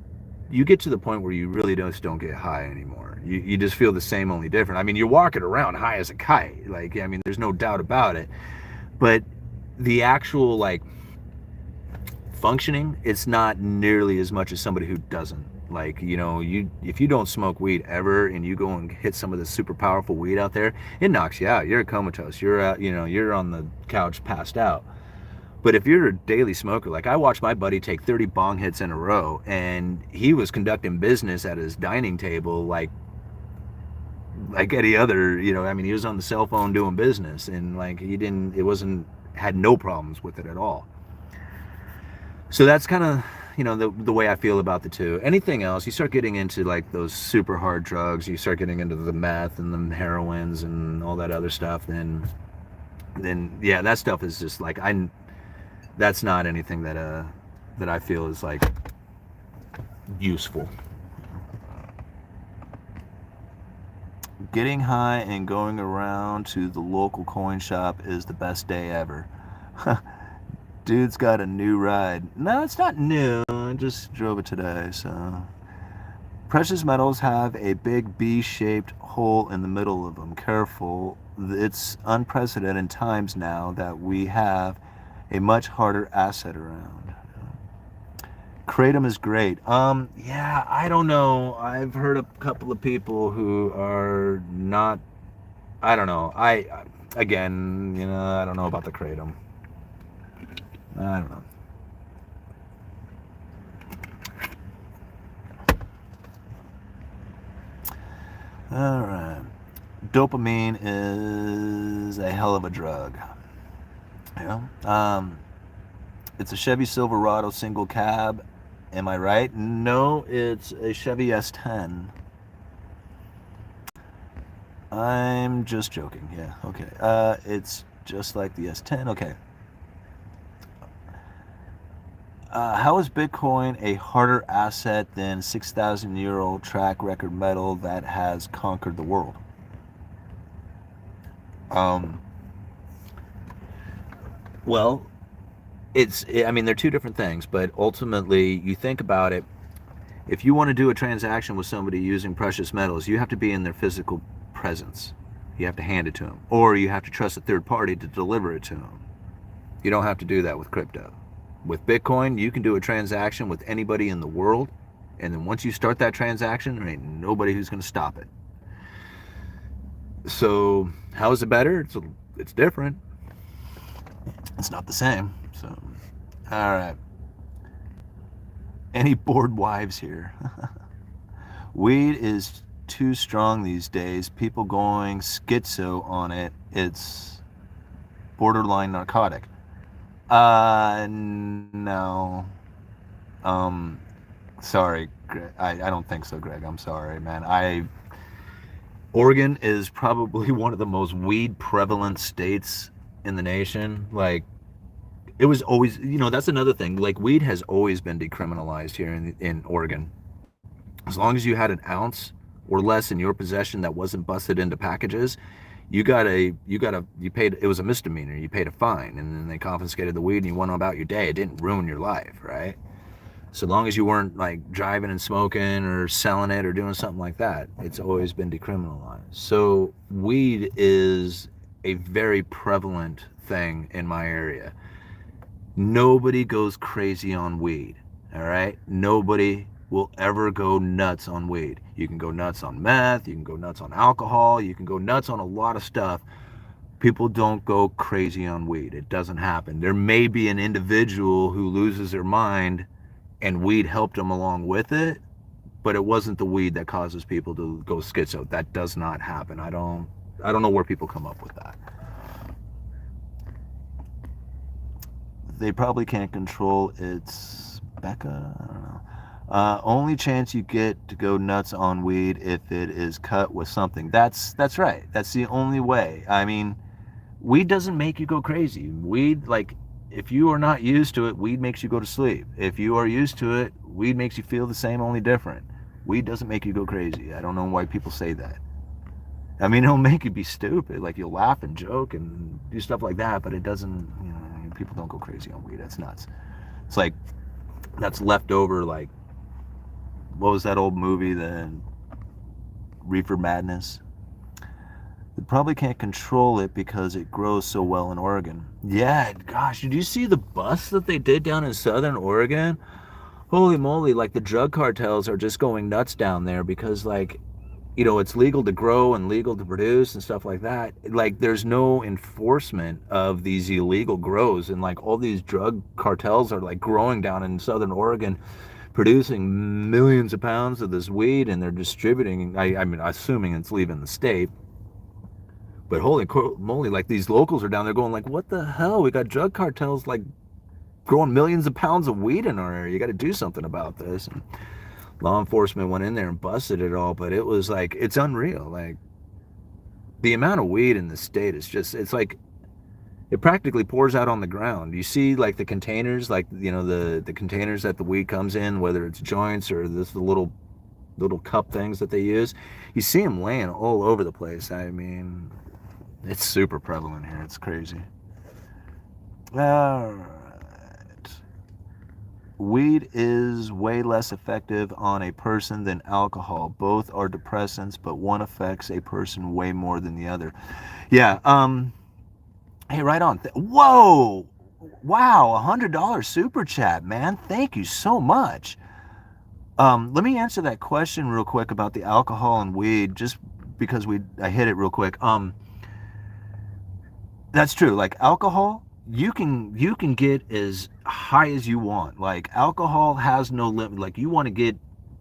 you get to the point where you really just don't get high anymore. You just feel the same, only different. I mean, you're walking around high as a kite. Like, I mean, there's no doubt about it. But the actual, like, functioning, it's not nearly as much as somebody who doesn't. Like, you if you don't smoke weed ever and you go and hit some of the super powerful weed out there, it knocks you out. You're comatose. You're out, you're on the couch passed out. But if you're a daily smoker, like I watched my buddy take 30 bong hits in a row, and he was conducting business at his dining table like any other, I mean, he was on the cell phone doing business, and like had no problems with it at all. So that's kind of, the way I feel about the two. Anything else, you start getting into like those super hard drugs, you start getting into the meth and the heroines and all that other stuff, then yeah, that stuff is just like, that's not anything that I feel is like useful. Getting high and going around to the local coin shop is the best day ever. Dude's got a new ride. No, it's not new. I just drove it today, so. Precious metals have a big B-shaped hole in the middle of them. Careful. It's unprecedented times now that we have a much harder asset around. Kratom is great. Yeah, I don't know. I've heard a couple of people who are not, I don't know. Again, I don't know about the Kratom. I don't know. All right. Dopamine is a hell of a drug. It's a Chevy Silverado single cab. Am I right? No, it's a Chevy S10. I'm just joking. Yeah, okay. It's just like the S10. Okay. How is Bitcoin a harder asset than 6,000-year-old track record metal that has conquered the world? Well, I mean, they're two different things, but ultimately, you think about it, if you want to do a transaction with somebody using precious metals, you have to be in their physical presence. You have to hand it to them, or you have to trust a third party to deliver it to them. You don't have to do that with crypto. With Bitcoin, you can do a transaction with anybody in the world, and then once you start that transaction, there ain't nobody who's going to stop it. So, how is it better? It's different. It's not the same. So, all right. Any bored wives here? Weed is too strong these days. People going schizo on it. It's borderline narcotic. No. Sorry, Greg. I don't think so, Greg. I'm sorry, man. Oregon is probably one of the most weed prevalent states in the nation. Like, it was always, that's another thing. Like, weed has always been decriminalized here in Oregon. As long as you had an ounce or less in your possession that wasn't busted into packages, you paid, it was a misdemeanor. You paid a fine, and then they confiscated the weed and you went about your day. It didn't ruin your life, right? So long as you weren't like driving and smoking or selling it or doing something like that, it's always been decriminalized. So weed is a very prevalent thing in my area. Nobody goes crazy on weed, all right? Nobody will ever go nuts on weed. You can go nuts on meth, you can go nuts on alcohol, you can go nuts on a lot of stuff. People don't go crazy on weed. It doesn't happen. There may be an individual who loses their mind and weed helped them along with it, but it wasn't the weed that causes people to go schizo. That does not happen. I don't know where people come up with that. They probably can't control its Becca. I don't know. Only chance you get to go nuts on weed if it is cut with something. That's right. That's the only way. I mean, weed doesn't make you go crazy. Weed, like, if you are not used to it, weed makes you go to sleep. If you are used to it, weed makes you feel the same, only different. Weed doesn't make you go crazy. I don't know why people say that. I mean, it'll make you be stupid. Like, you'll laugh and joke and do stuff like that, but it doesn't, people don't go crazy on weed. That's nuts. It's like, that's leftover, like, what was that old movie, the Reefer Madness? They probably can't control it because it grows so well in Oregon. Yeah, gosh, did you see the bust that they did down in southern Oregon? Holy moly, like the drug cartels are just going nuts down there because, like, it's legal to grow and legal to produce and stuff like that. Like, there's no enforcement of these illegal grows, and like all these drug cartels are like growing down in southern Oregon, producing millions of pounds of this weed, and they're distributing. I mean, assuming it's leaving the state. But holy moly, like these locals are down there going like, what the hell? We got drug cartels like growing millions of pounds of weed in our area. You got to do something about this. And law enforcement went in there and busted it all, but it was like, it's unreal. Like, the amount of weed in the state is just, it's like, it practically pours out on the ground. You see like the containers, like, the containers that the weed comes in, whether it's joints or the little cup things that they use, you see them laying all over the place. I mean, it's super prevalent here. It's crazy. All right. Weed is way less effective on a person than alcohol. Both are depressants, but one affects a person way more than the other. Yeah. Hey, right on. Whoa! Wow, $100 super chat, man. Thank you so much. Let me answer that question real quick about the alcohol and weed, just because I hit it real quick. That's true. Like alcohol, you can get as high as you want. Like alcohol has no limit. Like you want to get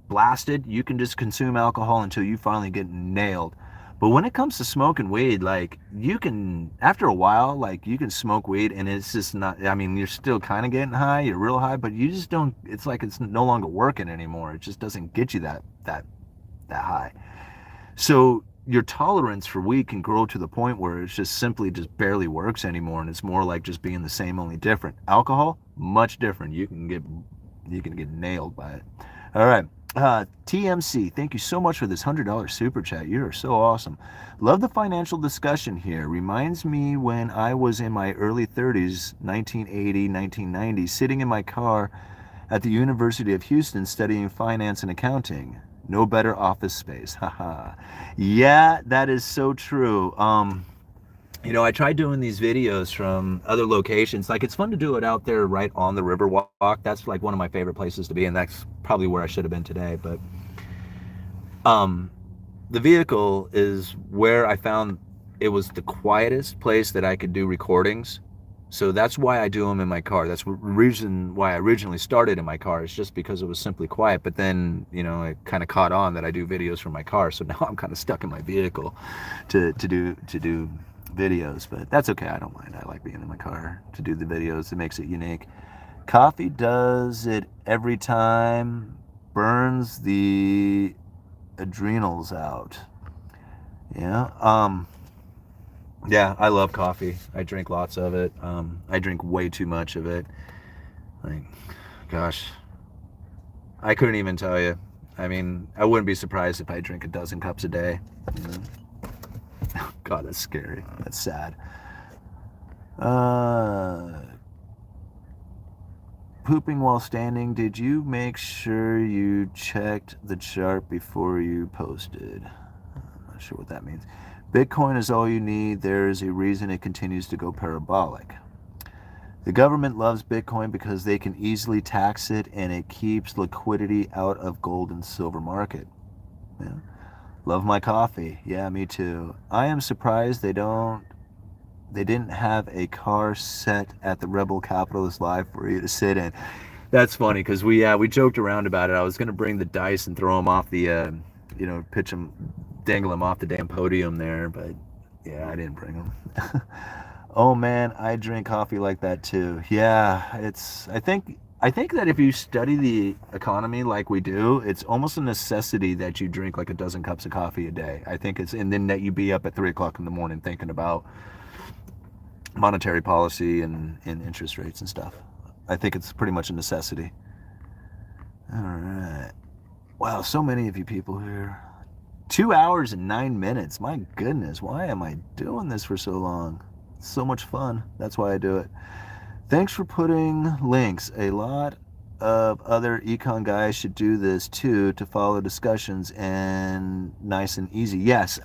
blasted, you can just consume alcohol until you finally get nailed. But when it comes to smoking weed, like you can, after a while, like you can smoke weed and it's just not, I mean, you're still kind of getting high, you're real high, but you just don't, it's like it's no longer working anymore. It just doesn't get you that high. So your tolerance for weed can grow to the point where it's just simply just barely works anymore, and it's more like just being the same, only different. Alcohol, much different. You can get nailed by it. All right. TMC, thank you so much for this $100 super chat. You are so awesome. Love the financial discussion here. Reminds me when I was in my early 30s, 1980, 1990, sitting in my car at the University of Houston studying finance and accounting. No better office space. Haha. Yeah, that is so true. I tried doing these videos from other locations. Like, it's fun to do it out there right on the Riverwalk. That's like one of my favorite places to be, and that's probably where I should have been today. But the vehicle is where I found it was the quietest place that I could do recordings. So that's why I do them in my car. That's the reason why I originally started in my car. It's just because it was simply quiet. But then, it kind of caught on that I do videos from my car. So now I'm kind of stuck in my vehicle to do videos. But that's okay. I don't mind. I like being in my car to do the videos. It makes it unique. Coffee does it every time. Burns the adrenals out. Yeah. Yeah, I love coffee. I drink lots of it. I drink way too much of it. Like, gosh, I couldn't even tell you. I mean, I wouldn't be surprised if I drink a dozen cups a day. God, that's scary. That's sad. Pooping while standing. Did you make sure you checked the chart before you posted? I'm not sure what that means. Bitcoin is all you need. There is a reason it continues to go parabolic. The government loves Bitcoin because they can easily tax it and it keeps liquidity out of gold and silver market. Yeah. Love my coffee. Yeah, me too. I am surprised they didn't have a car set at the Rebel Capitalist Live for you to sit in. That's funny because we joked around about it. I was going to bring the dice and throw them off the, pitch them, dangle them off the damn podium there, but yeah, I didn't bring them. Oh man, I drink coffee like that too. Yeah, I think that if you study the economy like we do, it's almost a necessity that you drink like a dozen cups of coffee a day. I think and then that you be up at 3 o'clock in the morning thinking about monetary policy and interest rates and stuff. I think it's pretty much a necessity. All right. Wow, so many of you people here. 2 hours and 9 minutes. My goodness, why am I doing this for so long? It's so much fun. That's why I do it. Thanks for putting links. A lot of other econ guys should do this too to follow discussions and nice and easy. Yes.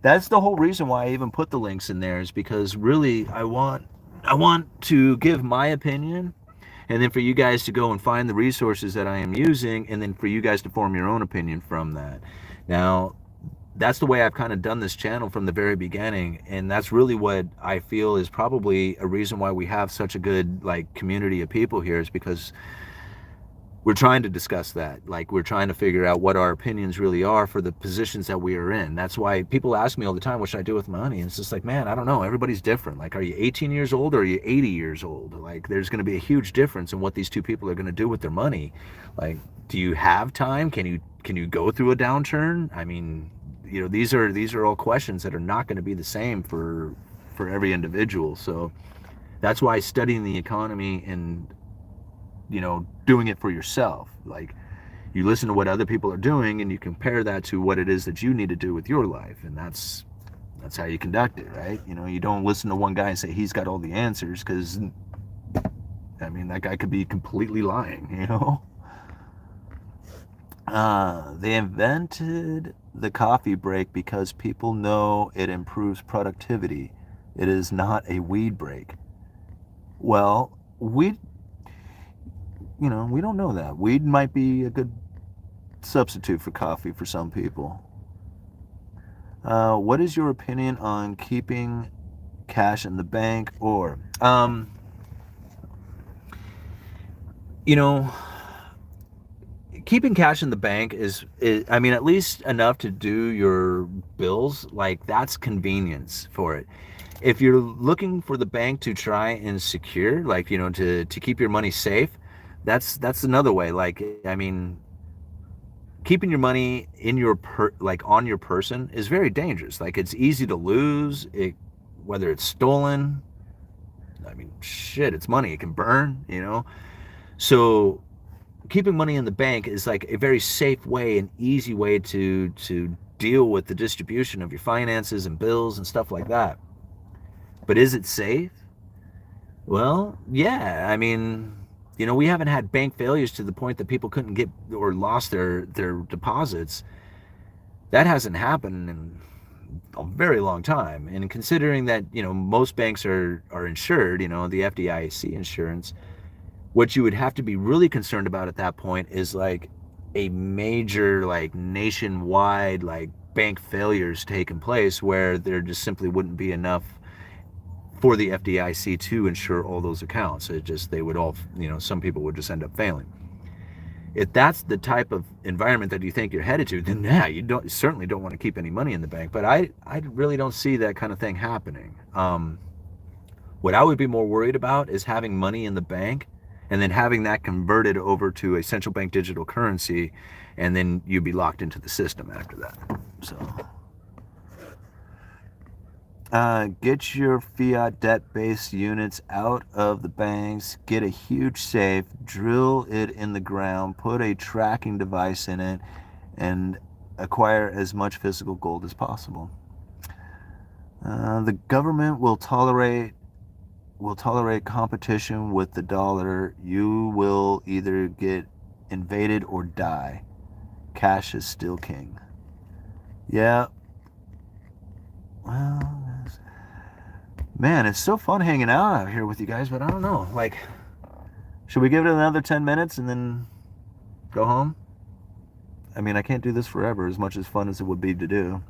That's the whole reason why I even put the links in there, is because really I want to give my opinion, and then for you guys to go and find the resources that I am using, and then for you guys to form your own opinion from that. Now, that's the way I've kind of done this channel from the very beginning, and that's really what I feel is probably a reason why we have such a good like community of people here, is because we're trying to discuss that. Like, we're trying to figure out what our opinions really are for the positions that we are in. That's why people ask me all the time, what should I do with money? And it's just like, man, I don't know. Everybody's different. Like, are you 18 years old or are you 80 years old? Like, there's going to be a huge difference in what these two people are going to do with their money. Like, do you have time? Can you go through a downturn? I mean, these are all questions that are not going to be the same for every individual. So that's why studying the economy and doing it for yourself, like, you listen to what other people are doing and you compare that to what it is that you need to do with your life, and that's how you conduct it, right? You don't listen to one guy and say he's got all the answers, because I mean, that guy could be completely lying. They invented the coffee break because people know it improves productivity. It is not a weed break. Well, weed, we don't know that. Weed might be a good substitute for coffee for some people. What is your opinion on keeping cash in the bank, or keeping cash in the bank is, I mean, at least enough to do your bills. Like, that's convenience for it. If you're looking for the bank to try and secure, like, to keep your money safe, that's another way. Like, I mean, keeping your money in your on your person is very dangerous. Like, it's easy to lose it, whether it's stolen. I mean, shit, it's money. It can burn. So keeping money in the bank is like a very safe way, an easy way to deal with the distribution of your finances and bills and stuff like that. But is it safe? Well, yeah. I mean, we haven't had bank failures to the point that people couldn't get or lost their deposits. That hasn't happened in a very long time. And considering that, most banks are insured, the FDIC insurance, what you would have to be really concerned about at that point is like a major, like, nationwide, like, bank failures taking place, where there just simply wouldn't be enough for the FDIC to insure all those accounts. They would all, some people would just end up failing. If that's the type of environment that you think you're headed to, then yeah, you certainly don't want to keep any money in the bank. But I really don't see that kind of thing happening. What I would be more worried about is having money in the bank and then having that converted over to a central bank digital currency, and then you'd be locked into the system after that. So get your fiat debt-based units out of the banks, get a huge safe, drill it in the ground, put a tracking device in it, and acquire as much physical gold as possible. The government will tolerate competition with the dollar. You will either get invaded or die. Cash is still king. Yeah. Well, man, it's so fun hanging out here with you guys, but I don't know. Like, should we give it another 10 minutes and then go home? I mean, I can't do this forever, as much as fun as it would be to do.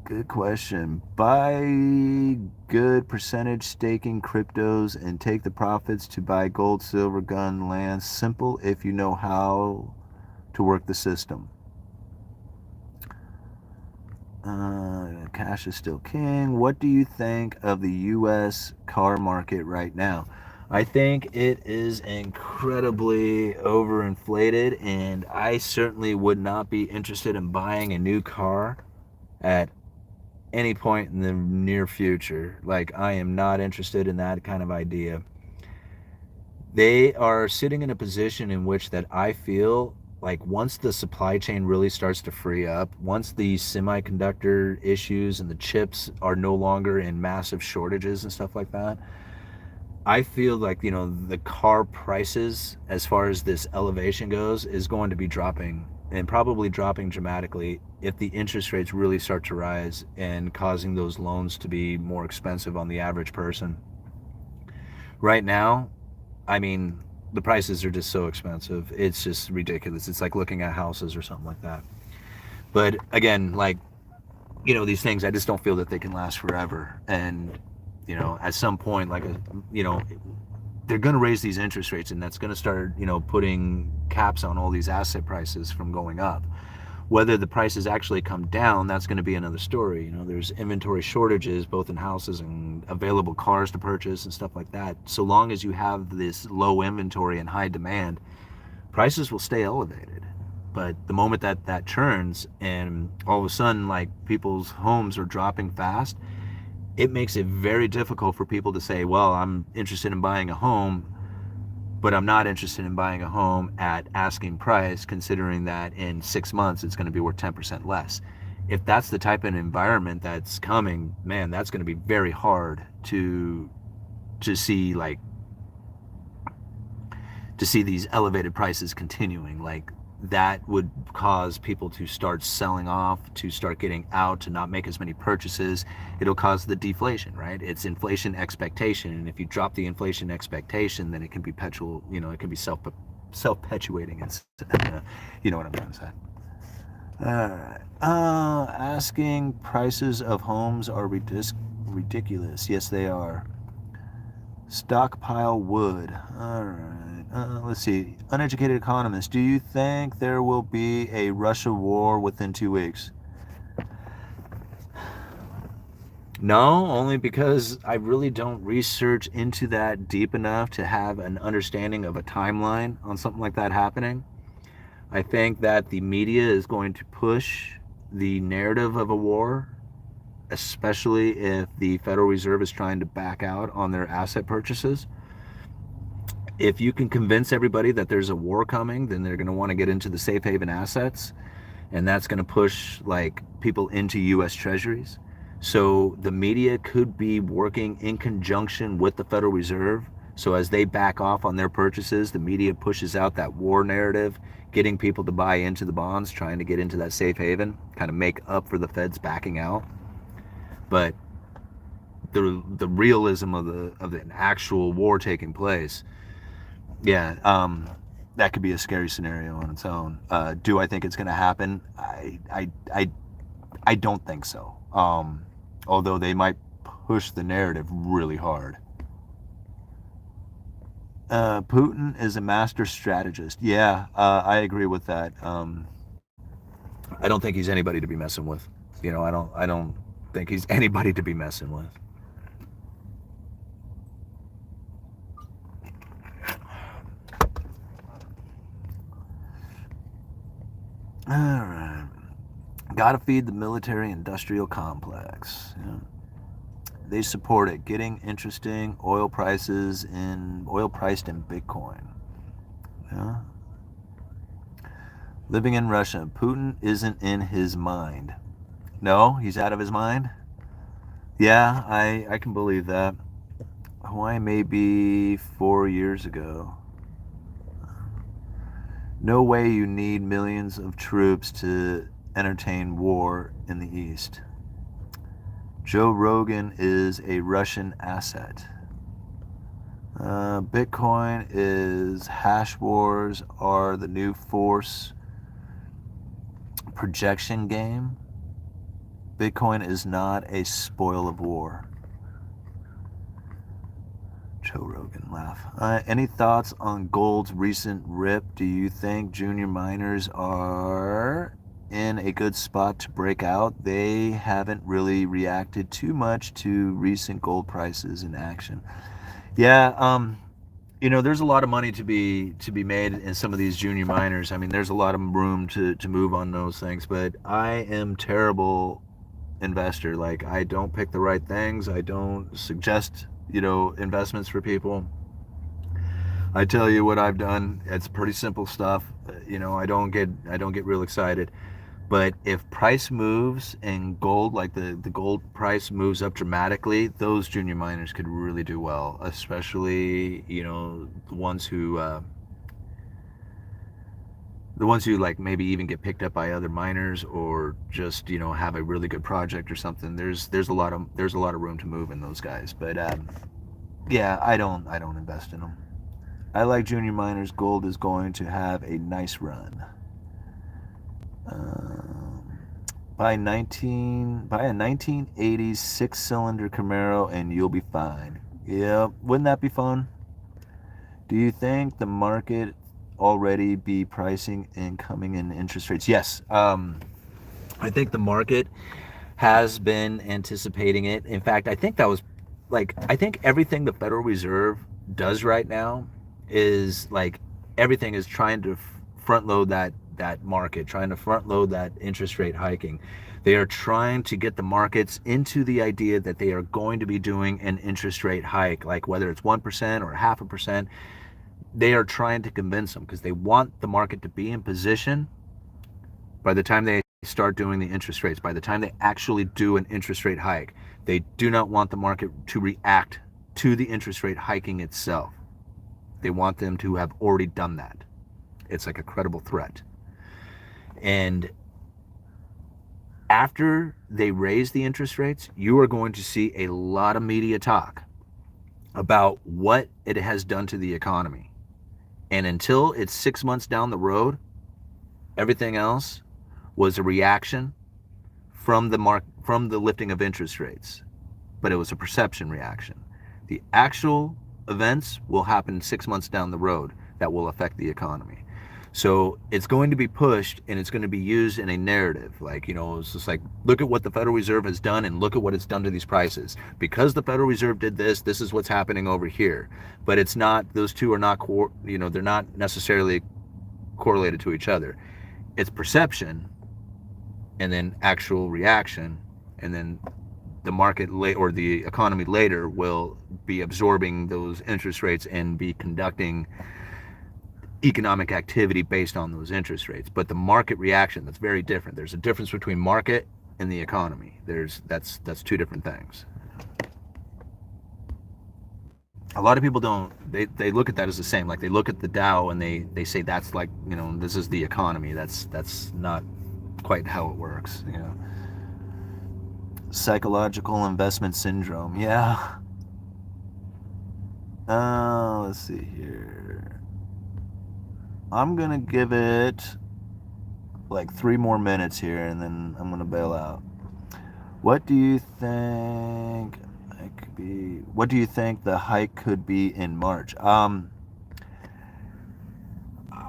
Good question. Buy good percentage staking cryptos and take the profits to buy gold, silver, gun, land. Simple if you know how to work the system. Cash is still king. What do you think of the U.S. car market right now? I think it is incredibly overinflated, and I certainly would not be interested in buying a new car at any point in the near future. Like, I am not interested in that kind of idea. They are sitting in a position in which that I feel like once the supply chain really starts to free up, once the semiconductor issues and the chips are no longer in massive shortages and stuff like that, I feel like, the car prices, as far as this elevation goes, is going to be dropping, and probably dropping dramatically if the interest rates really start to rise and causing those loans to be more expensive on the average person. Right now, I mean, the prices are just so expensive. It's just ridiculous. It's like looking at houses or something like that. But again, like, these things, I just don't feel that they can last forever. And, at some point, like, they're going to raise these interest rates, and that's going to start, putting caps on all these asset prices from going up. Whether the prices actually come down, that's going to be another story. There's inventory shortages both in houses and available cars to purchase and stuff like that. So long as you have this low inventory and high demand, prices will stay elevated. But the moment that that churns and all of a sudden, like, people's homes are dropping fast, it makes it very difficult for people to say, well, I'm interested in buying a home, but I'm not interested in buying a home at asking price, considering that in 6 months it's going to be worth 10% less. If that's the type of environment that's coming, man, that's going to be very hard to see, like, to see these elevated prices continuing. Like, that would cause people to start selling off, to start getting out, to not make as many purchases. It'll cause the deflation, right? It's inflation expectation, and if you drop the inflation expectation, then it can be it can be self-perpetuating. You know what I'm trying to say. Asking prices of homes are ridiculous. Yes, they are. Stockpile wood. All right. Let's see. Uneducated Economist. Do you think there will be a Russia war within 2 weeks? No, only because I really don't research into that deep enough to have an understanding of a timeline on something like that happening. I think that the media is going to push the narrative of a war, especially if the Federal Reserve is trying to back out on their asset purchases. If you can convince everybody that there's a war coming, then they're going to want to get into the safe haven assets, and that's going to push, like, people into US treasuries. So the media could be working in conjunction with the Federal Reserve. So as they back off on their purchases, the media pushes out that war narrative, getting people to buy into the bonds, trying to get into that safe haven, kind of make up for the Feds backing out. But the realism of an actual war taking place, yeah, that could be a scary scenario on its own. Do I think it's going to happen? I don't think so. Although they might push the narrative really hard. Putin is a master strategist. Yeah, I agree with that. I don't think he's anybody to be messing with. I don't think he's anybody to be messing with. All right. Gotta feed the military industrial complex. Yeah. They support it. Getting interesting. Oil priced in Bitcoin. Yeah. Living in Russia. Putin isn't in his mind. No, he's out of his mind? Yeah, I can believe that. Hawaii maybe 4 years ago. No way you need millions of troops to entertain war in the East. Joe Rogan is a Russian asset. Bitcoin is hash wars are the new force projection game. Bitcoin is not a spoil of war. Joe Rogan laugh. Any thoughts on gold's recent rip? Do you think junior miners are in a good spot to break out? They haven't really reacted too much to recent gold prices in action. Yeah, there's a lot of money to be made in some of these junior miners. I mean, there's a lot of room to move on those things, but I am terrible investor. Like, I don't pick the right things. I don't suggest investments for people. I tell you what I've done. It's pretty simple stuff. I don't get real excited. But if price moves and gold, like the gold price moves up dramatically, those junior miners could really do well, especially the ones who like maybe even get picked up by other miners or just have a really good project or something. There's a lot of room to move in those guys. But yeah, I don't invest in them. I like junior miners. Gold is going to have a nice run. Um, buy a 1980s six-cylinder Camaro and you'll be fine. Yeah, wouldn't that be fun? Do you think the market already be pricing incoming in interest rates? Yes. I think the market has been anticipating it. In fact, I think everything the Federal Reserve does right now is like everything is trying to front load that market, trying to front load that interest rate hiking. They are trying to get the markets into the idea that they are going to be doing an interest rate hike, like whether it's 1% or half a percent. They are trying to convince them because they want the market to be in position by the time they start doing the interest rates, by the time they actually do an interest rate hike. They do not want the market to react to the interest rate hiking itself. They want them to have already done that. It's like a credible threat. And after they raise the interest rates, you are going to see a lot of media talk about what it has done to the economy. And until it's 6 months down the road, everything else was a reaction from the lifting of interest rates. But it was a perception reaction. The actual events will happen 6 months down the road that will affect the economy. So it's going to be pushed and it's going to be used in a narrative. Like, it's just like, look at what the Federal Reserve has done and look at what it's done to these prices. Because the Federal Reserve did this, this is what's happening over here. But it's not, those two are not, they're not necessarily correlated to each other. It's perception and then actual reaction. And then the market or the economy later will be absorbing those interest rates and be conducting economic activity based on those interest rates. But the market reaction, that's very different. There's a difference between market and the economy. That's two different things. A lot of people they look at that as the same. Like they look at the Dow and they say that's like, this is the economy. That's not quite how it works. Psychological investment syndrome. Yeah. Let's see here. I'm gonna give it like 3 more minutes here and then I'm gonna bail out. What do you think the hike could be in March?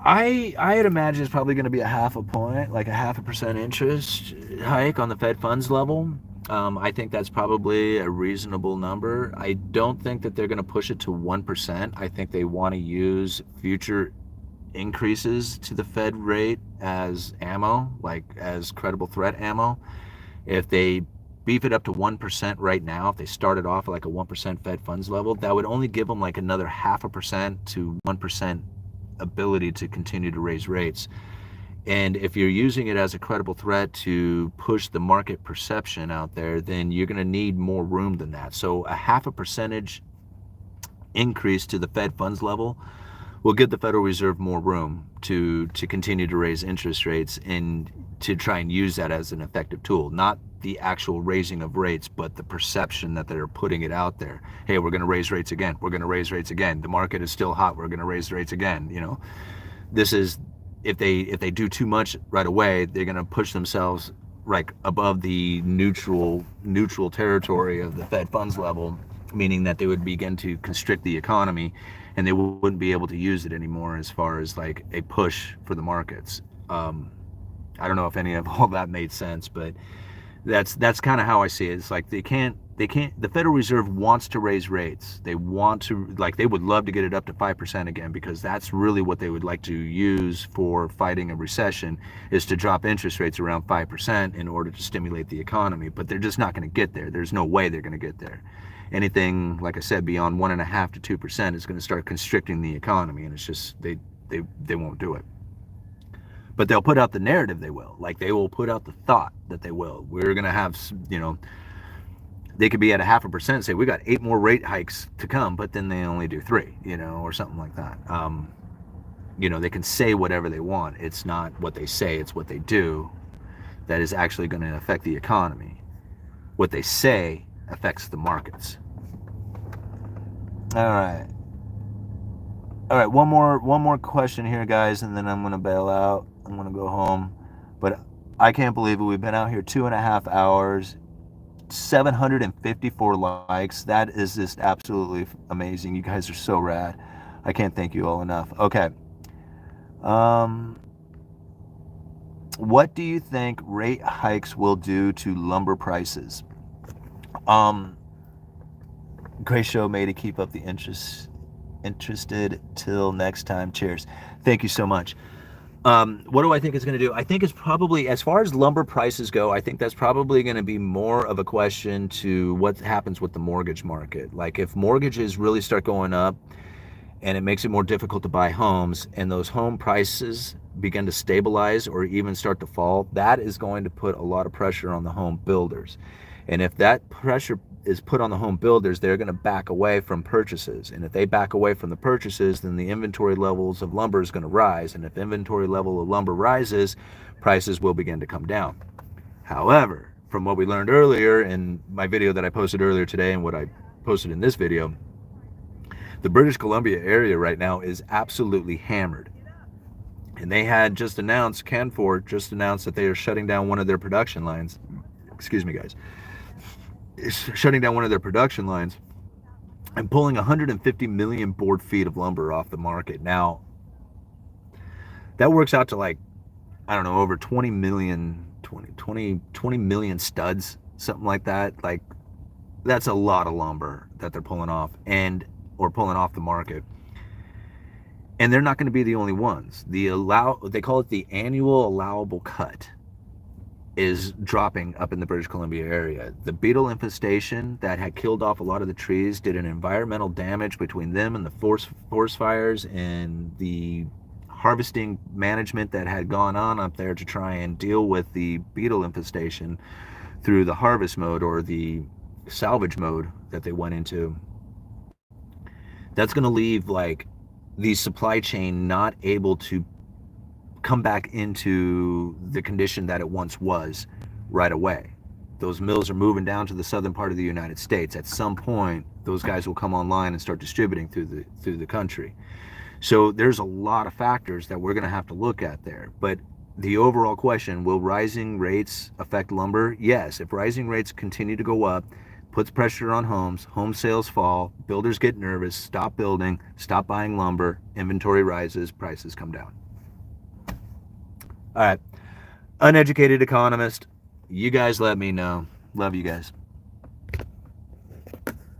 I'd imagine it's probably going to be a half a point, like a 0.5% interest hike on the Fed funds level. I think that's probably a reasonable number. I don't think that they're going to push it to 1%. I think they want to use future increases to the Fed rate as ammo, like as credible threat ammo. If they beef it up to 1% right now, if they started off at like a 1% Fed funds level, that would only give them like another 0.5% to 1% ability to continue to raise rates. And if you're using it as a credible threat to push the market perception out there, then you're going to need more room than that. So a 0.5% increase to the Fed funds level will give the Federal Reserve more room to continue to raise interest rates and to try and use that as an effective tool. Not the actual raising of rates, but the perception that they're putting it out there. Hey, we're going to raise rates again. We're going to raise rates again. The market is still hot. We're going to raise rates again. This is, if they do too much right away, they're going to push themselves like above the neutral territory of the Fed funds level, meaning that they would begin to constrict the economy and they wouldn't be able to use it anymore as far as like a push for the markets. I don't know if any of all that made sense, but that's kind of how I see it. It's like they can't, the Federal Reserve wants to raise rates. They want to, like, they would love to get it up to 5% again, because that's really what they would like to use for fighting a recession, is to drop interest rates around 5% in order to stimulate the economy. But they're just not going to get there. There's no way they're going to get there. anything, like I said, beyond 1.5% to 2% is going to start constricting the economy, and it's just they won't do it. But they'll put out the narrative they will. Like, they will put out the thought that they will. We're going to have, they could be at 0.5% and say, we got 8 more rate hikes to come, but then they only do 3, or something like that. They can say whatever they want. It's not what they say, it's what they do that is actually going to affect the economy. What they say affects the markets. All right, one more question here, guys, and then I'm going to bail out. I'm going to go home. But I can't believe it. We've been out here 2.5 hours, 754 likes. That is just absolutely amazing. You guys are so rad. I can't thank you all enough. Okay. What do you think rate hikes will do to lumber prices? Great show, made to keep up the interested till next time. Cheers. Thank you so much. What do I think it's going to do? I think it's probably, as far as lumber prices go, I think that's probably going to be more of a question to what happens with the mortgage market. Like, if mortgages really start going up and it makes it more difficult to buy homes, and those home prices begin to stabilize or even start to fall, that is going to put a lot of pressure on the home builders. And if that pressure is put on the home builders, they're going to back away from purchases. And if they back away from the purchases, then the inventory levels of lumber is going to rise. And if inventory level of lumber rises, prices will begin to come down. However, from what we learned earlier in my video that I posted earlier today and what I posted in this video, the British Columbia area right now is absolutely hammered. And they had just announced, Canfor just announced that they are shutting down one of their production lines. Excuse me, guys. Shutting down one of their production lines and pulling 150 million board feet of lumber off the market. Now, that works out to, like, I don't know, over 20 million studs, something like that. Like, that's a lot of lumber that they're pulling off or pulling off the market. And they're not going to be the only ones. They call it the annual allowable cut is dropping up in the British Columbia area. The beetle infestation that had killed off a lot of the trees did an environmental damage between them and the forest fires and the harvesting management that had gone on up there to try and deal with the beetle infestation through the harvest mode or the salvage mode that they went into. That's going to leave, like, the supply chain not able to come back into the condition that it once was right away. Those mills are moving down to the southern part of the United States. At some point, those guys will come online and start distributing through the country. So there's a lot of factors that we're going to have to look at there. But the overall question, will rising rates affect lumber? Yes. If rising rates continue to go up, puts pressure on homes, home sales fall, builders get nervous, stop building, stop buying lumber, inventory rises, prices come down. All right. Uneducated economist, you guys let me know. Love you guys.